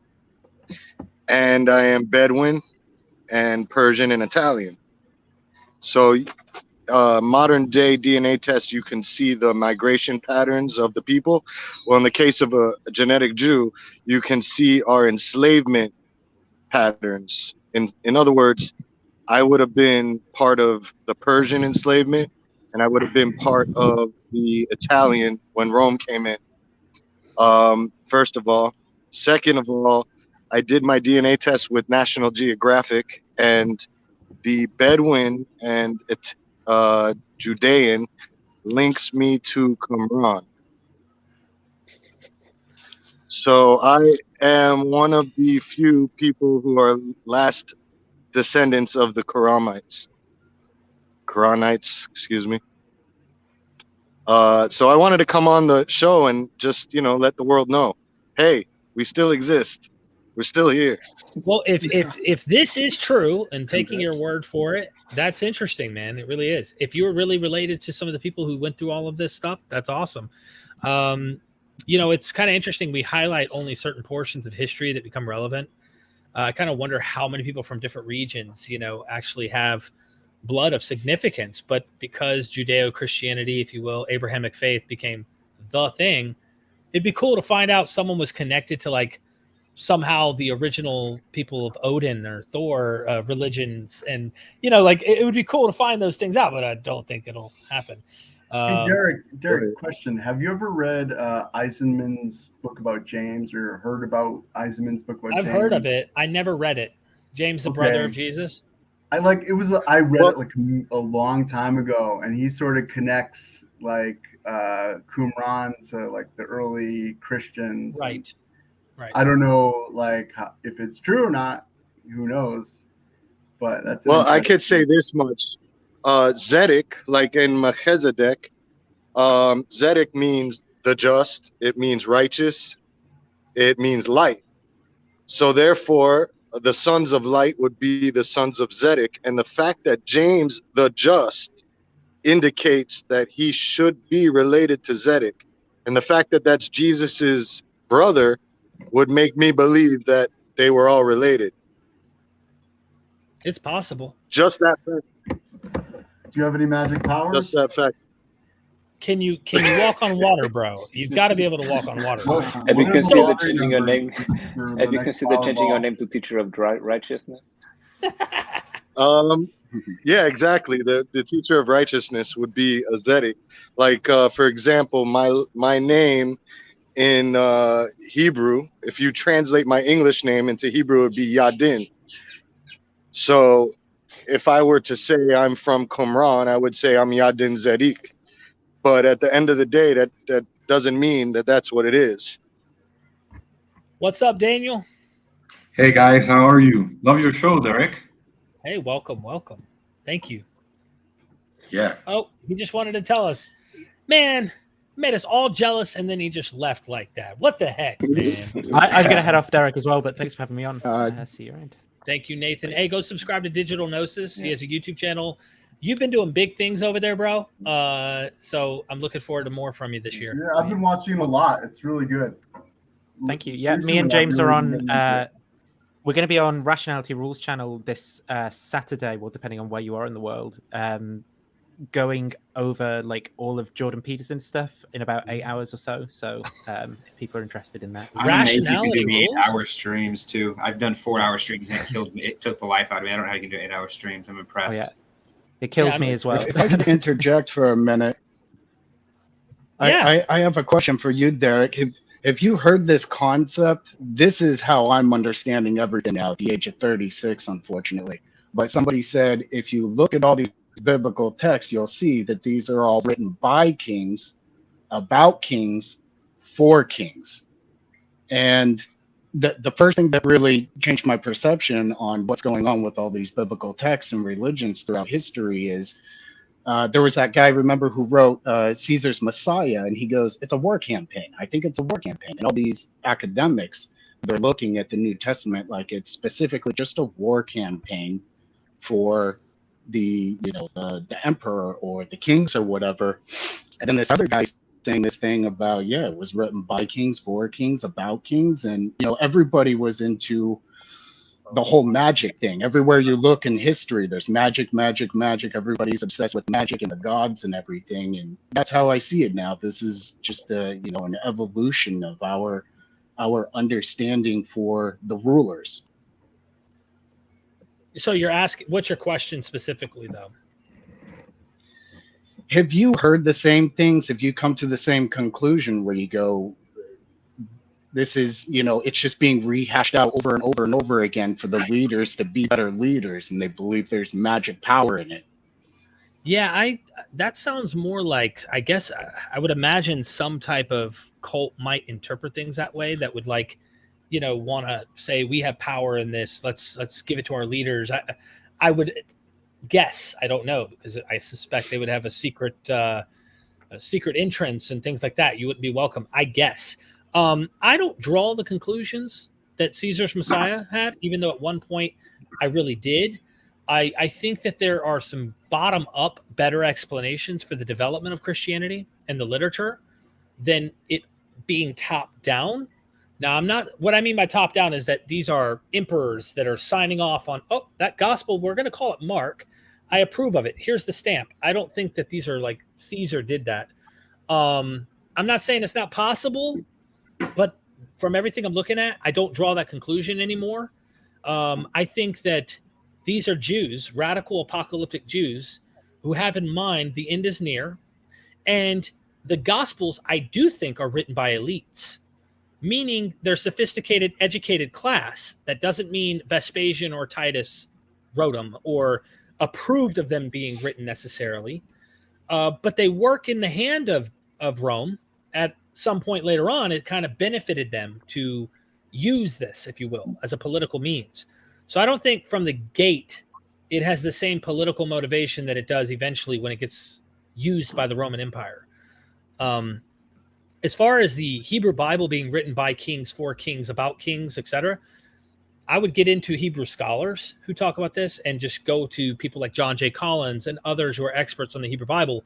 And I am Bedouin and Persian and Italian. So modern day DNA tests, you can see the migration patterns of the people. Well, in the case of a genetic Jew, you can see our enslavement patterns. In other words, I would have been part of the Persian enslavement, and I would have been part of the Italian when Rome came in. First of all. Second of all, I did my DNA test with National Geographic, and the Bedouin and Judean links me to Qumran. So I am one of the few people who are last descendants of the Quranites, excuse me. So I wanted to come on the show and just, let the world know, hey, we still exist. We're still here. Well, if this is true and taking your word for it, that's interesting, man. It really is. If you were really related to some of the people who went through all of this stuff, that's awesome. you know, it's kind of interesting. We highlight only certain portions of history that become relevant. I kind of wonder how many people from different regions, you know, actually have blood of significance. But because Judeo-Christianity, if you will, Abrahamic faith became the thing, it'd be cool to find out someone was connected to like somehow the original people of Odin or Thor religions. And, you know, like it would be cool to find those things out, but I don't think it'll happen. Hey, Derek, question. Have you ever read Eisenman's book about James or heard about Eisenman's book about James? I've heard of it. I never read it. James, the brother of Jesus. I read it like a long time ago, and he sort of connects like Qumran to like the early Christians. Right. Right. I don't know like if it's true or not. Who knows? But that's well. I could say this much. Zedek, like in Melchizedek, Zedek means the just. It means righteous. It means light. So therefore, the sons of light would be the sons of Zedek. And the fact that James, the just, indicates that he should be related to Zedek. And the fact that that's Jesus's brother would make me believe that they were all related. It's possible. Just that fact. Do you have any magic powers? Just that fact. Can you walk on water, bro? You've got to be able to walk on water. Have you considered changing your name? Have you considered changing your name to Teacher of Righteousness? Yeah, exactly. The Teacher of Righteousness would be a Zedek. Like, for example, my name in Hebrew, if you translate my English name into Hebrew, it would be Yadin. So if I were to say I'm from Qumran, I would say I'm Yadin Zedek. But at the end of the day, that doesn't mean that that's what it is. What's up, Daniel? Hey guys, how are you? Love your show, Derek. Hey, welcome. Thank you. Yeah. Oh, he just wanted to tell us, man, made us all jealous, and then he just left like that. What the heck, man? I'm going to head off, Derek, as well, but thanks for having me on. See you around. Thank you, Nathan. Hey, go subscribe to Digital Gnosis. He has a YouTube channel. You've been doing big things over there, bro. So I'm looking forward to more from you this year. Yeah, I've been watching a lot. It's really good. Thank you. Yeah, me and James are on. We're going to be on Rationality Rules channel this Saturday, well, depending on where you are in the world, going over like all of Jordan Peterson's stuff in about 8 hours or so. So if people are interested in that. I'm amazed you can do 8-hour streams too. I've done 4-hour streams and it killed me. It took the life out of me. I don't know how you can do 8-hour streams. I'm impressed. Oh, yeah. It kills me as well. If I could interject for a minute. I have a question for you, Derek. If you heard this concept, this is how I'm understanding everything now at the age of 36, unfortunately. But somebody said, if you look at all these biblical texts, you'll see that these are all written by kings, about kings, for kings. And the first thing that really changed my perception on what's going on with all these biblical texts and religions throughout history is there was that guy, remember, who wrote Caesar's Messiah, and he goes, it's a war campaign. I think it's a war campaign. And all these academics, they're looking at the New Testament like it's specifically just a war campaign for the emperor or the kings or whatever. And then this other guy saying this thing about, it was written by kings, for kings, about kings. And, everybody was into the whole magic thing. Everywhere you look in history, there's magic. Everybody's obsessed with magic and the gods and everything. And that's how I see it now. This is just an evolution of our understanding for the rulers. So you're asking, what's your question specifically, though? Have you heard the same things? Have you come to the same conclusion where you go, this is, it's just being rehashed out over and over and over again for the leaders to be better leaders, and they believe there's magic power in it? Yeah, that sounds more like, I guess I would imagine some type of cult might interpret things that way, that would want to say, we have power in this. Let's give it to our leaders. I would guess, I don't know, because I suspect they would have a secret entrance and things like that. You wouldn't be welcome, I guess. I don't draw the conclusions that Caesar's Messiah had, even though at one point I really did. I think that there are some bottom-up better explanations for the development of Christianity and the literature than it being top down. Now, what I mean by top down is that these are emperors that are signing off on, oh, that gospel, we're going to call it Mark. I approve of it. Here's the stamp. I don't think that these are like Caesar did that. I'm not saying it's not possible, but from everything I'm looking at, I don't draw that conclusion anymore. I think that these are Jews, radical apocalyptic Jews, who have in mind the end is near. And the Gospels, I do think, are written by elites, meaning they're sophisticated, educated class. That doesn't mean Vespasian or Titus wrote them or approved of them being written necessarily. But they work in the hand of Rome. At some point later on, it kind of benefited them to use this, if you will, as a political means. So I don't think from the gate it has the same political motivation that it does eventually when it gets used by the Roman Empire. As far as the Hebrew Bible being written by kings, for kings, about kings, etc., I would get into Hebrew scholars who talk about this and just go to people like John J. Collins and others who are experts on the Hebrew Bible,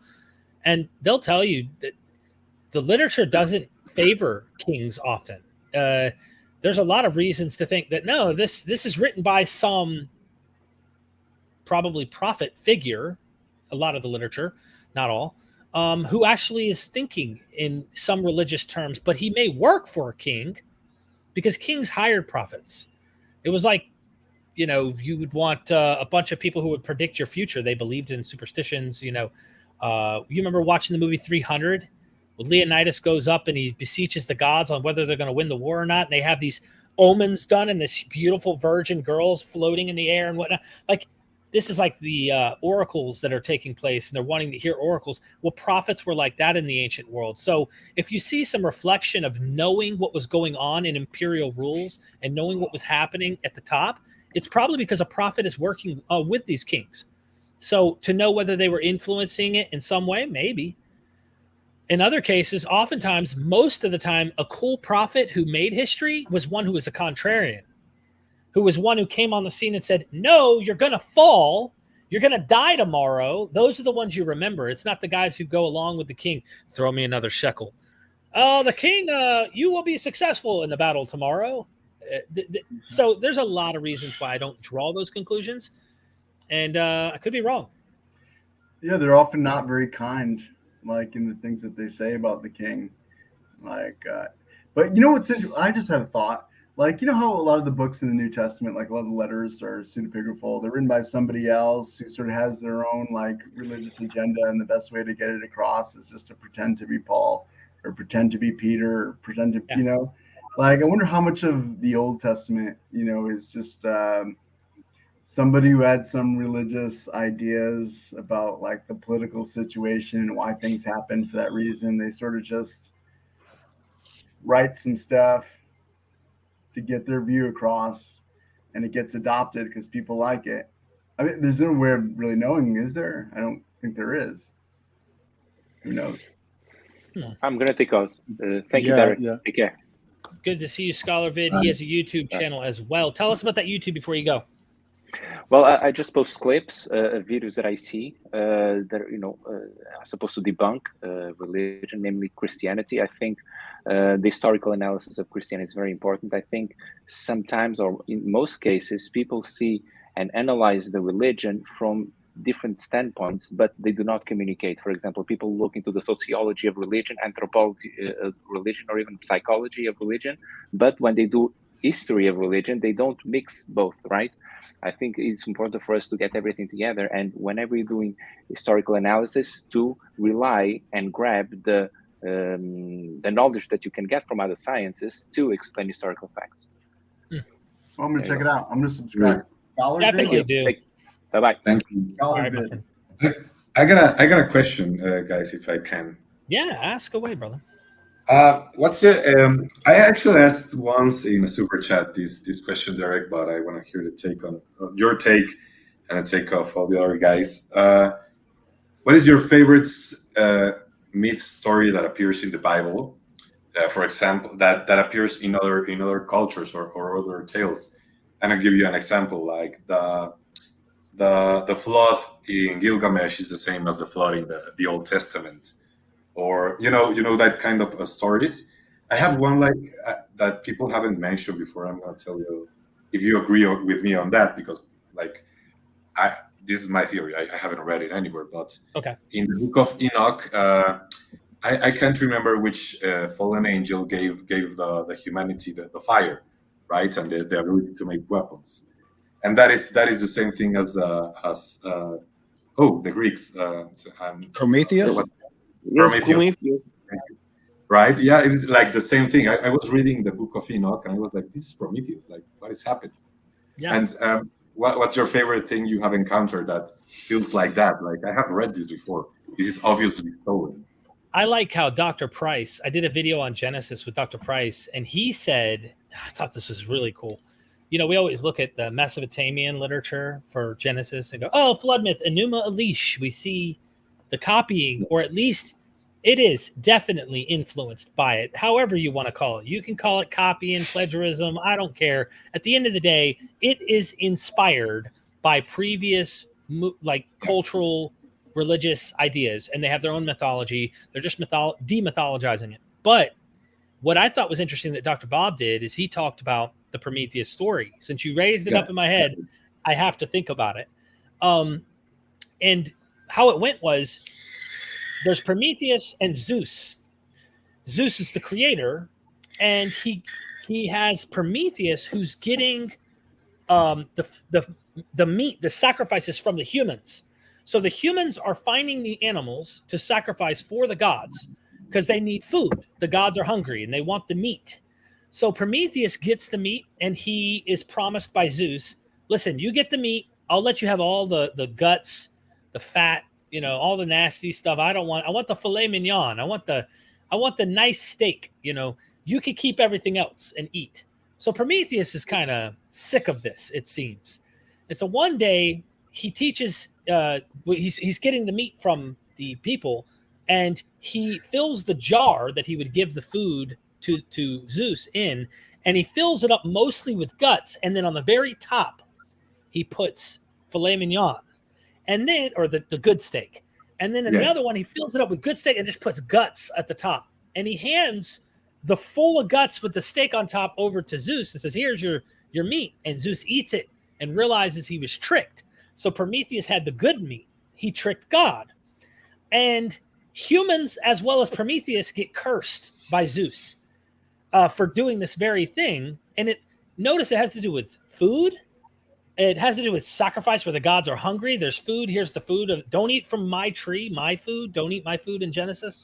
and they'll tell you that the literature doesn't favor kings often. There's a lot of reasons to think that, no, this is written by some probably prophet figure, a lot of the literature, not all, who actually is thinking in some religious terms, but he may work for a king because kings hired prophets. It was like, you would want a bunch of people who would predict your future. They believed in superstitions. You remember watching the movie 300? Well, Leonidas goes up and he beseeches the gods on whether they're going to win the war or not. And they have these omens done and this beautiful virgin girls floating in the air and whatnot. Like, this is like the oracles that are taking place, and they're wanting to hear oracles. Well, prophets were like that in the ancient world. So if you see some reflection of knowing what was going on in imperial rules and knowing what was happening at the top, it's probably because a prophet is working with these kings. So to know whether they were influencing it in some way, maybe. In other cases, oftentimes, most of the time, a cool prophet who made history was one who was a contrarian, who was one who came on the scene and said, no, you're going to fall. You're going to die tomorrow. Those are the ones you remember. It's not the guys who go along with the king. Throw me another shekel. The king, you will be successful in the battle tomorrow. So there's a lot of reasons why I don't draw those conclusions. And I could be wrong. Yeah, they're often not very kind, like in the things that they say about the king. Like, but you know what's interesting? I just had a thought. Like, you know how a lot of the books in the New Testament, like a lot of the letters are pseudepigraphal. They're written by somebody else who sort of has their own like religious agenda, and the best way to get it across is just to pretend to be Paul or pretend to be Peter or pretend to, like, I wonder how much of the Old Testament, is just somebody who had some religious ideas about like the political situation and why things happened for that reason. They sort of just write some stuff to get their view across, and it gets adopted because people like it. I mean, there's no way of really knowing, is there? I don't think there is. Who knows? I'm going to take us. Thank you, Derek. Yeah. Take care. Good to see you, Scholar Vid. He has a YouTube channel as well. Tell us about that YouTube before you go. Well, I just post clips of videos that I see that are supposed to debunk religion, namely Christianity. I think the historical analysis of Christianity is very important. I think sometimes, or in most cases, people see and analyze the religion from different standpoints, but they do not communicate. For example, people look into the sociology of religion, anthropology of religion, or even psychology of religion, but when they do history of religion, they don't mix both, right? I think it's important for us to get everything together, and whenever you're doing historical analysis, to rely and grab the knowledge that you can get from other sciences to explain historical facts. Well, I'm going to check it out. I'm going to subscribe. Definitely do. Bye-bye. Thank you. Right, I got a question, guys, if I can. Yeah, ask away, brother. What's the? I actually asked once in a super chat this question, Derek, but I want to hear the take on your take and the take of all the other guys. What is your favorite myth story that appears in the Bible? For example, that appears in other cultures or other tales. And I'll give you an example, like the flood in Gilgamesh is the same as the flood in the Old Testament. Or you know that kind of stories. I have one like that people haven't mentioned before. I'm going to tell you if you agree with me on that, because like this is my theory. I haven't read it anywhere, but okay. In the book of Enoch, I can't remember which fallen angel gave the humanity the fire, right, and the ability to make weapons, and that is the same thing as the Greeks. Prometheus. Yes, Prometheus. Right? Yeah, it's like the same thing. I was reading the book of Enoch, and I was like, "This is Prometheus. Like, what is happening?" Yeah. And what's your favorite thing you have encountered that feels like that? Like, I haven't read this before. This is obviously stolen. I like how Dr. Price, I did a video on Genesis with Dr. Price, and he said, I thought this was really cool. You know, we always look at the Mesopotamian literature for Genesis and go, oh, flood myth, Enuma Elish. We see the copying, or at least it is definitely influenced by it, however you want to call it. You can call it copying, plagiarism. I don't care. At the end of the day, it is inspired by previous like cultural, religious ideas, and they have their own mythology. They're just demythologizing it. But what I thought was interesting that Dr. Bob did is he talked about the Prometheus story. Since you raised it up in my head, I have to think about it. And how it went was there's Prometheus and Zeus. Zeus is the creator, and he has Prometheus who's getting the meat, the sacrifices from the humans. So the humans are finding the animals to sacrifice for the gods because they need food. The gods are hungry and they want the meat. So Prometheus gets the meat, and he is promised by Zeus, listen, you get the meat. I'll let you have all the guts, the fat, you know, all the nasty stuff. I want the filet mignon. I want the nice steak. You know, you could keep everything else and eat. So Prometheus is kind of sick of this, it seems. And so one day he teaches, he's getting the meat from the people, and he fills the jar that he would give the food to Zeus in, and he fills it up mostly with guts. And then on the very top, he puts filet mignon, and then, or the good steak. And then in the other one, he fills it up with good steak and just puts guts at the top. And he hands the full of guts with the steak on top over to Zeus and says, here's your meat. And Zeus eats it and realizes he was tricked. So Prometheus had the good meat. He tricked God. And humans, as well as Prometheus, get cursed by Zeus for doing this very thing. And notice it has to do with food. It has to do with sacrifice where the gods are hungry. There's food. Here's the food. Don't eat from my tree, my food. Don't eat my food in Genesis.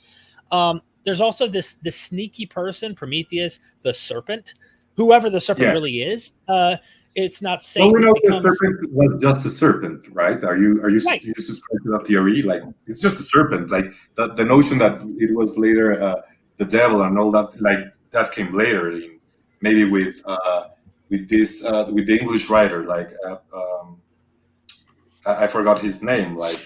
There's also this sneaky person, Prometheus, the serpent, whoever the serpent really is. It's not Satan. Well, we know the serpent was just a serpent, right? Are you right. You subscribe to that theory? Like, it's just a serpent. Like the notion that it was later the devil and all that, like that came later, maybe with the English writer, like I forgot his name. Like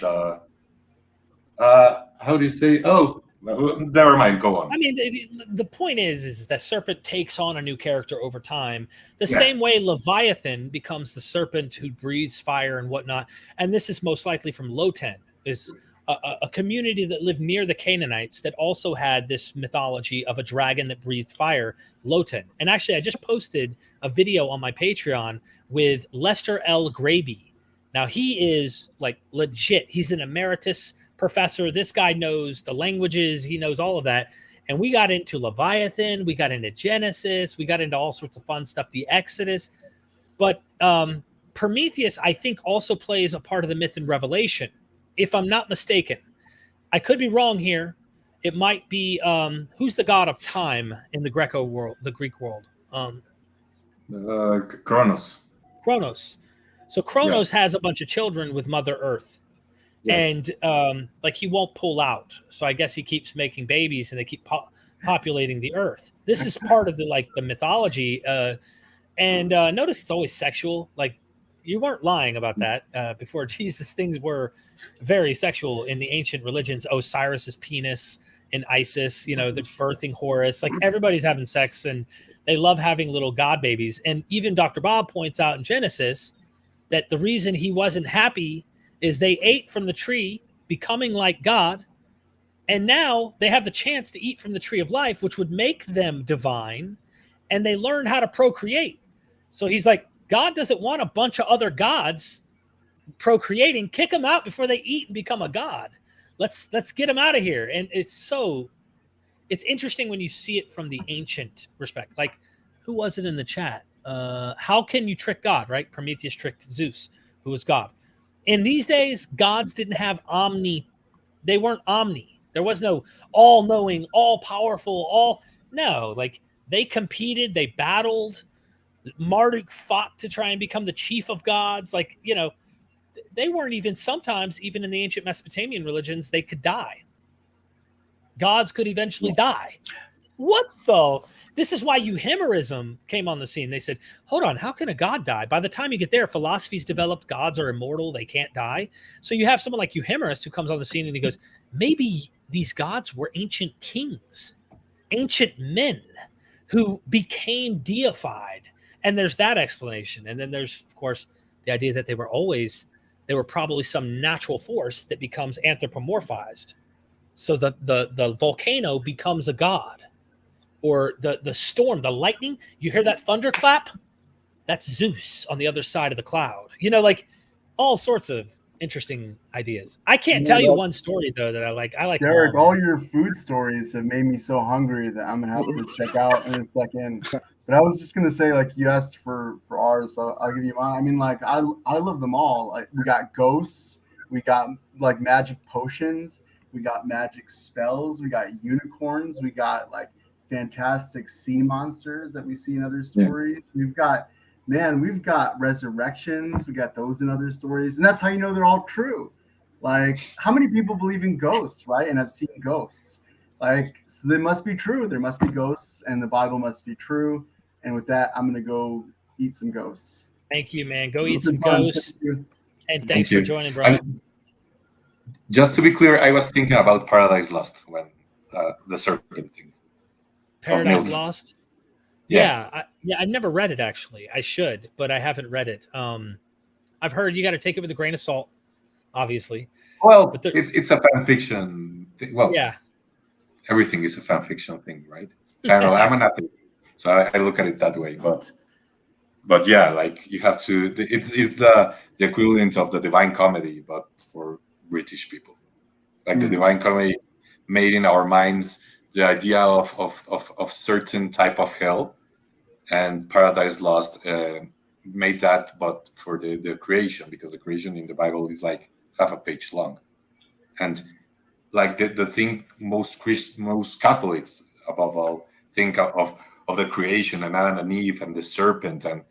how do you say? Oh, never mind. Go on. I mean, the point is that serpent takes on a new character over time. The same way Leviathan becomes the serpent who breathes fire and whatnot. And this is most likely from Loten, is a community that lived near the Canaanites that also had this mythology of a dragon that breathed fire, Loten. And actually, I just posted a video on my Patreon with Lester L. Graby. Now, he is like legit. He's an emeritus professor. This guy knows the languages. He knows all of that. And we got into Leviathan. We got into Genesis. We got into all sorts of fun stuff, the Exodus. But Prometheus, I think, also plays a part of the myth in Revelation, if I'm not mistaken. I could be wrong here. It might be, who's the god of time in the Greco world, the Greek world? Kronos. Kronos. So Kronos has a bunch of children with Mother Earth. And like he won't pull out. So I guess he keeps making babies and they keep populating the earth. This is part of the mythology. And notice it's always sexual. Like, you weren't lying about that before Jesus. Things were very sexual in the ancient religions. Osiris's penis and Isis, the birthing Horus. Like, everybody's having sex and they love having little god babies. And even Dr. Bob points out in Genesis that the reason he wasn't happy is they ate from the tree, becoming like God, And now they have the chance to eat from the tree of life, which would make them divine, and they learn how to procreate. So he's like, God doesn't want a bunch of other gods procreating. Kick them out before they eat and become a god. Let's get them out of here. And it's interesting when you see it from the ancient respect. Like, who was it in the chat? How can you trick God, right? Prometheus tricked Zeus, who was God. In these days, gods didn't have they weren't omni. There was no all-knowing, all-powerful, no. Like, they competed, they battled. Marduk fought to try and become the chief of gods. Like, you know, they weren't even, sometimes, even in the ancient Mesopotamian religions, they could die. Gods could eventually die. What the? This is why euhemerism came on the scene. They said, hold on, how can a god die? By the time you get there, philosophy's developed, gods are immortal, they can't die. So you have someone like Euhemerus who comes on the scene and he goes, maybe these gods were ancient kings, ancient men who became deified. And there's that explanation. And then there's, of course, the idea that they were probably some natural force that becomes anthropomorphized. So the volcano becomes a god. Or the storm, the lightning, you hear that thunderclap? That's Zeus on the other side of the cloud. You know, like all sorts of interesting ideas. I can't tell you one story, though, that I like. I like Derek, all your food stories have made me so hungry that I'm going to have to check out in a second. But I was just going to say, like, you asked for ours, so I'll give you mine. I mean, like, I love them all. Like, we got ghosts. We got, like, magic potions. We got magic spells. We got unicorns. We got, like, fantastic sea monsters that we see in other stories. We've got resurrections. We got those in other stories, and that's how you know they're all true. Like, how many people believe in ghosts, right? And have seen ghosts. Like, so they must be true. There must be ghosts, and the Bible must be true. And with that, I'm gonna go eat some ghosts. Thank you, man. Go eat some ghosts. And thanks for joining, bro. And just to be clear, I was thinking about Paradise Lost when the serpent thing. Paradise Lost. Yeah, I've never read it, actually. I should, but I haven't read it. I've heard you got to take it with a grain of salt, obviously. Well, but it's a fan fiction thing. Well, yeah, everything is a fan fiction thing, right? I don't know. I'm an atheist, so I look at it that way. But yeah, like, you have to. It's the equivalent of the Divine Comedy, but for British people. Like the Divine Comedy made in our minds the idea of certain type of hell, and Paradise Lost made that, but for the creation, because the creation in the Bible is like half a page long, and like the thing most Catholics above all think of the creation and Adam and Eve and the serpent and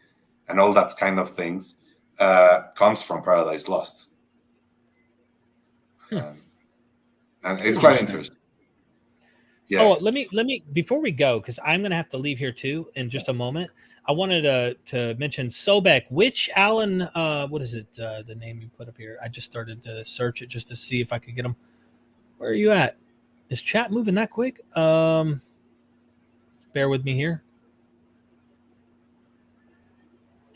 all that kind of things comes from Paradise Lost, and it's quite interesting. Yeah. Oh, let me before we go, because I'm gonna have to leave here too in just a moment. I wanted to mention Sobek. Which Alan? What is it? The name you put up here? I just started to search it just to see if I could get him. Where are you at? Is chat moving that quick? Bear with me here.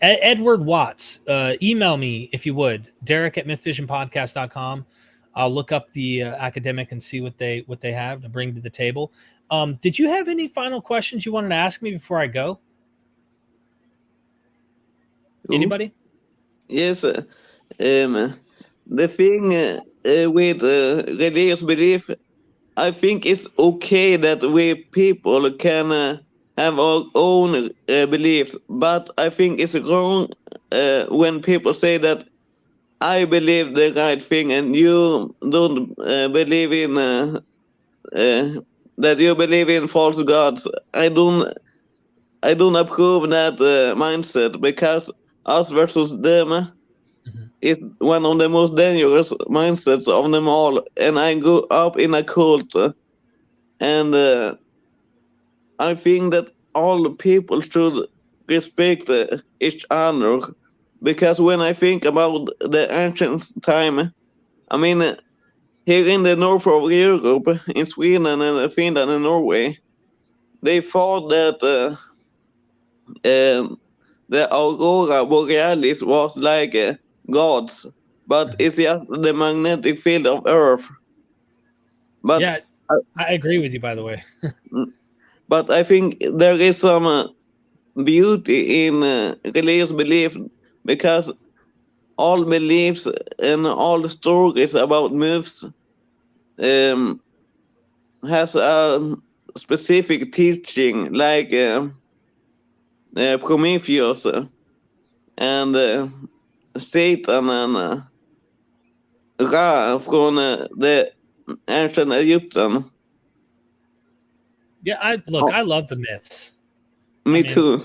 Edward Watts. Email me if you would. Derek@mythvisionpodcast.com. I'll look up the academic and see what they have to bring to the table. Did you have any final questions you wanted to ask me before I go? Anybody? Yes. The thing with religious belief, I think it's okay that we people can have our own beliefs, but I think it's wrong when people say that I believe the right thing and you don't believe in that you believe in false gods. I don't approve that mindset, because us versus them is one of the most dangerous mindsets of them all. And I grew up in a cult, and I think that all people should respect each other. Because when I think about the ancient time, I mean, here in the north of Europe, in Sweden and Finland and Norway, they thought that the aurora borealis was like gods, but it's just the magnetic field of Earth. But I agree with you, by the way. But I think there is some beauty in religious belief, because all beliefs and all stories about myths has a specific teaching, like Prometheus and Satan and Ra from the ancient Egyptian. Yeah, I love the myths. Me too.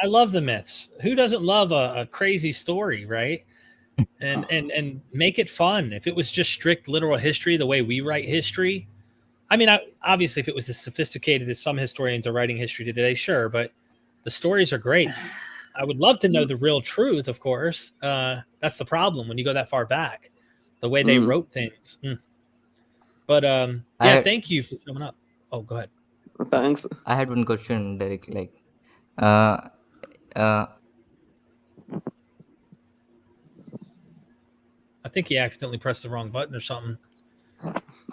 I love the myths. Who doesn't love a crazy story, right? And make it fun. If it was just strict literal history, the way we write history, I mean, obviously, if it was as sophisticated as some historians are writing history today, sure, but the stories are great. I would love to know the real truth, of course. That's the problem when you go that far back, the way they wrote things. But yeah, thank you for showing up. Oh, go ahead. Thanks. I had one question, Derek. Like, I think he accidentally pressed the wrong button or something.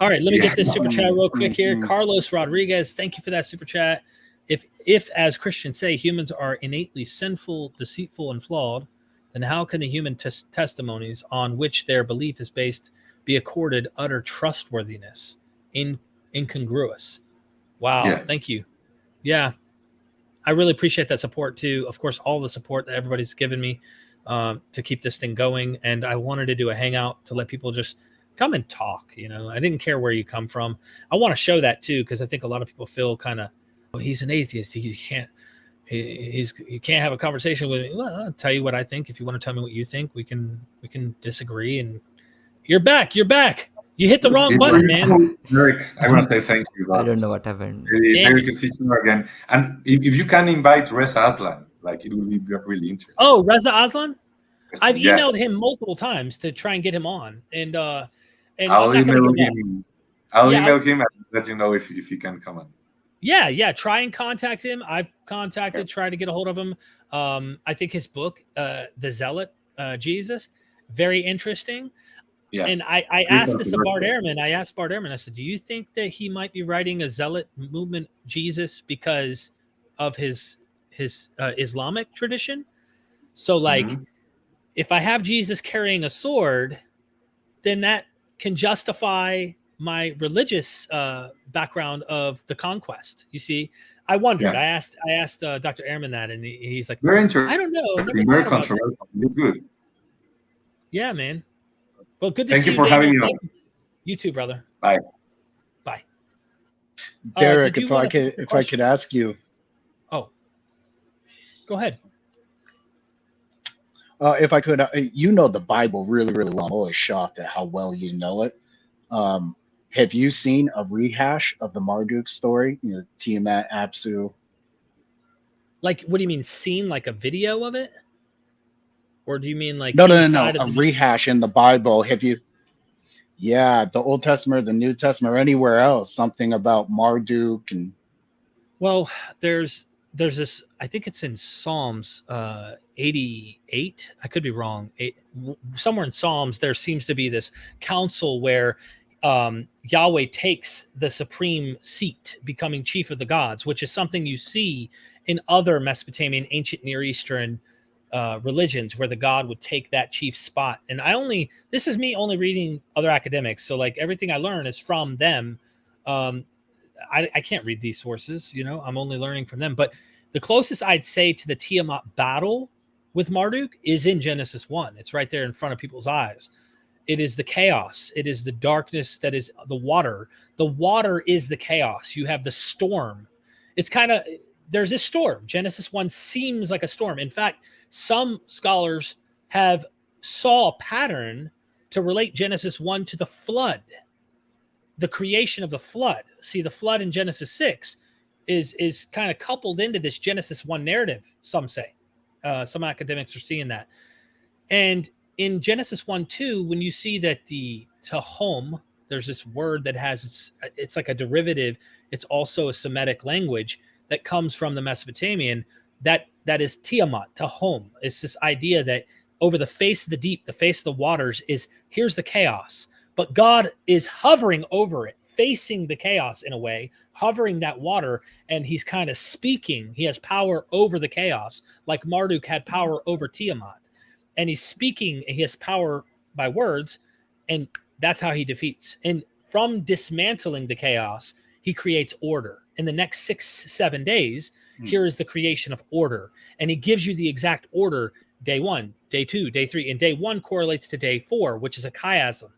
All right, let me get this super chat real quick here. Carlos Rodriguez, thank you for that super chat. If as Christians say, humans are innately sinful, deceitful, and flawed, then how can the human testimonies on which their belief is based be accorded utter trustworthiness? Incongruous. Wow, Yeah. Thank you. Yeah, I really appreciate that support too. Of course, all the support that everybody's given me to keep this thing going. And I wanted to do a hangout to let people just come and talk. You know, I didn't care where you come from. I want to show that too, because I think a lot of people feel kind of, well, he's an atheist. He can't have a conversation with me. Well, I'll tell you what I think. If you want to tell me what you think, we can disagree. And you're back. You hit the wrong button, man. Eric, I want to say thank you. I don't know what happened. Very good to see you again. And if you can invite Reza Aslan, like, it will be really interesting. Oh, Reza Aslan? I've emailed him multiple times to try and get him on, and I'll email him. I'll email him and let you know if he can come on. Yeah. Try and contact him. I've contacted, tried to get a hold of him. I think his book, The Zealot, Jesus, very interesting. Yeah. And I asked this of Bart Ehrman. I asked Bart Ehrman, I said, do you think that he might be writing a zealot movement Jesus because of his Islamic tradition? So like, if I have Jesus carrying a sword, then that can justify my religious background of the conquest. You see, I wondered. I asked Dr. Ehrman that, and he's like, very interesting. I don't know. Very controversial. You're good. Yeah, man. Well, good to Thank see you for having me on. You too, brother. Bye. Derek, if I could ask you. Oh, go ahead. If I could, you know the Bible really, really well. I'm always shocked at how well you know it. Have you seen a rehash of the Marduk story? You know, Tiamat, Apsu. Like, what do you mean, seen? Like a video of it? Or do you mean like no, a rehash in the Bible? Have you? Yeah, the Old Testament, the New Testament, or anywhere else, something about Marduk and. Well, there's this. I think it's in Psalms 88. I could be wrong. Somewhere in Psalms, there seems to be this council where Yahweh takes the supreme seat, becoming chief of the gods, which is something you see in other Mesopotamian, ancient Near Eastern religions, where the god would take that chief spot. And this is me only reading other academics, so like everything I learn is from them. I can't read these sources, you know, I'm only learning from them. But the closest I'd say to the Tiamat battle with Marduk is in Genesis 1. It's right there in front of people's eyes. It is the chaos. It is the darkness that is the water. The water is the chaos. You have the storm. It's kind of, there's this storm. Genesis 1 seems like a storm. In fact, some scholars have saw a pattern to relate Genesis 1 to the flood, the creation of the flood. See, the flood in Genesis 6 is kind of coupled into this Genesis 1 narrative, some say. Some academics are seeing that. And in Genesis 1:2, when you see that the Tehom, there's this word that has, it's like a derivative. It's also a Semitic language that comes from the Mesopotamian. That is Tiamat, Tehom. It's this idea that over the face of the deep, the face of the waters here's the chaos, but God is hovering over it, facing the chaos in a way, hovering that water, and he's kind of speaking. He has power over the chaos, like Marduk had power over Tiamat. And he's speaking, and he has power by words, and that's how he defeats. And from dismantling the chaos, he creates order. In the next 6-7 days, here is the creation of order. And he gives you the exact order: day 1, day 2, day 3. And day 1 correlates to day 4, which is a chiasm.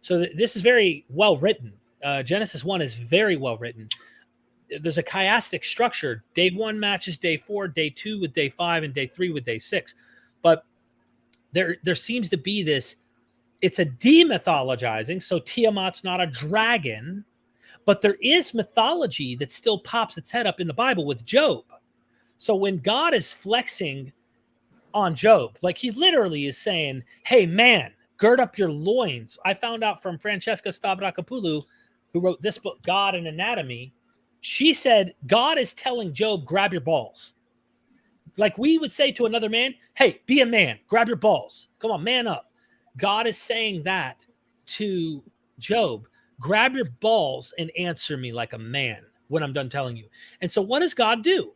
So this is very well written. Genesis 1 is very well written. There's a chiastic structure. Day 1 matches day 4, day 2 with day 5, and day 3 with day 6. But there seems to be this, it's a demythologizing. So Tiamat's not a dragon, but there is mythology that still pops its head up in the Bible with Job. So when God is flexing on Job, like he literally is saying, hey, man, gird up your loins. I found out from Francesca Stavrakopoulou, who wrote this book, God and Anatomy. She said, God is telling Job, grab your balls. Like we would say to another man, hey, be a man, grab your balls. Come on, man up. God is saying that to Job. Grab your balls and answer me like a man when I'm done telling you. And so what does God do?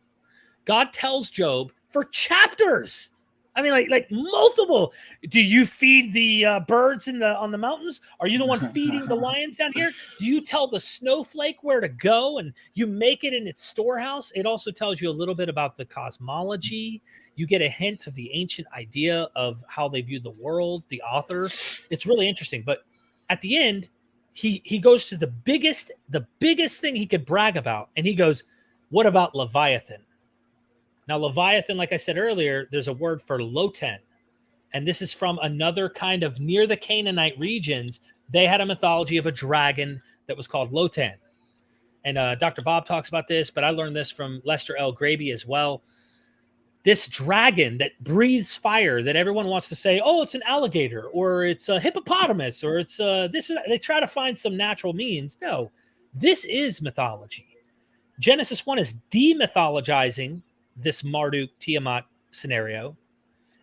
God tells Job for chapters. I mean, like multiple. Do you feed the birds on the mountains? Are you the one feeding the lions down here? Do you tell the snowflake where to go and you make it in its storehouse? It also tells you a little bit about the cosmology. You get a hint of the ancient idea of how they view the world, the author. It's really interesting. But at the end, he goes to the biggest thing he could brag about. And he goes, what about Leviathan? Now, Leviathan, like I said earlier, there's a word for Loten. And this is from another kind of near the Canaanite regions. They had a mythology of a dragon that was called Loten. And Dr. Bob talks about this, but I learned this from Lester L. Graby as well. This dragon that breathes fire, that everyone wants to say, oh, it's an alligator, or it's a hippopotamus, or it's this. They try to find some natural means. No, this is mythology. Genesis 1 is demythologizing this Marduk Tiamat scenario.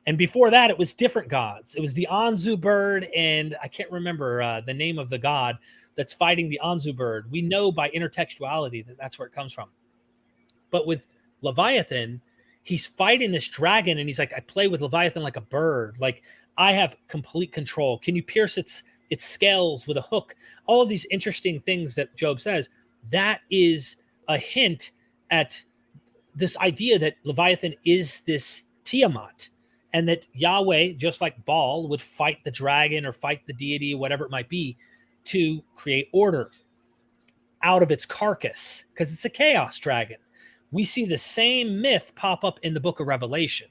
And before that, it was different gods. It was the Anzu bird, and I can't remember the name of the god that's fighting the Anzu bird. We know by intertextuality that that's where it comes from. But with Leviathan, he's fighting this dragon, and he's like, I play with Leviathan like a bird. Like, I have complete control. Can you pierce its scales with a hook? All of these interesting things that Job says, that is a hint at this idea that Leviathan is this Tiamat, and that Yahweh, just like Baal, would fight the dragon or fight the deity, whatever it might be, to create order out of its carcass, because it's a chaos dragon. We see the same myth pop up in the book of Revelation.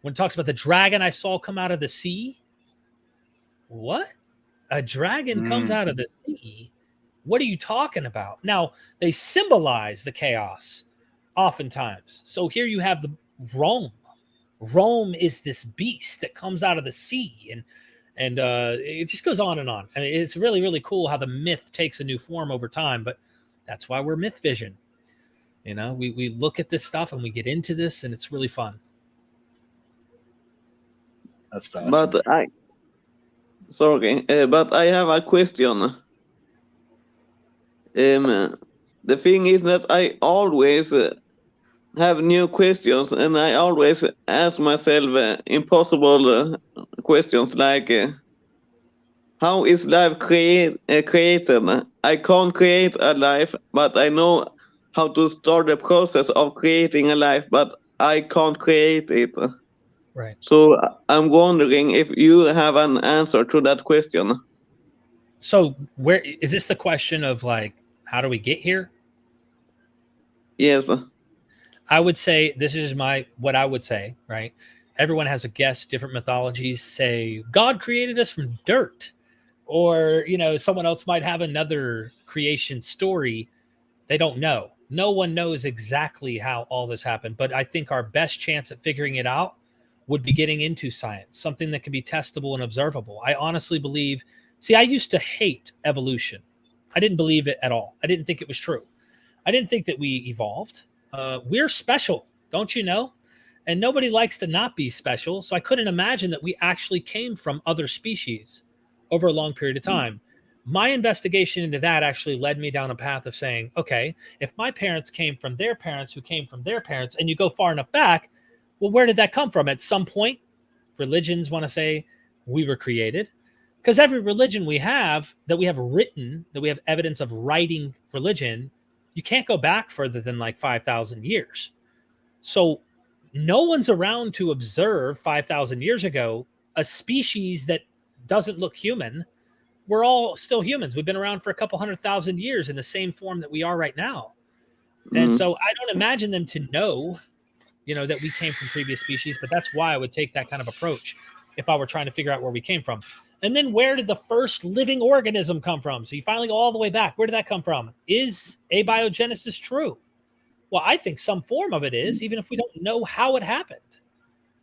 When it talks about the dragon I saw come out of the sea. What? A dragon comes out of the sea? What are you talking about? Now, they symbolize the chaos oftentimes. So here you have the Rome. Rome is this beast that comes out of the sea, and it just goes on and on. I mean, it's really, really cool how the myth takes a new form over time, but that's why we're MythVision. You know, we look at this stuff and we get into this, and it's really fun. That's fascinating. But I have a question. The thing is that I always have new questions, and I always ask myself impossible questions like, how is life created? I can't create a life, but I know how to start the process of creating a life, but I can't create it. Right. So I'm wondering if you have an answer to that question. So where is this the question of, like, how do we get here? Yes. I would say this is what I would say, right? Everyone has a guess. Different mythologies say God created us from dirt, or, you know, someone else might have another creation story. They don't know. No one knows exactly how all this happened, but I think our best chance at figuring it out would be getting into science, something that can be testable and observable. I honestly believe, I used to hate evolution. I didn't believe it at all. I didn't think it was true. I didn't think that we evolved. We're special, don't you know? And nobody likes to not be special. So I couldn't imagine that we actually came from other species over a long period of time. my investigation into that actually led me down a path of saying, okay, if my parents came from their parents who came from their parents, and you go far enough back, well, where did that come from? At some point, religions want to say we were created, because every religion we have written, that we have evidence of writing religion, you can't go back further than like 5,000 years. So no one's around to observe 5,000 years ago a species that doesn't look human. We're all still humans. We've been around for a couple 100,000 years in the same form that we are right now. And so I don't imagine them to know, that we came from previous species, but that's why I would take that kind of approach if I were trying to figure out where we came from. And then where did the first living organism come from? So you finally go all the way back. Where did that come from? Is abiogenesis true? Well, I think some form of it is, even if we don't know how it happened.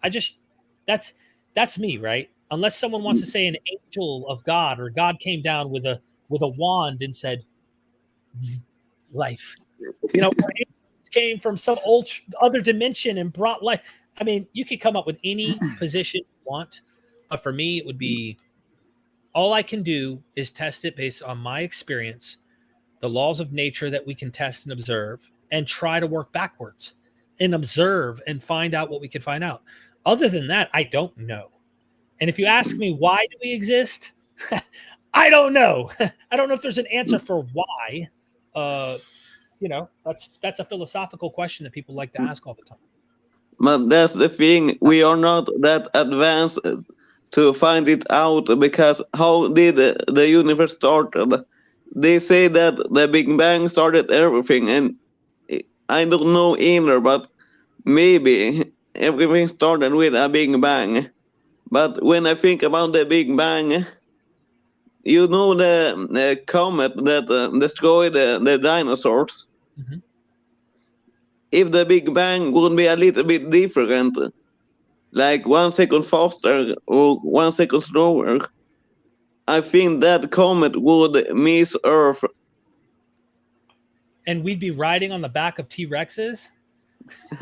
That's me, right? Unless someone wants to say an angel of God, or God came down with a wand and said, life. Came from some other dimension and brought life. I mean, you could come up with any position you want, but for me, it would be all I can do is test it based on my experience, the laws of nature that we can test and observe, and try to work backwards and observe and find out what we can find out. Other than that, I don't know. And if you ask me, why do we exist? I don't know. I don't know if there's an answer for why. That's a philosophical question that people like to ask all the time. But that's the thing. We are not that advanced to find it out, because how did the universe start? They say that the Big Bang started everything, and I don't know either, but maybe everything started with a Big Bang. But when I think about the Big Bang, the comet that destroyed the dinosaurs, if the Big Bang would be a little bit different, like 1 second faster or 1 second slower, I think that comet would miss Earth. And we'd be riding on the back of T-Rexes?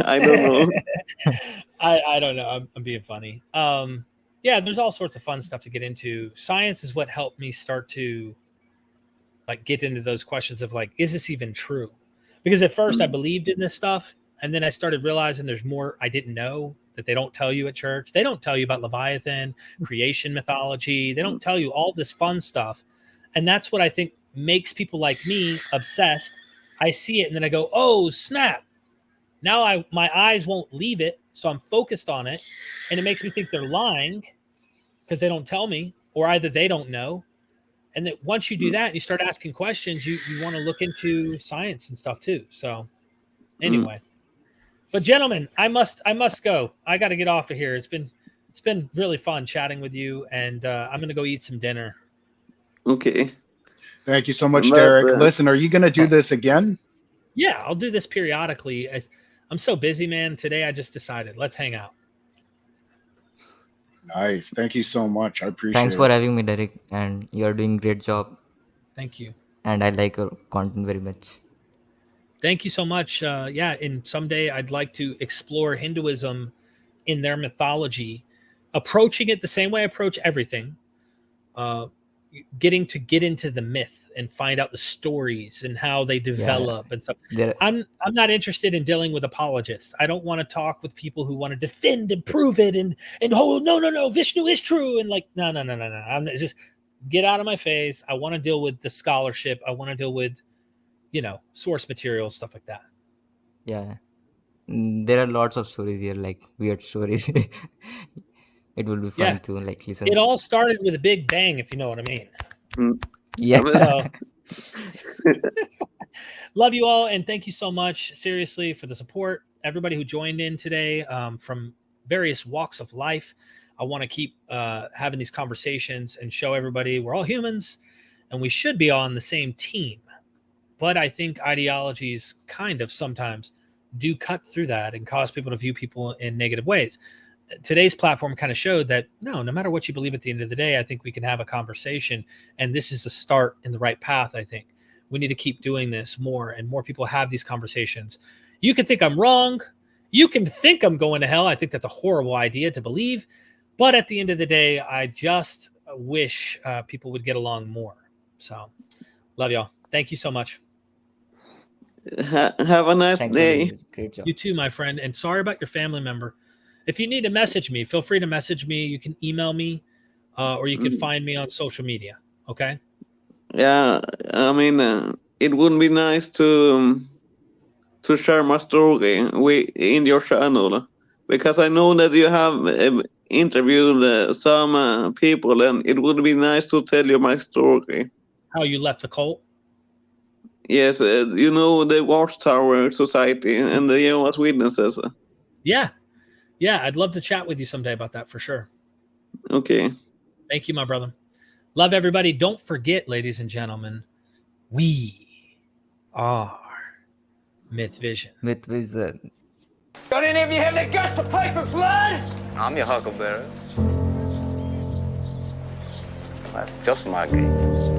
I don't know. I don't know. I'm being funny. Yeah, there's all sorts of fun stuff to get into. Science is what helped me start to get into those questions of is this even true? Because at first I believed in this stuff, and then I started realizing there's more I didn't know that they don't tell you at church. They don't tell you about Leviathan, creation mythology. They don't tell you all this fun stuff. And that's what I think makes people like me obsessed. I see it and then I go, oh, snap. Now my eyes won't leave it, so I'm focused on it, and it makes me think they're lying because they don't tell me, or either they don't know. And that once you do that and you start asking questions, you want to look into science and stuff too. So anyway, but gentlemen, I must go. I got to get off of here. It's been really fun chatting with you, and I'm going to go eat some dinner. Okay. Thank you so much, Derek. Listen, are you going to do this again? Yeah, I'll do this periodically. I'm so busy, man. Today I just decided, let's hang out. Nice. Thank you so much. I appreciate it. Thanks for having me, Derek. And you're doing a great job. Thank you. And I like your content very much. Thank you so much. And someday I'd like to explore Hinduism in their mythology, approaching it the same way I approach everything, getting to get into the myth and find out the stories and how they develop and stuff. I'm not interested in dealing with apologists. I don't want to talk with people who want to defend and prove it and oh no, Vishnu is true, and no. I'm just get out of my face. I want to deal with the scholarship. I want to deal with source material, stuff like that. Yeah, there are lots of stories here, like weird stories. It will be fun to listen. It all started with a big bang, if you know what I mean. Yeah. So, love you all, and thank you so much, seriously, for the support. Everybody who joined in today from various walks of life. I want to keep having these conversations and show everybody we're all humans, and we should be on the same team. But I think ideologies kind of sometimes do cut through that and cause people to view people in negative ways. Today's platform kind of showed that no matter what you believe at the end of the day, I think we can have a conversation, and this is a start in the right path. I think we need to keep doing this more, and more people have these conversations. You can think I'm wrong. You can think I'm going to hell. I think that's a horrible idea to believe. But at the end of the day, I just wish people would get along more. So love y'all. Thank you so much. Have a nice day. Great job. You too, my friend. And sorry about your family member. If you need to message me, feel free to message me. You can email me or you can find me on social media. Okay? Yeah, I mean, it would be nice to share my story in your channel, because I know that you have interviewed some people, and it would be nice to tell you my story. How you left the cult? Yes, you know, the Watchtower Society and the Jehovah's Witnesses. Yeah. Yeah, I'd love to chat with you someday about that for sure. Okay. Thank you, my brother. Love everybody. Don't forget, ladies and gentlemen, we are MythVision. MythVision. Don't any of you have the guts to play for blood? I'm your huckleberry. That's just my game.